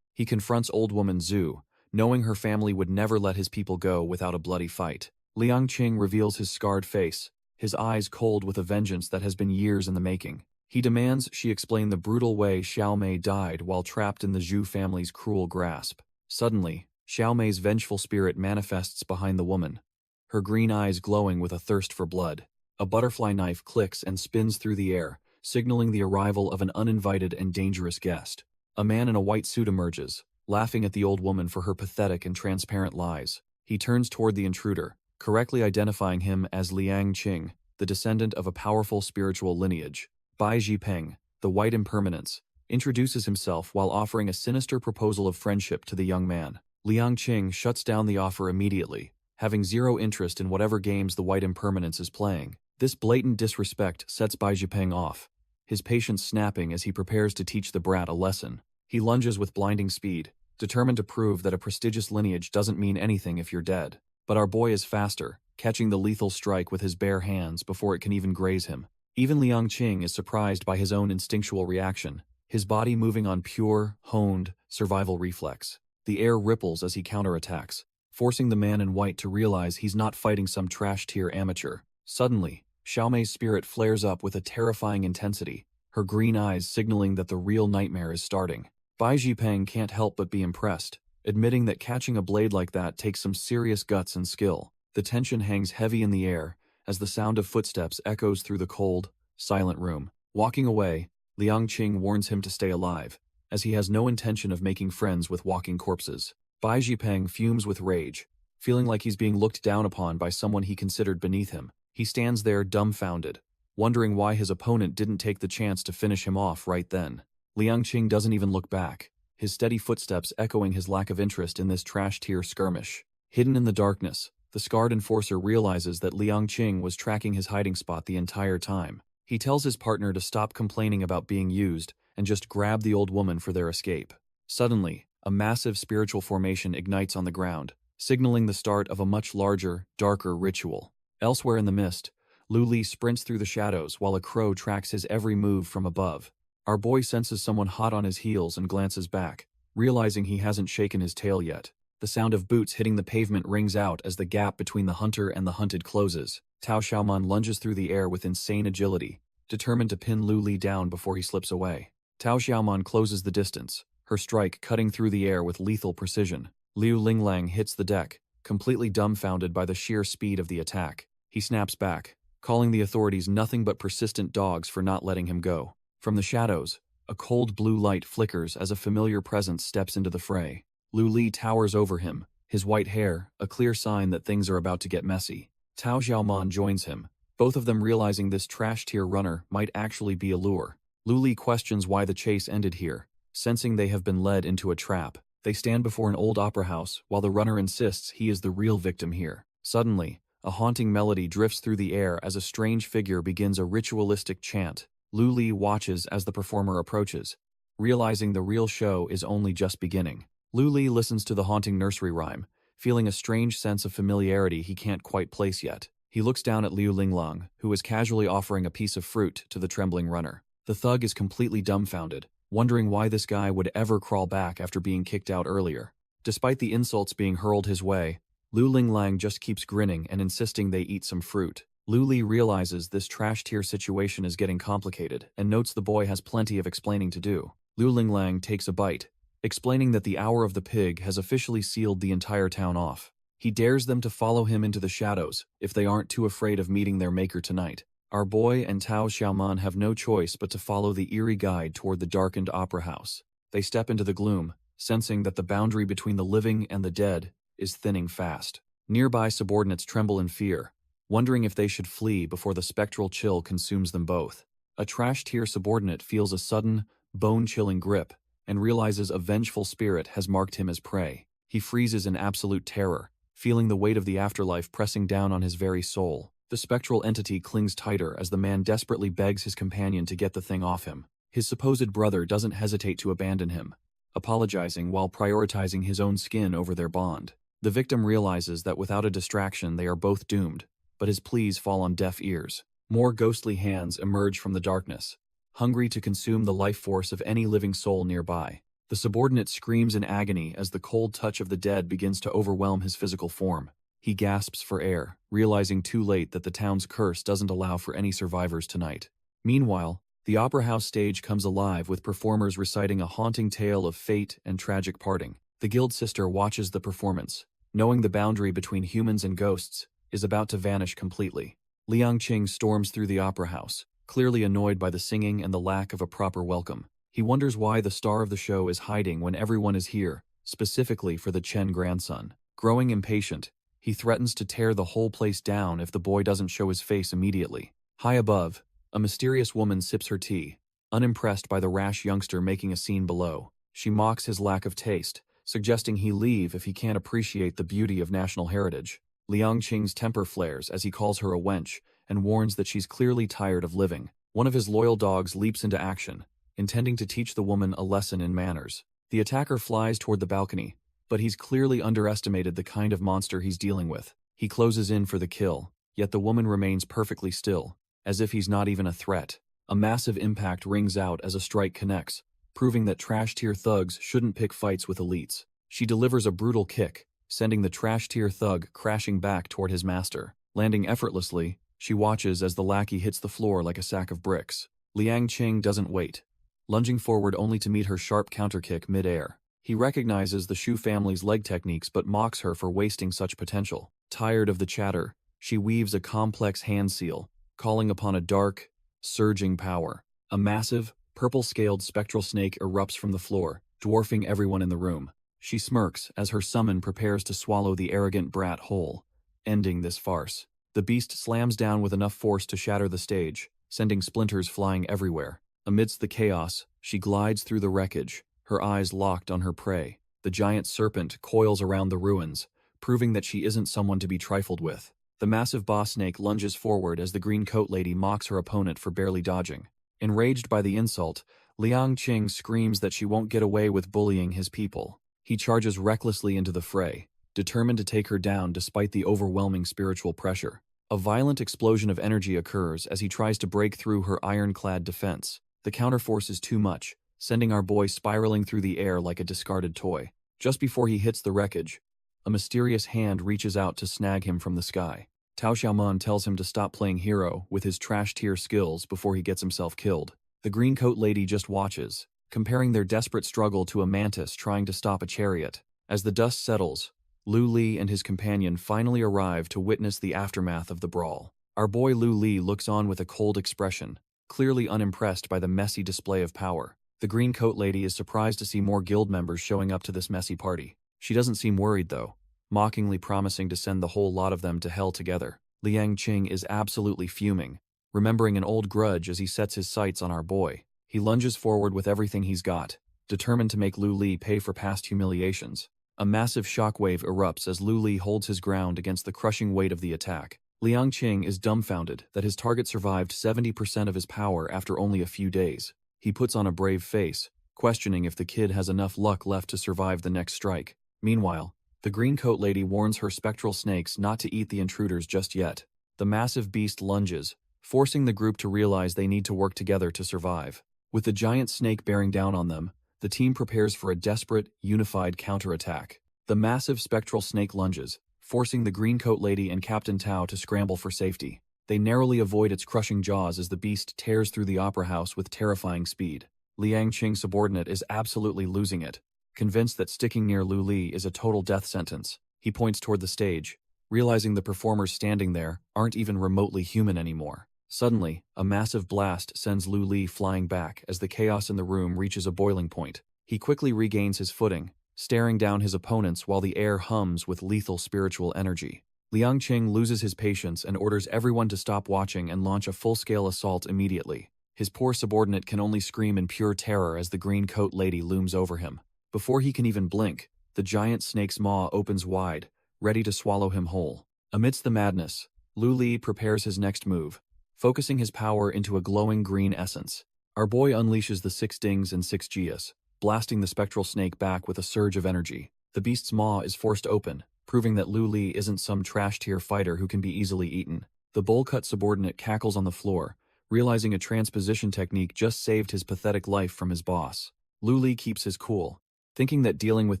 He confronts old woman Zhu, knowing her family would never let his people go without a bloody fight. Liang Qing reveals his scarred face, his eyes cold with a vengeance that has been years in the making. He demands she explain the brutal way Xiao Mei died while trapped in the Zhu family's cruel grasp. Suddenly, Xiao Mei's vengeful spirit manifests behind the woman, her green eyes glowing with a thirst for blood. A butterfly knife clicks and spins through the air, signaling the arrival of an uninvited and dangerous guest. A man in a white suit emerges, laughing at the old woman for her pathetic and transparent lies. He turns toward the intruder, correctly identifying him as Liang Qing, the descendant of a powerful spiritual lineage. Bai Jipeng, the white impermanence, introduces himself while offering a sinister proposal of friendship to the young man. Liang Qing shuts down the offer immediately, having zero interest in whatever games the white impermanence is playing. This blatant disrespect sets Bai Jipeng off, his patience snapping as he prepares to teach the brat a lesson. He lunges with blinding speed, determined to prove that a prestigious lineage doesn't mean anything if you're dead. But our boy is faster, catching the lethal strike with his bare hands before it can even graze him. Even Liang Qing is surprised by his own instinctual reaction, his body moving on pure, honed, survival reflex. The air ripples as he counterattacks, forcing the man in white to realize he's not fighting some trash-tier amateur. Suddenly, Xiao Mei's spirit flares up with a terrifying intensity, her green eyes signaling that the real nightmare is starting. Bai Jipeng can't help but be impressed, admitting that catching a blade like that takes some serious guts and skill. The tension hangs heavy in the air as the sound of footsteps echoes through the cold, silent room. Walking away, Liang Qing warns him to stay alive, as he has no intention of making friends with walking corpses. Bai Jipeng fumes with rage, feeling like he's being looked down upon by someone he considered beneath him. He stands there dumbfounded, wondering why his opponent didn't take the chance to finish him off right then. Liang Qing doesn't even look back, his steady footsteps echoing his lack of interest in this trash-tier skirmish. Hidden in the darkness, the scarred enforcer realizes that Liang Qing was tracking his hiding spot the entire time. He tells his partner to stop complaining about being used and just grab the old woman for their escape. Suddenly, a massive spiritual formation ignites on the ground, signaling the start of a much larger, darker ritual. Elsewhere in the mist, Lu Li sprints through the shadows while a crow tracks his every move from above. Our boy senses someone hot on his heels and glances back, realizing he hasn't shaken his tail yet. The sound of boots hitting the pavement rings out as the gap between the hunter and the hunted closes. Tao Xiaoman lunges through the air with insane agility, determined to pin Lu Li down before he slips away. Tao Xiaoman closes the distance, her strike cutting through the air with lethal precision. Liu Linglang hits the deck, completely dumbfounded by the sheer speed of the attack. He snaps back, calling the authorities nothing but persistent dogs for not letting him go. From the shadows, a cold blue light flickers as a familiar presence steps into the fray. Lu Li towers over him, his white hair, a clear sign that things are about to get messy. Tao Xiaoman joins him, both of them realizing this trash-tier runner might actually be a lure. Lu Li questions why the chase ended here, sensing they have been led into a trap. They stand before an old opera house while the runner insists he is the real victim here. Suddenly, a haunting melody drifts through the air as a strange figure begins a ritualistic chant. Lu Li watches as the performer approaches, realizing the real show is only just beginning. Lu Li listens to the haunting nursery rhyme, feeling a strange sense of familiarity he can't quite place yet. He looks down at Liu Linglang, who is casually offering a piece of fruit to the trembling runner. The thug is completely dumbfounded, wondering why this guy would ever crawl back after being kicked out earlier. Despite the insults being hurled his way, Liu Linglang just keeps grinning and insisting they eat some fruit. Lu Li realizes this trash-tier situation is getting complicated and notes the boy has plenty of explaining to do. Liu Linglang takes a bite, explaining that the hour of the pig has officially sealed the entire town off. He dares them to follow him into the shadows if they aren't too afraid of meeting their maker tonight. Our boy and Tao Xiaoman have no choice but to follow the eerie guide toward the darkened opera house. They step into the gloom, sensing that the boundary between the living and the dead is thinning fast. Nearby subordinates tremble in fear, wondering if they should flee before the spectral chill consumes them both. A trash-tier subordinate feels a sudden, bone-chilling grip and realizes a vengeful spirit has marked him as prey. He freezes in absolute terror, feeling the weight of the afterlife pressing down on his very soul. The spectral entity clings tighter as the man desperately begs his companion to get the thing off him. His supposed brother doesn't hesitate to abandon him, apologizing while prioritizing his own skin over their bond. The victim realizes that without a distraction they are both doomed, but his pleas fall on deaf ears. More ghostly hands emerge from the darkness, hungry to consume the life force of any living soul nearby. The subordinate screams in agony as the cold touch of the dead begins to overwhelm his physical form. He gasps for air, realizing too late that the town's curse doesn't allow for any survivors tonight. Meanwhile, the opera house stage comes alive with performers reciting a haunting tale of fate and tragic parting. The guild sister watches the performance, knowing the boundary between humans and ghosts is about to vanish completely. Liang Qing storms through the opera house, clearly annoyed by the singing and the lack of a proper welcome. He wonders why the star of the show is hiding when everyone is here, specifically for the Chen grandson. Growing impatient, he threatens to tear the whole place down if the boy doesn't show his face immediately. High above, a mysterious woman sips her tea, unimpressed by the rash youngster making a scene below. She mocks his lack of taste, suggesting he leave if he can't appreciate the beauty of national heritage. Liang Qing's temper flares as he calls her a wench and warns that she's clearly tired of living. One of his loyal dogs leaps into action, intending to teach the woman a lesson in manners. The attacker flies toward the balcony, but he's clearly underestimated the kind of monster he's dealing with. He closes in for the kill, yet the woman remains perfectly still, as if he's not even a threat. A massive impact rings out as a strike connects, proving that trash-tier thugs shouldn't pick fights with elites. She delivers a brutal kick, sending the trash-tier thug crashing back toward his master. Landing effortlessly, she watches as the lackey hits the floor like a sack of bricks. Liang Qing doesn't wait, lunging forward only to meet her sharp counterkick mid-air. He recognizes the Shu family's leg techniques but mocks her for wasting such potential. Tired of the chatter, she weaves a complex hand seal, calling upon a dark, surging power. A massive, purple-scaled spectral snake erupts from the floor, dwarfing everyone in the room. She smirks as her summon prepares to swallow the arrogant brat whole, ending this farce. The beast slams down with enough force to shatter the stage, sending splinters flying everywhere. Amidst the chaos, she glides through the wreckage, her eyes locked on her prey. The giant serpent coils around the ruins, proving that she isn't someone to be trifled with. The massive boss snake lunges forward as the green coat lady mocks her opponent for barely dodging. Enraged by the insult, Liang Qing screams that she won't get away with bullying his people. He charges recklessly into the fray, determined to take her down despite the overwhelming spiritual pressure. A violent explosion of energy occurs as he tries to break through her ironclad defense. The counterforce is too much, sending our boy spiraling through the air like a discarded toy. Just before he hits the wreckage, a mysterious hand reaches out to snag him from the sky. Tao Xiaoman tells him to stop playing hero with his trash-tier skills before he gets himself killed. The green coat lady just watches, comparing their desperate struggle to a mantis trying to stop a chariot. As the dust settles, Lu Li and his companion finally arrive to witness the aftermath of the brawl. Our boy Lu Li looks on with a cold expression, clearly unimpressed by the messy display of power. The green coat lady is surprised to see more guild members showing up to this messy party. She doesn't seem worried though, mockingly promising to send the whole lot of them to hell together. Liang Qing is absolutely fuming, remembering an old grudge as he sets his sights on our boy. He lunges forward with everything he's got, determined to make Lu Li pay for past humiliations. A massive shockwave erupts as Lu Li holds his ground against the crushing weight of the attack. Liang Qing is dumbfounded that his target survived 70% of his power after only a few days. He puts on a brave face, questioning if the kid has enough luck left to survive the next strike. Meanwhile, the green coat lady warns her spectral snakes not to eat the intruders just yet. The massive beast lunges, forcing the group to realize they need to work together to survive. With the giant snake bearing down on them, the team prepares for a desperate, unified counterattack. The massive spectral snake lunges, forcing the green coat lady and Captain Tao to scramble for safety. They narrowly avoid its crushing jaws as the beast tears through the opera house with terrifying speed. Liang Qing's subordinate is absolutely losing it. Convinced that sticking near Lu Li is a total death sentence, he points toward the stage, realizing the performers standing there aren't even remotely human anymore. Suddenly, a massive blast sends Lu Li flying back as the chaos in the room reaches a boiling point. He quickly regains his footing, staring down his opponents while the air hums with lethal spiritual energy. Liang Qing loses his patience and orders everyone to stop watching and launch a full-scale assault immediately. His poor subordinate can only scream in pure terror as the green coat lady looms over him. Before he can even blink, the giant snake's maw opens wide, ready to swallow him whole. Amidst the madness, Lu Li prepares his next move, focusing his power into a glowing green essence. Our boy unleashes the 6 dings and 6 jias, blasting the spectral snake back with a surge of energy. The beast's maw is forced open, proving that Lu Li isn't some trash-tier fighter who can be easily eaten. The bowl-cut subordinate cackles on the floor, realizing a transposition technique just saved his pathetic life from his boss. Lu Li keeps his cool, thinking that dealing with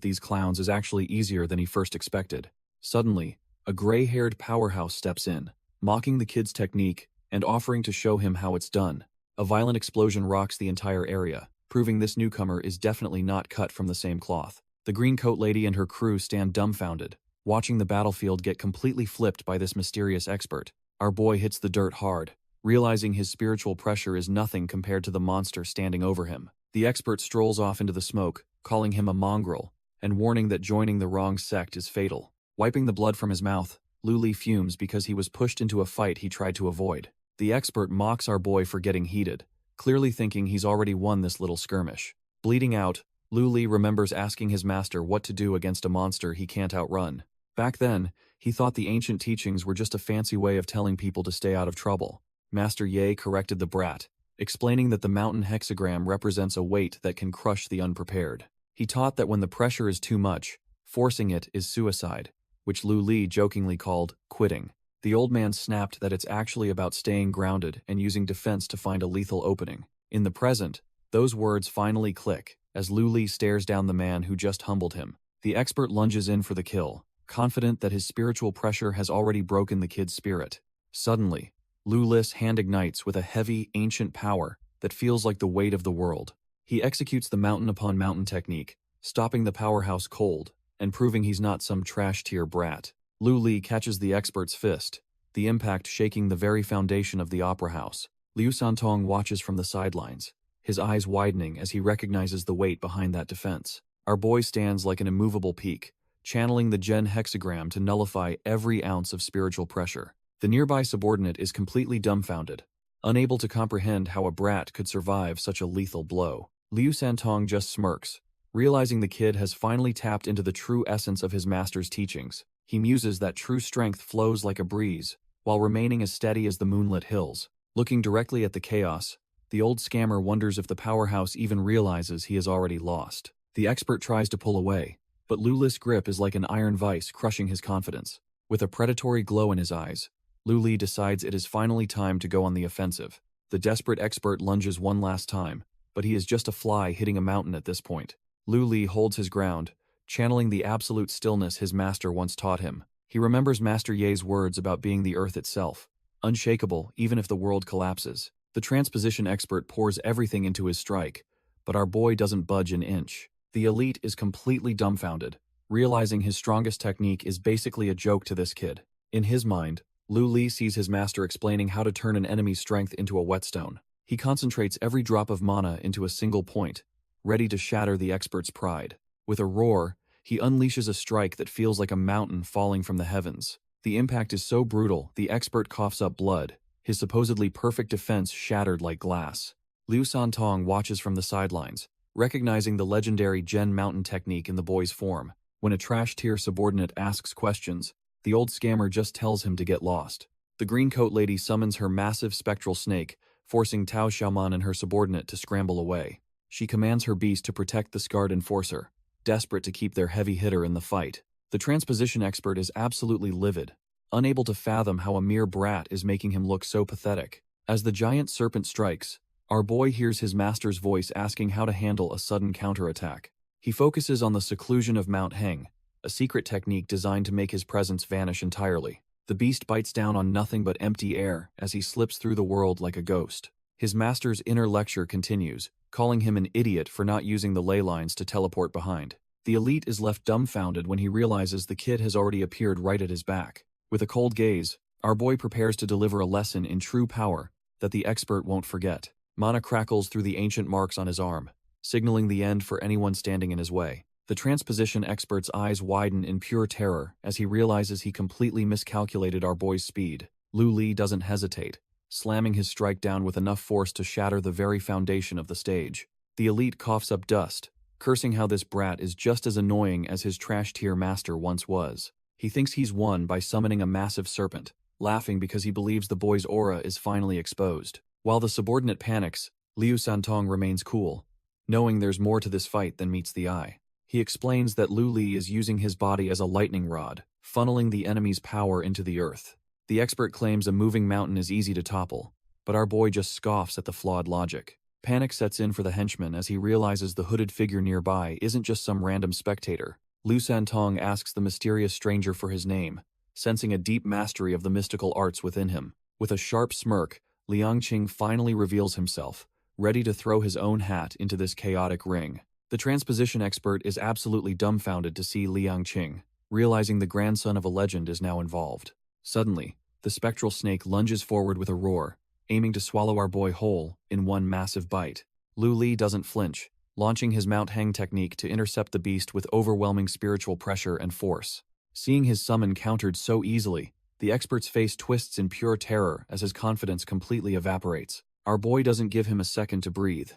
these clowns is actually easier than he first expected. Suddenly, a gray-haired powerhouse steps in, mocking the kid's technique and offering to show him how it's done. A violent explosion rocks the entire area, proving this newcomer is definitely not cut from the same cloth. The green coat lady and her crew stand dumbfounded, watching the battlefield get completely flipped by this mysterious expert. Our boy hits the dirt hard, realizing his spiritual pressure is nothing compared to the monster standing over him. The expert strolls off into the smoke, calling him a mongrel, and warning that joining the wrong sect is fatal. Wiping the blood from his mouth, Lu Li fumes because he was pushed into a fight he tried to avoid. The expert mocks our boy for getting heated, clearly thinking he's already won this little skirmish. Bleeding out, Lu Li remembers asking his master what to do against a monster he can't outrun. Back then, he thought the ancient teachings were just a fancy way of telling people to stay out of trouble. Master Ye corrected the brat, explaining that the mountain hexagram represents a weight that can crush the unprepared. He taught that when the pressure is too much, forcing it is suicide, which Lu Li jokingly called quitting. The old man snapped that it's actually about staying grounded and using defense to find a lethal opening. In the present, those words finally click, as Lu Li stares down the man who just humbled him. The expert lunges in for the kill, confident that his spiritual pressure has already broken the kid's spirit. Suddenly, Lu Li's hand ignites with a heavy, ancient power that feels like the weight of the world. He executes the mountain upon mountain technique, stopping the powerhouse cold and proving he's not some trash-tier brat. Lu Li catches the expert's fist, the impact shaking the very foundation of the opera house. Liu Santong watches from the sidelines, his eyes widening as he recognizes the weight behind that defense. Our boy stands like an immovable peak, channeling the Gen hexagram to nullify every ounce of spiritual pressure. The nearby subordinate is completely dumbfounded, unable to comprehend how a brat could survive such a lethal blow. Liu Santong just smirks, realizing the kid has finally tapped into the true essence of his master's teachings. He muses that true strength flows like a breeze, while remaining as steady as the moonlit hills. Looking directly at the chaos, the old scammer wonders if the powerhouse even realizes he has already lost. The expert tries to pull away, but Lu Li's grip is like an iron vice crushing his confidence. With a predatory glow in his eyes, Lu Li decides it is finally time to go on the offensive. The desperate expert lunges one last time, but he is just a fly hitting a mountain at this point. Lu Li holds his ground, channeling the absolute stillness his master once taught him. He remembers Master Ye's words about being the earth itself, unshakable even if the world collapses. The transposition expert pours everything into his strike, but our boy doesn't budge an inch. The elite is completely dumbfounded, realizing his strongest technique is basically a joke to this kid. In his mind, Lu Li sees his master explaining how to turn an enemy's strength into a whetstone. He concentrates every drop of mana into a single point, ready to shatter the expert's pride. With a roar, he unleashes a strike that feels like a mountain falling from the heavens. The impact is so brutal, the expert coughs up blood, his supposedly perfect defense shattered like glass. Liu Santong watches from the sidelines, recognizing the legendary Gen Mountain technique in the boy's form. When a trash-tier subordinate asks questions, the old scammer just tells him to get lost. The green coat lady summons her massive spectral snake, forcing Tao Xiaoman and her subordinate to scramble away. She commands her beast to protect the scarred enforcer, desperate to keep their heavy hitter in the fight. The transposition expert is absolutely livid, unable to fathom how a mere brat is making him look so pathetic. As the giant serpent strikes, our boy hears his master's voice asking how to handle a sudden counterattack. He focuses on the seclusion of Mount Heng, a secret technique designed to make his presence vanish entirely. The beast bites down on nothing but empty air as he slips through the world like a ghost. His master's inner lecture continues, calling him an idiot for not using the ley lines to teleport behind. The elite is left dumbfounded when he realizes the kid has already appeared right at his back. With a cold gaze, our boy prepares to deliver a lesson in true power that the expert won't forget. Mana crackles through the ancient marks on his arm, signaling the end for anyone standing in his way. The transposition expert's eyes widen in pure terror as he realizes he completely miscalculated our boy's speed. Lu Li doesn't hesitate, slamming his strike down with enough force to shatter the very foundation of the stage. The elite coughs up dust, cursing how this brat is just as annoying as his trash-tier master once was. He thinks he's won by summoning a massive serpent, laughing because he believes the boy's aura is finally exposed. While the subordinate panics, Liu Santong remains cool, knowing there's more to this fight than meets the eye. He explains that Lu Li is using his body as a lightning rod, funneling the enemy's power into the earth. The expert claims a moving mountain is easy to topple, but our boy just scoffs at the flawed logic. Panic sets in for the henchman as he realizes the hooded figure nearby isn't just some random spectator. Liu Santong asks the mysterious stranger for his name, sensing a deep mastery of the mystical arts within him. With a sharp smirk, Liang Qing finally reveals himself, ready to throw his own hat into this chaotic ring. The transposition expert is absolutely dumbfounded to see Liang Qing, realizing the grandson of a legend is now involved. Suddenly, the spectral snake lunges forward with a roar, aiming to swallow our boy whole in one massive bite. Lu Li doesn't flinch, launching his Mount Heng technique to intercept the beast with overwhelming spiritual pressure and force. Seeing his summon countered so easily, the expert's face twists in pure terror as his confidence completely evaporates. Our boy doesn't give him a second to breathe,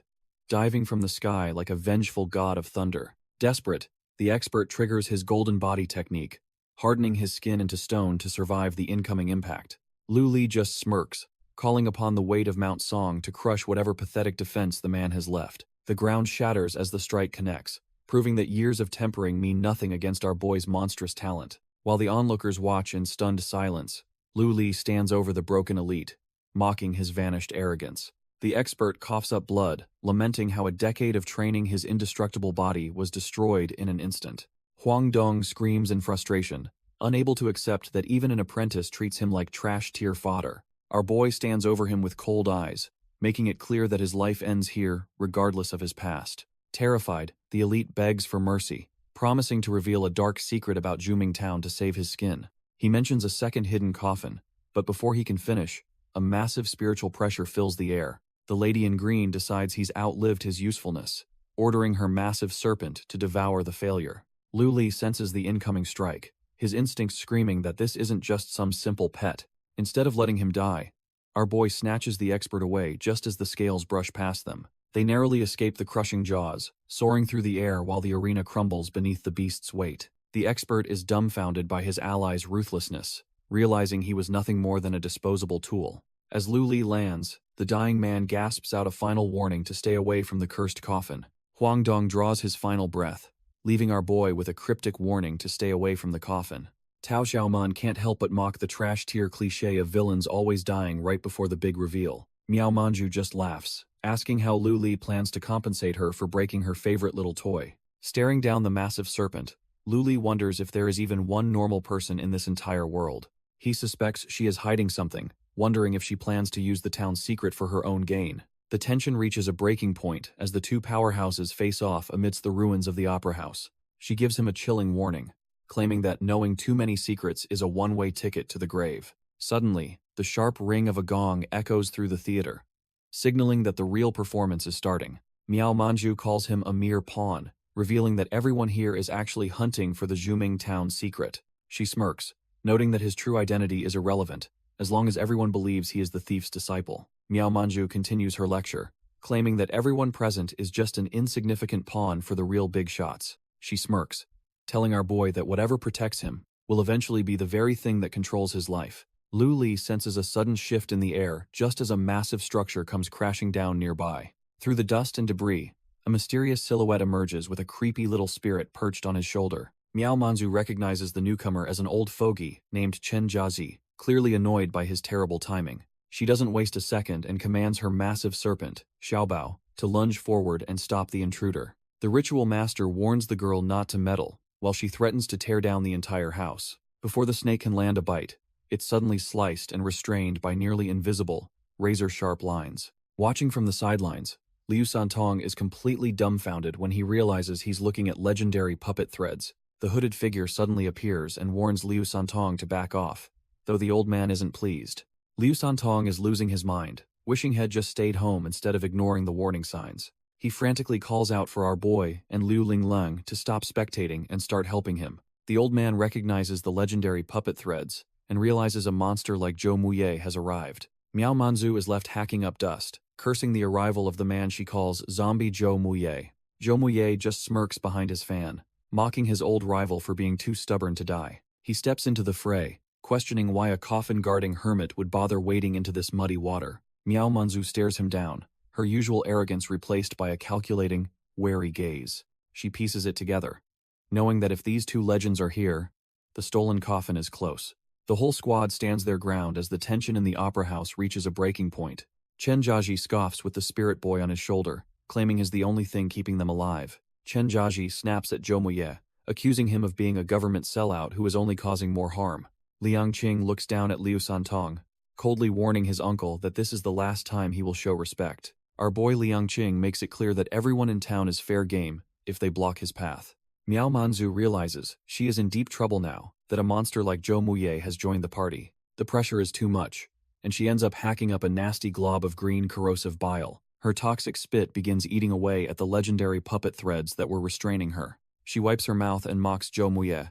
diving from the sky like a vengeful god of thunder. Desperate, the expert triggers his golden body technique, hardening his skin into stone to survive the incoming impact. Lu Li just smirks, calling upon the weight of Mount Song to crush whatever pathetic defense the man has left. The ground shatters as the strike connects, proving that years of tempering mean nothing against our boy's monstrous talent. While the onlookers watch in stunned silence, Lu Li stands over the broken elite, mocking his vanished arrogance. The expert coughs up blood, lamenting how a decade of training his indestructible body was destroyed in an instant. Huang Dong screams in frustration, unable to accept that even an apprentice treats him like trash-tier fodder. Our boy stands over him with cold eyes, making it clear that his life ends here, regardless of his past. Terrified, the elite begs for mercy, promising to reveal a dark secret about Zuming Town to save his skin. He mentions a second hidden coffin, but before he can finish, a massive spiritual pressure fills the air. The lady in green decides he's outlived his usefulness, ordering her massive serpent to devour the failure. Lu Li senses the incoming strike, his instincts screaming that this isn't just some simple pet. Instead of letting him die, our boy snatches the expert away just as the scales brush past them. They narrowly escape the crushing jaws, soaring through the air while the arena crumbles beneath the beast's weight. The expert is dumbfounded by his ally's ruthlessness, realizing he was nothing more than a disposable tool. As Lu Li lands, the dying man gasps out a final warning to stay away from the cursed coffin. Huang Dong draws his final breath, leaving our boy with a cryptic warning to stay away from the coffin. Tao Xiaoman can't help but mock the trash tier cliché of villains always dying right before the big reveal. Miao Manju just laughs, asking how Lu Li plans to compensate her for breaking her favorite little toy. Staring down the massive serpent, Lu Li wonders if there is even one normal person in this entire world. He suspects she is hiding something, wondering if she plans to use the town's secret for her own gain. The tension reaches a breaking point as the two powerhouses face off amidst the ruins of the opera house. She gives him a chilling warning, claiming that knowing too many secrets is a one-way ticket to the grave. Suddenly, the sharp ring of a gong echoes through the theater, signaling that the real performance is starting. Miao Manju calls him a mere pawn, revealing that everyone here is actually hunting for the Zuming Town secret. She smirks, noting that his true identity is irrelevant, as long as everyone believes he is the thief's disciple. Miao Manju continues her lecture, claiming that everyone present is just an insignificant pawn for the real big shots. She smirks, telling our boy that whatever protects him will eventually be the very thing that controls his life. Lu Li senses a sudden shift in the air just as a massive structure comes crashing down nearby. Through the dust and debris, a mysterious silhouette emerges with a creepy little spirit perched on his shoulder. Miao Manju recognizes the newcomer as an old fogey named Chen Jiazi, clearly annoyed by his terrible timing. She doesn't waste a second and commands her massive serpent, Xiaobao, to lunge forward and stop the intruder. The ritual master warns the girl not to meddle, while she threatens to tear down the entire house. Before the snake can land a bite, it's suddenly sliced and restrained by nearly invisible, razor-sharp lines. Watching from the sidelines, Liu Santong is completely dumbfounded when he realizes he's looking at legendary puppet threads. The hooded figure suddenly appears and warns Liu Santong to back off, though the old man isn't pleased. Liu Santong is losing his mind, wishing he'd just stayed home instead of ignoring the warning signs. He frantically calls out for our boy and Liu Lingleng to stop spectating and start helping him. The old man recognizes the legendary puppet threads and realizes a monster like Zhou Muye has arrived. Miao Manzu is left hacking up dust, cursing the arrival of the man she calls Zombie Zhou Muye. Zhou Muye just smirks behind his fan, mocking his old rival for being too stubborn to die. He steps into the fray, questioning why a coffin-guarding hermit would bother wading into this muddy water. Miao Manzu stares him down, her usual arrogance replaced by a calculating, wary gaze. She pieces it together, knowing that if these two legends are here, the stolen coffin is close. The whole squad stands their ground as the tension in the opera house reaches a breaking point. Chen Jiaji scoffs with the spirit boy on his shoulder, claiming he's the only thing keeping them alive. Chen Jiaji snaps at Zhou Muye, accusing him of being a government sellout who is only causing more harm. Liang Qing looks down at Liu Santong, coldly warning his uncle that this is the last time he will show respect. Our boy Liang Qing makes it clear that everyone in town is fair game if they block his path. Miao Manzu realizes she is in deep trouble now that a monster like Zhou Muye has joined the party. The pressure is too much, and she ends up hacking up a nasty glob of green corrosive bile. Her toxic spit begins eating away at the legendary puppet threads that were restraining her. She wipes her mouth and mocks Zhou Muye,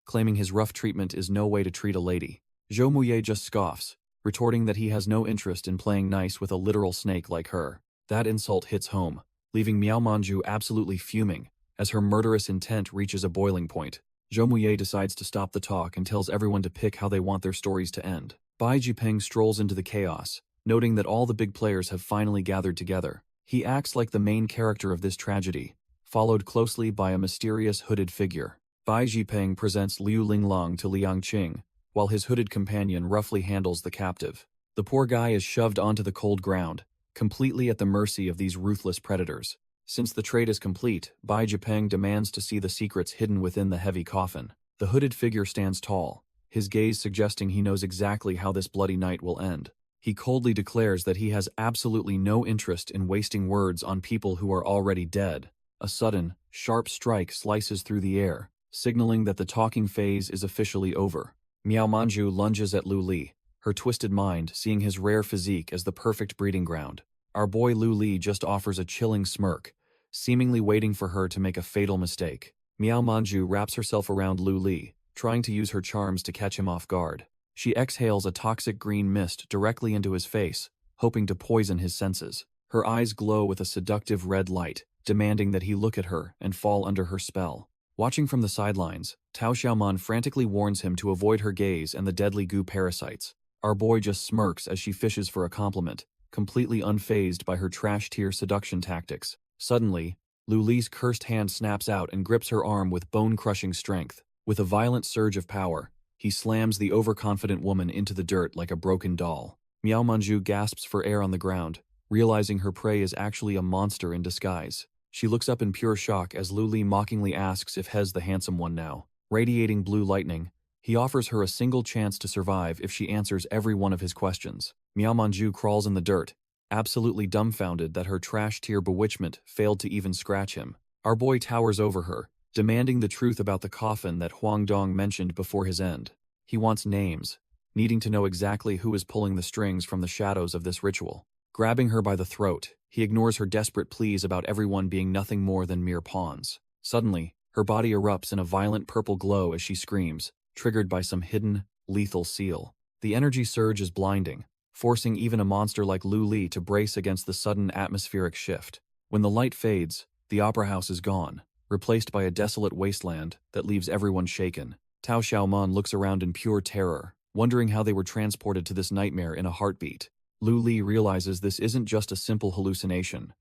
claiming his rough treatment is no way to treat a lady. Zhou Muye just scoffs, retorting that he has no interest in playing nice with a literal snake like her. That insult hits home, leaving Miao Manju absolutely fuming as her murderous intent reaches a boiling point. Zhou Muye decides to stop the talk and tells everyone to pick how they want their stories to end. Bai Jipeng strolls into the chaos, noting that all the big players have finally gathered together. He acts like the main character of this tragedy, followed closely by a mysterious hooded figure. Bai Jipeng presents Liu Linglong to Liang Qing, while his hooded companion roughly handles the captive. The poor guy is shoved onto the cold ground, completely at the mercy of these ruthless predators. Since the trade is complete, Bai Jipeng demands to see the secrets hidden within the heavy coffin. The hooded figure stands tall, his gaze suggesting he knows exactly how this bloody night will end. He coldly declares that he has absolutely no interest in wasting words on people who are already dead. A sudden, sharp strike slices through the air, signaling that the talking phase is officially over. Miao Manju lunges at Lu Li, her twisted mind seeing his rare physique as the perfect breeding ground. Our boy Lu Li just offers a chilling smirk, seemingly waiting for her to make a fatal mistake. Miao Manju wraps herself around Lu Li, trying to use her charms to catch him off guard. She exhales a toxic green mist directly into his face, hoping to poison his senses. Her eyes glow with a seductive red light, demanding that he look at her and fall under her spell. Watching from the sidelines, Tao Xiaoman frantically warns him to avoid her gaze and the deadly goo parasites. Our boy just smirks as she fishes for a compliment, completely unfazed by her trash-tier seduction tactics. Suddenly, Lu Li's cursed hand snaps out and grips her arm with bone-crushing strength. With a violent surge of power, He slams the overconfident woman into the dirt like a broken doll. Miao Manju gasps for air on the ground, realizing her prey is actually a monster in disguise. She looks up in pure shock as Lu Li mockingly asks if He's the handsome one now. Radiating blue lightning, he offers her a single chance to survive if she answers every one of his questions. Miao Manju crawls in the dirt, absolutely dumbfounded that her trash-tier bewitchment failed to even scratch him. Our boy towers over her, demanding the truth about the coffin that Huang Dong mentioned before his end. He wants names, needing to know exactly who is pulling the strings from the shadows of this ritual. Grabbing her by the throat, he ignores her desperate pleas about everyone being nothing more than mere pawns. Suddenly, her body erupts in a violent purple glow as she screams, triggered by some hidden, lethal seal. The energy surge is blinding, forcing even a monster like Lu Li to brace against the sudden atmospheric shift. When the light fades, the opera house is gone, replaced by a desolate wasteland that leaves everyone shaken. Tao Xiaoman looks around in pure terror, wondering how they were transported to this nightmare in a heartbeat. Lu Li realizes this isn't just a simple hallucination.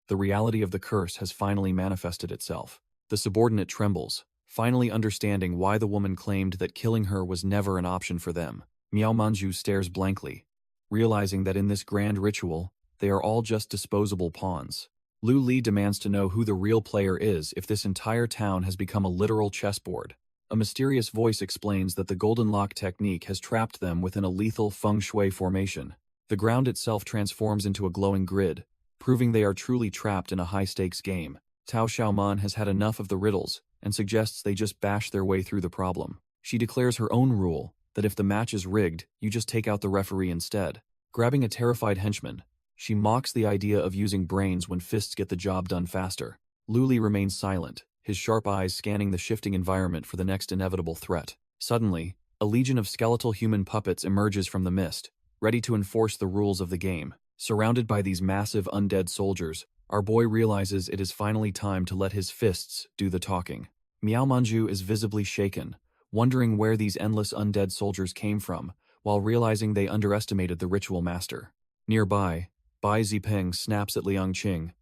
The reality of the curse has finally manifested itself. The subordinate trembles, finally understanding why the woman claimed that killing her was never an option for them. Miao Manju stares blankly, realizing that in this grand ritual, they are all just disposable pawns. Lu Li demands to know who the real player is if this entire town has become a literal chessboard. A mysterious voice explains that the Golden Lock technique has trapped them within a lethal feng shui formation. The ground itself transforms into a glowing grid, proving they are truly trapped in a high-stakes game. Tao Xiaoman has had enough of the riddles and suggests they just bash their way through the problem. She declares her own rule, that if the match is rigged, you just take out the referee instead. Grabbing a terrified henchman, she mocks the idea of using brains when fists get the job done faster. Lu Li remains silent, his sharp eyes scanning the shifting environment for the next inevitable threat. Suddenly, a legion of skeletal human puppets emerges from the mist, ready to enforce the rules of the game. Surrounded by these massive undead soldiers, our boy realizes it is finally time to let his fists do the talking. Miao Manju is visibly shaken, wondering where these endless undead soldiers came from, while realizing they underestimated the ritual master. Nearby, Bai Zipeng snaps at Liang Qing,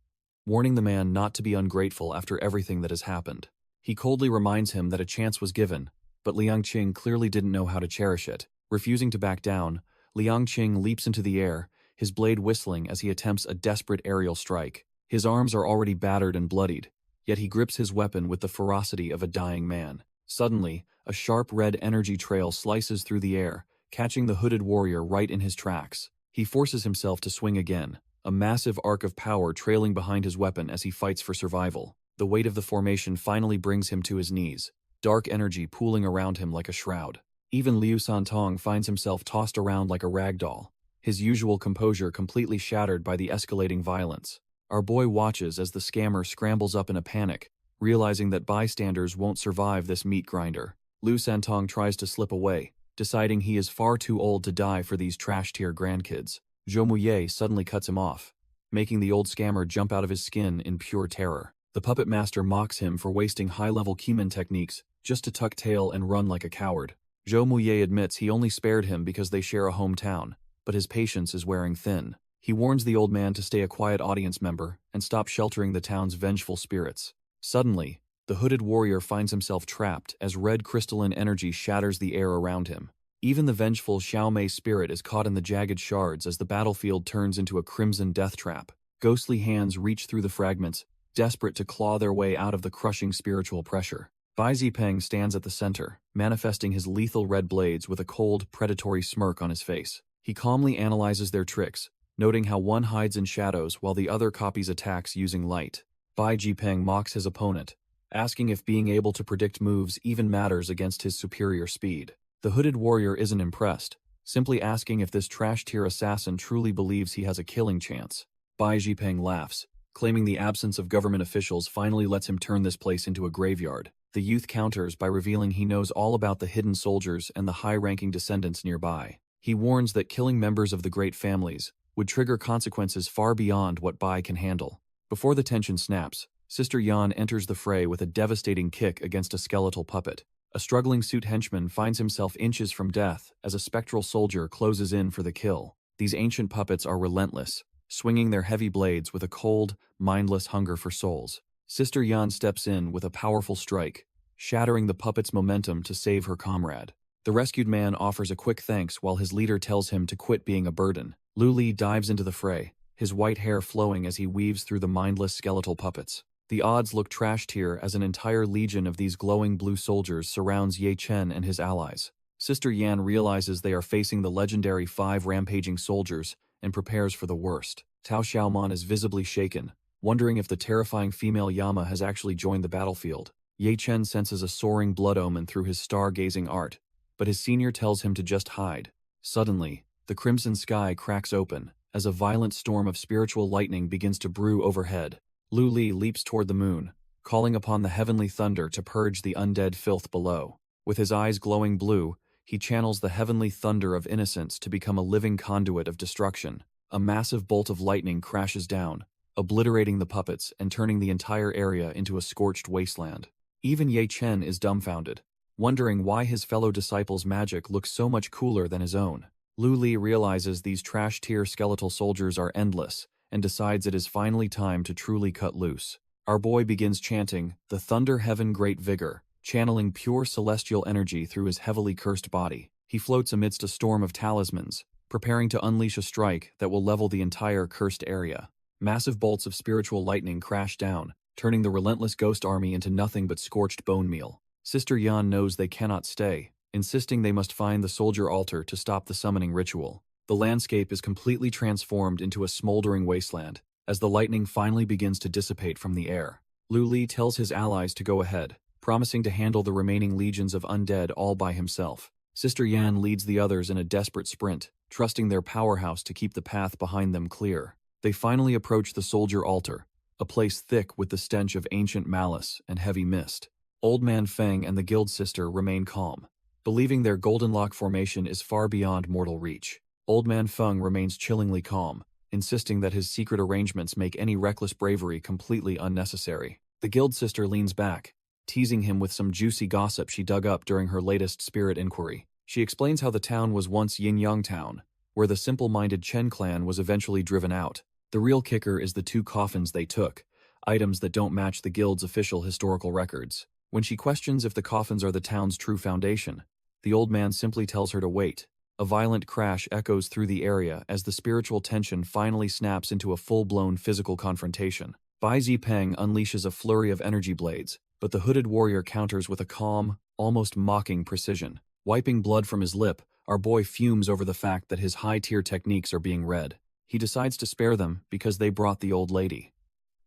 warning the man not to be ungrateful after everything that has happened. He coldly reminds him that a chance was given, but Liang Qing clearly didn't know how to cherish it. Refusing to back down, Liang Qing leaps into the air, his blade whistling as he attempts a desperate aerial strike. His arms are already battered and bloodied, yet he grips his weapon with the ferocity of a dying man. Suddenly, a sharp red energy trail slices through the air, catching the hooded warrior right in his tracks. He forces himself to swing again, a massive arc of power trailing behind his weapon as he fights for survival. The weight of the formation finally brings him to his knees, dark energy pooling around him like a shroud. Even Liu Santong finds himself tossed around like a rag doll, his usual composure completely shattered by the escalating violence. Our boy watches as the scammer scrambles up in a panic, realizing that bystanders won't survive this meat grinder. Liu Santong tries to slip away, deciding he is far too old to die for these trash-tier grandkids. Zhou Muye suddenly cuts him off, making the old scammer jump out of his skin in pure terror. The puppet master mocks him for wasting high-level Kimen techniques just to tuck tail and run like a coward. Zhou Muye admits he only spared him because they share a hometown, but his patience is wearing thin. He warns the old man to stay a quiet audience member and stop sheltering the town's vengeful spirits. Suddenly, the hooded warrior finds himself trapped as red crystalline energy shatters the air around him. Even the vengeful Xiaomei spirit is caught in the jagged shards as the battlefield turns into a crimson death trap. Ghostly hands reach through the fragments, desperate to claw their way out of the crushing spiritual pressure. Bai Zipeng stands at the center, manifesting his lethal red blades with a cold, predatory smirk on his face. He calmly analyzes their tricks, noting how one hides in shadows while the other copies attacks using light. Bai Zipeng mocks his opponent, asking if being able to predict moves even matters against his superior speed. The hooded warrior isn't impressed, simply asking if this trash-tier assassin truly believes he has a killing chance. Bai Zipeng laughs, claiming the absence of government officials finally lets him turn this place into a graveyard. The youth counters by revealing he knows all about the hidden soldiers and the high-ranking descendants nearby. He warns that killing members of the great families would trigger consequences far beyond what Bai can handle. Before the tension snaps, Sister Yan enters the fray with a devastating kick against a skeletal puppet. A struggling suit henchman finds himself inches from death as a spectral soldier closes in for the kill. These ancient puppets are relentless, swinging their heavy blades with a cold, mindless hunger for souls. Sister Yan steps in with a powerful strike, shattering the puppet's momentum to save her comrade. The rescued man offers a quick thanks while his leader tells him to quit being a burden. Lu Li dives into the fray, his white hair flowing as he weaves through the mindless skeletal puppets. The odds look trash tier as an entire legion of these glowing blue soldiers surrounds Ye Chen and his allies. Sister Yan realizes they are facing the legendary 5 rampaging soldiers and prepares for the worst. Tao Xiaomon is visibly shaken, wondering if the terrifying female Yama has actually joined the battlefield. Ye Chen senses a soaring blood omen through his star-gazing art, but his senior tells him to just hide. Suddenly, the crimson sky cracks open, as a violent storm of spiritual lightning begins to brew overhead. Lu Li leaps toward the moon, calling upon the heavenly thunder to purge the undead filth below. With his eyes glowing blue, he channels the heavenly thunder of innocence to become a living conduit of destruction. A massive bolt of lightning crashes down, obliterating the puppets and turning the entire area into a scorched wasteland. Even Ye Chen is dumbfounded, wondering why his fellow disciples' magic looks so much cooler than his own. Lu Li realizes these trash-tier skeletal soldiers are endless and decides it is finally time to truly cut loose. Our boy begins chanting, "The Thunder Heaven Great Vigor," channeling pure celestial energy through his heavily cursed body. He floats amidst a storm of talismans, preparing to unleash a strike that will level the entire cursed area. Massive bolts of spiritual lightning crash down, turning the relentless ghost army into nothing but scorched bone meal. Sister Yan knows they cannot stay, insisting they must find the soldier altar to stop the summoning ritual. The landscape is completely transformed into a smoldering wasteland, as the lightning finally begins to dissipate from the air. Lu Li tells his allies to go ahead, promising to handle the remaining legions of undead all by himself. Sister Yan leads the others in a desperate sprint, trusting their powerhouse to keep the path behind them clear. They finally approach the soldier altar, a place thick with the stench of ancient malice and heavy mist. Old Man Feng and the guild sister remain calm, believing their golden lock formation is far beyond mortal reach. Old Man Feng remains chillingly calm, insisting that his secret arrangements make any reckless bravery completely unnecessary. The guild sister leans back, teasing him with some juicy gossip she dug up during her latest spirit inquiry. She explains how the town was once Yin-Yang Town, where the simple-minded Chen clan was eventually driven out. The real kicker is the 2 coffins they took, items that don't match the guild's official historical records. When she questions if the coffins are the town's true foundation, the old man simply tells her to wait. A violent crash echoes through the area as the spiritual tension finally snaps into a full-blown physical confrontation. Bai Zipeng unleashes a flurry of energy blades, but the hooded warrior counters with a calm, almost mocking precision. Wiping blood from his lip, our boy fumes over the fact that his high-tier techniques are being read. He decides to spare them because they brought the old lady.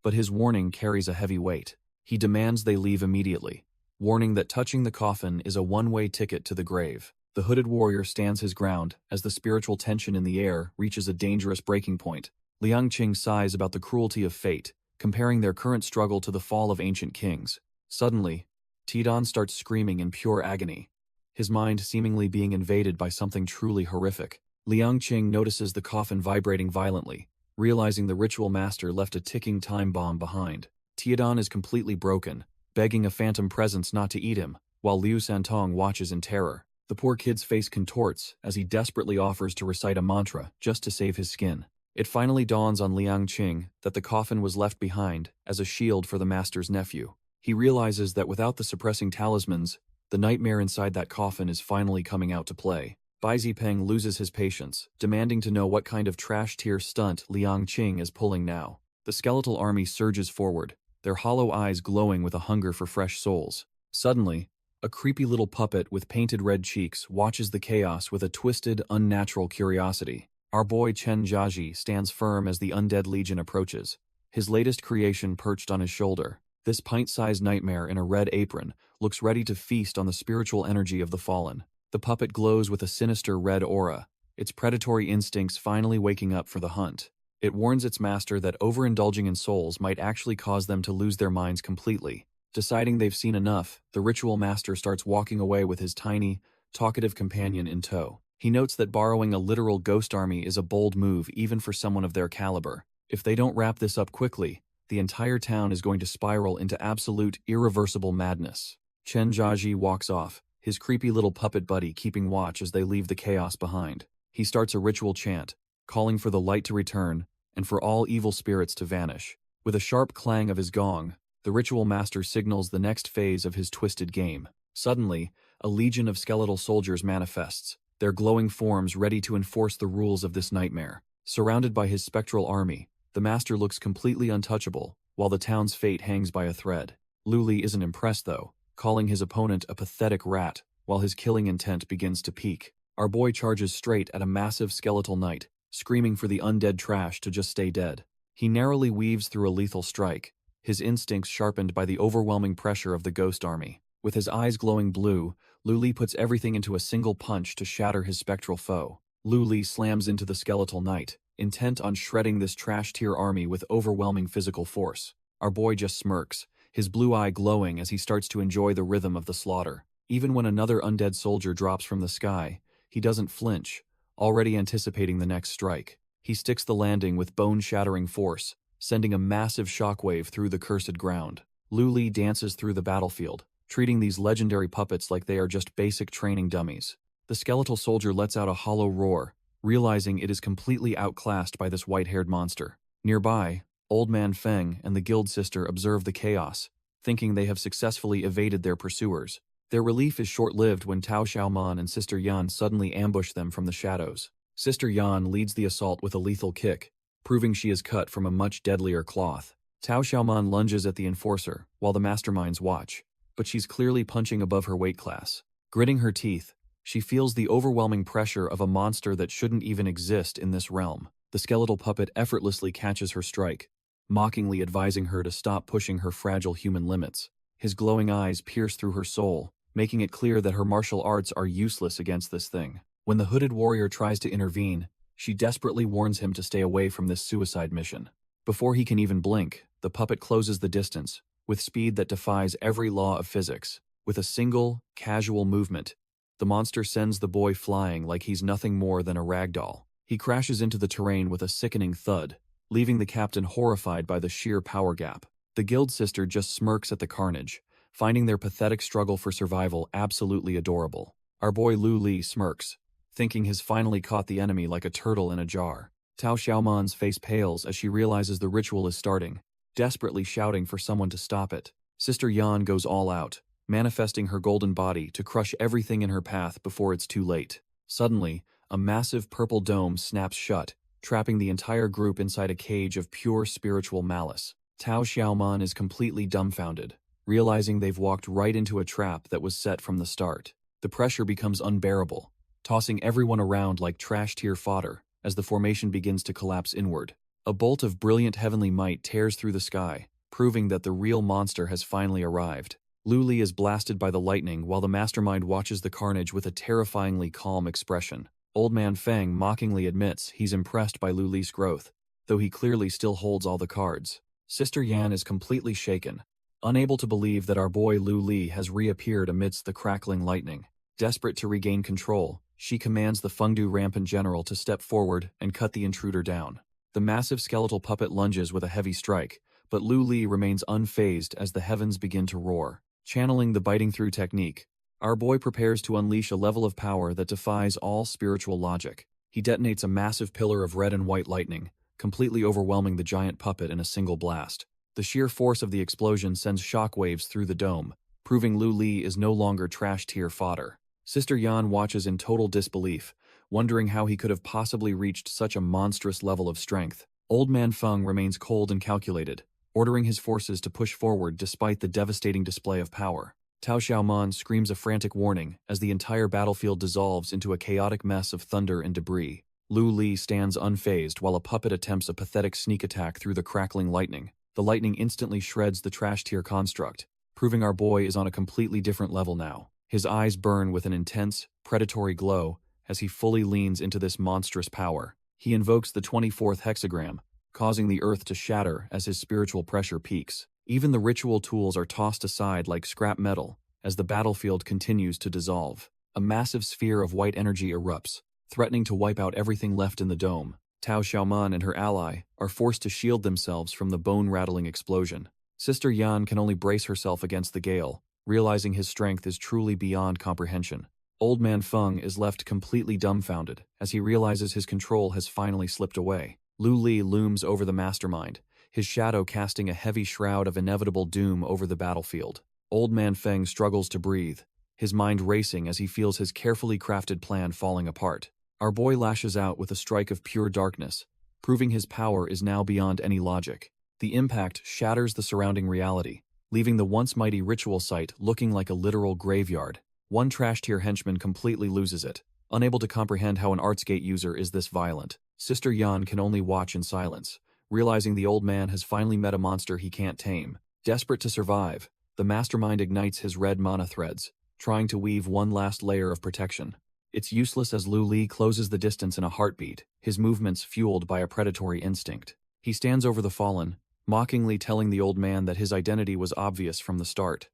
But his warning carries a heavy weight. He demands they leave immediately, warning that touching the coffin is a one-way ticket to the grave. The hooded warrior stands his ground as the spiritual tension in the air reaches a dangerous breaking point. Liang Qing sighs about the cruelty of fate, comparing their current struggle to the fall of ancient kings. Suddenly, Tidon starts screaming in pure agony, his mind seemingly being invaded by something truly horrific. Liang Qing notices the coffin vibrating violently, realizing the ritual master left a ticking time bomb behind. Tidon is completely broken, begging a phantom presence not to eat him, while Liu Santong watches in terror. The poor kid's face contorts as he desperately offers to recite a mantra just to save his skin. It finally dawns on Liang Qing that the coffin was left behind as a shield for the master's nephew. He realizes that without the suppressing talismans, the nightmare inside that coffin is finally coming out to play. Bai Zipeng loses his patience, demanding to know what kind of trash-tier stunt Liang Qing is pulling now. The skeletal army surges forward, their hollow eyes glowing with a hunger for fresh souls. Suddenly, a creepy little puppet with painted red cheeks watches the chaos with a twisted, unnatural curiosity. Our boy Chen Jiaji stands firm as the undead legion approaches, his latest creation perched on his shoulder. This pint-sized nightmare in a red apron looks ready to feast on the spiritual energy of the fallen. The puppet glows with a sinister red aura, its predatory instincts finally waking up for the hunt. It warns its master that overindulging in souls might actually cause them to lose their minds completely. Deciding they've seen enough, the ritual master starts walking away with his tiny, talkative companion in tow. He notes that borrowing a literal ghost army is a bold move even for someone of their caliber. If they don't wrap this up quickly, the entire town is going to spiral into absolute, irreversible madness. Chen Jiaji walks off, his creepy little puppet buddy keeping watch as they leave the chaos behind. He starts a ritual chant, calling for the light to return and for all evil spirits to vanish. With a sharp clang of his gong, the ritual master signals the next phase of his twisted game. Suddenly, a legion of skeletal soldiers manifests, their glowing forms ready to enforce the rules of this nightmare. Surrounded by his spectral army, the master looks completely untouchable, while the town's fate hangs by a thread. Lu Li isn't impressed though, calling his opponent a pathetic rat, while his killing intent begins to peak. Our boy charges straight at a massive skeletal knight, screaming for the undead trash to just stay dead. He narrowly weaves through a lethal strike, his instincts sharpened by the overwhelming pressure of the ghost army. With his eyes glowing blue, Lu Li puts everything into a single punch to shatter his spectral foe. Lu Li slams into the skeletal knight, intent on shredding this trash-tier army with overwhelming physical force. Our boy just smirks, his blue eye glowing as he starts to enjoy the rhythm of the slaughter. Even when another undead soldier drops from the sky, he doesn't flinch, already anticipating the next strike. He sticks the landing with bone-shattering force, sending a massive shockwave through the cursed ground. Lu Li dances through the battlefield, treating these legendary puppets like they are just basic training dummies. The skeletal soldier lets out a hollow roar, realizing it is completely outclassed by this white-haired monster. Nearby, Old Man Feng and the guild sister observe the chaos, thinking they have successfully evaded their pursuers. Their relief is short-lived when Tao Xiaoman and Sister Yan suddenly ambush them from the shadows. Sister Yan leads the assault with a lethal kick, proving she is cut from a much deadlier cloth. Tao Xiaoman lunges at the enforcer, while the masterminds watch, but she's clearly punching above her weight class. Gritting her teeth, she feels the overwhelming pressure of a monster that shouldn't even exist in this realm. The skeletal puppet effortlessly catches her strike, mockingly advising her to stop pushing her fragile human limits. His glowing eyes pierce through her soul, making it clear that her martial arts are useless against this thing. When the hooded warrior tries to intervene, she desperately warns him to stay away from this suicide mission. Before he can even blink, the puppet closes the distance, with speed that defies every law of physics. With a single, casual movement, the monster sends the boy flying like he's nothing more than a ragdoll. He crashes into the terrain with a sickening thud, leaving the captain horrified by the sheer power gap. The guild sister just smirks at the carnage, finding their pathetic struggle for survival absolutely adorable. Our boy Lu Li smirks, thinking he's finally caught the enemy like a turtle in a jar. Tao Xiaoman's face pales as she realizes the ritual is starting, desperately shouting for someone to stop it. Sister Yan goes all out, manifesting her golden body to crush everything in her path before it's too late. Suddenly, a massive purple dome snaps shut, trapping the entire group inside a cage of pure spiritual malice. Tao Xiaoman is completely dumbfounded, realizing they've walked right into a trap that was set from the start. The pressure becomes unbearable, tossing everyone around like trash-tier fodder as the formation begins to collapse inward. A bolt of brilliant heavenly might tears through the sky, proving that the real monster has finally arrived. Lu Li is blasted by the lightning while the mastermind watches the carnage with a terrifyingly calm expression. Old Man Feng mockingly admits he's impressed by Lu Li's growth, though he clearly still holds all the cards. Sister Yan is completely shaken, unable to believe that our boy Lu Li has reappeared amidst the crackling lightning. Desperate to regain control, she commands the Fengdu rampant general to step forward and cut the intruder down. The massive skeletal puppet lunges with a heavy strike, but Lu Li remains unfazed as the heavens begin to roar. Channeling the biting through technique, our boy prepares to unleash a level of power that defies all spiritual logic. He detonates a massive pillar of red and white lightning, completely overwhelming the giant puppet in a single blast. The sheer force of the explosion sends shockwaves through the dome, proving Lu Li is no longer trash-tier fodder. Sister Yan watches in total disbelief, wondering how he could have possibly reached such a monstrous level of strength. Old Man Feng remains cold and calculated, ordering his forces to push forward despite the devastating display of power. Tao Xiaoman screams a frantic warning as the entire battlefield dissolves into a chaotic mess of thunder and debris. Lu Li stands unfazed while a puppet attempts a pathetic sneak attack through the crackling lightning. The lightning instantly shreds the trash-tier construct, proving our boy is on a completely different level now. His eyes burn with an intense, predatory glow as he fully leans into this monstrous power. He invokes the 24th hexagram, causing the earth to shatter as his spiritual pressure peaks. Even the ritual tools are tossed aside like scrap metal as the battlefield continues to dissolve. A massive sphere of white energy erupts, threatening to wipe out everything left in the dome. Tao Xiaoman and her ally are forced to shield themselves from the bone-rattling explosion. Sister Yan can only brace herself against the gale, realizing his strength is truly beyond comprehension. Old Man Feng is left completely dumbfounded as he realizes his control has finally slipped away. Lu Li looms over the mastermind, his shadow casting a heavy shroud of inevitable doom over the battlefield. Old Man Feng struggles to breathe, his mind racing as he feels his carefully crafted plan falling apart. Our boy lashes out with a strike of pure darkness, proving his power is now beyond any logic. The impact shatters the surrounding reality, leaving the once mighty ritual site looking like a literal graveyard. One trash-tier henchman completely loses it, unable to comprehend how an Artsgate user is this violent. Sister Yan can only watch in silence, realizing the old man has finally met a monster he can't tame. Desperate to survive, the mastermind ignites his red mana threads, trying to weave one last layer of protection. It's useless as Lu Li closes the distance in a heartbeat, his movements fueled by a predatory instinct. He stands over the fallen, mockingly telling the old man that his identity was obvious from the start.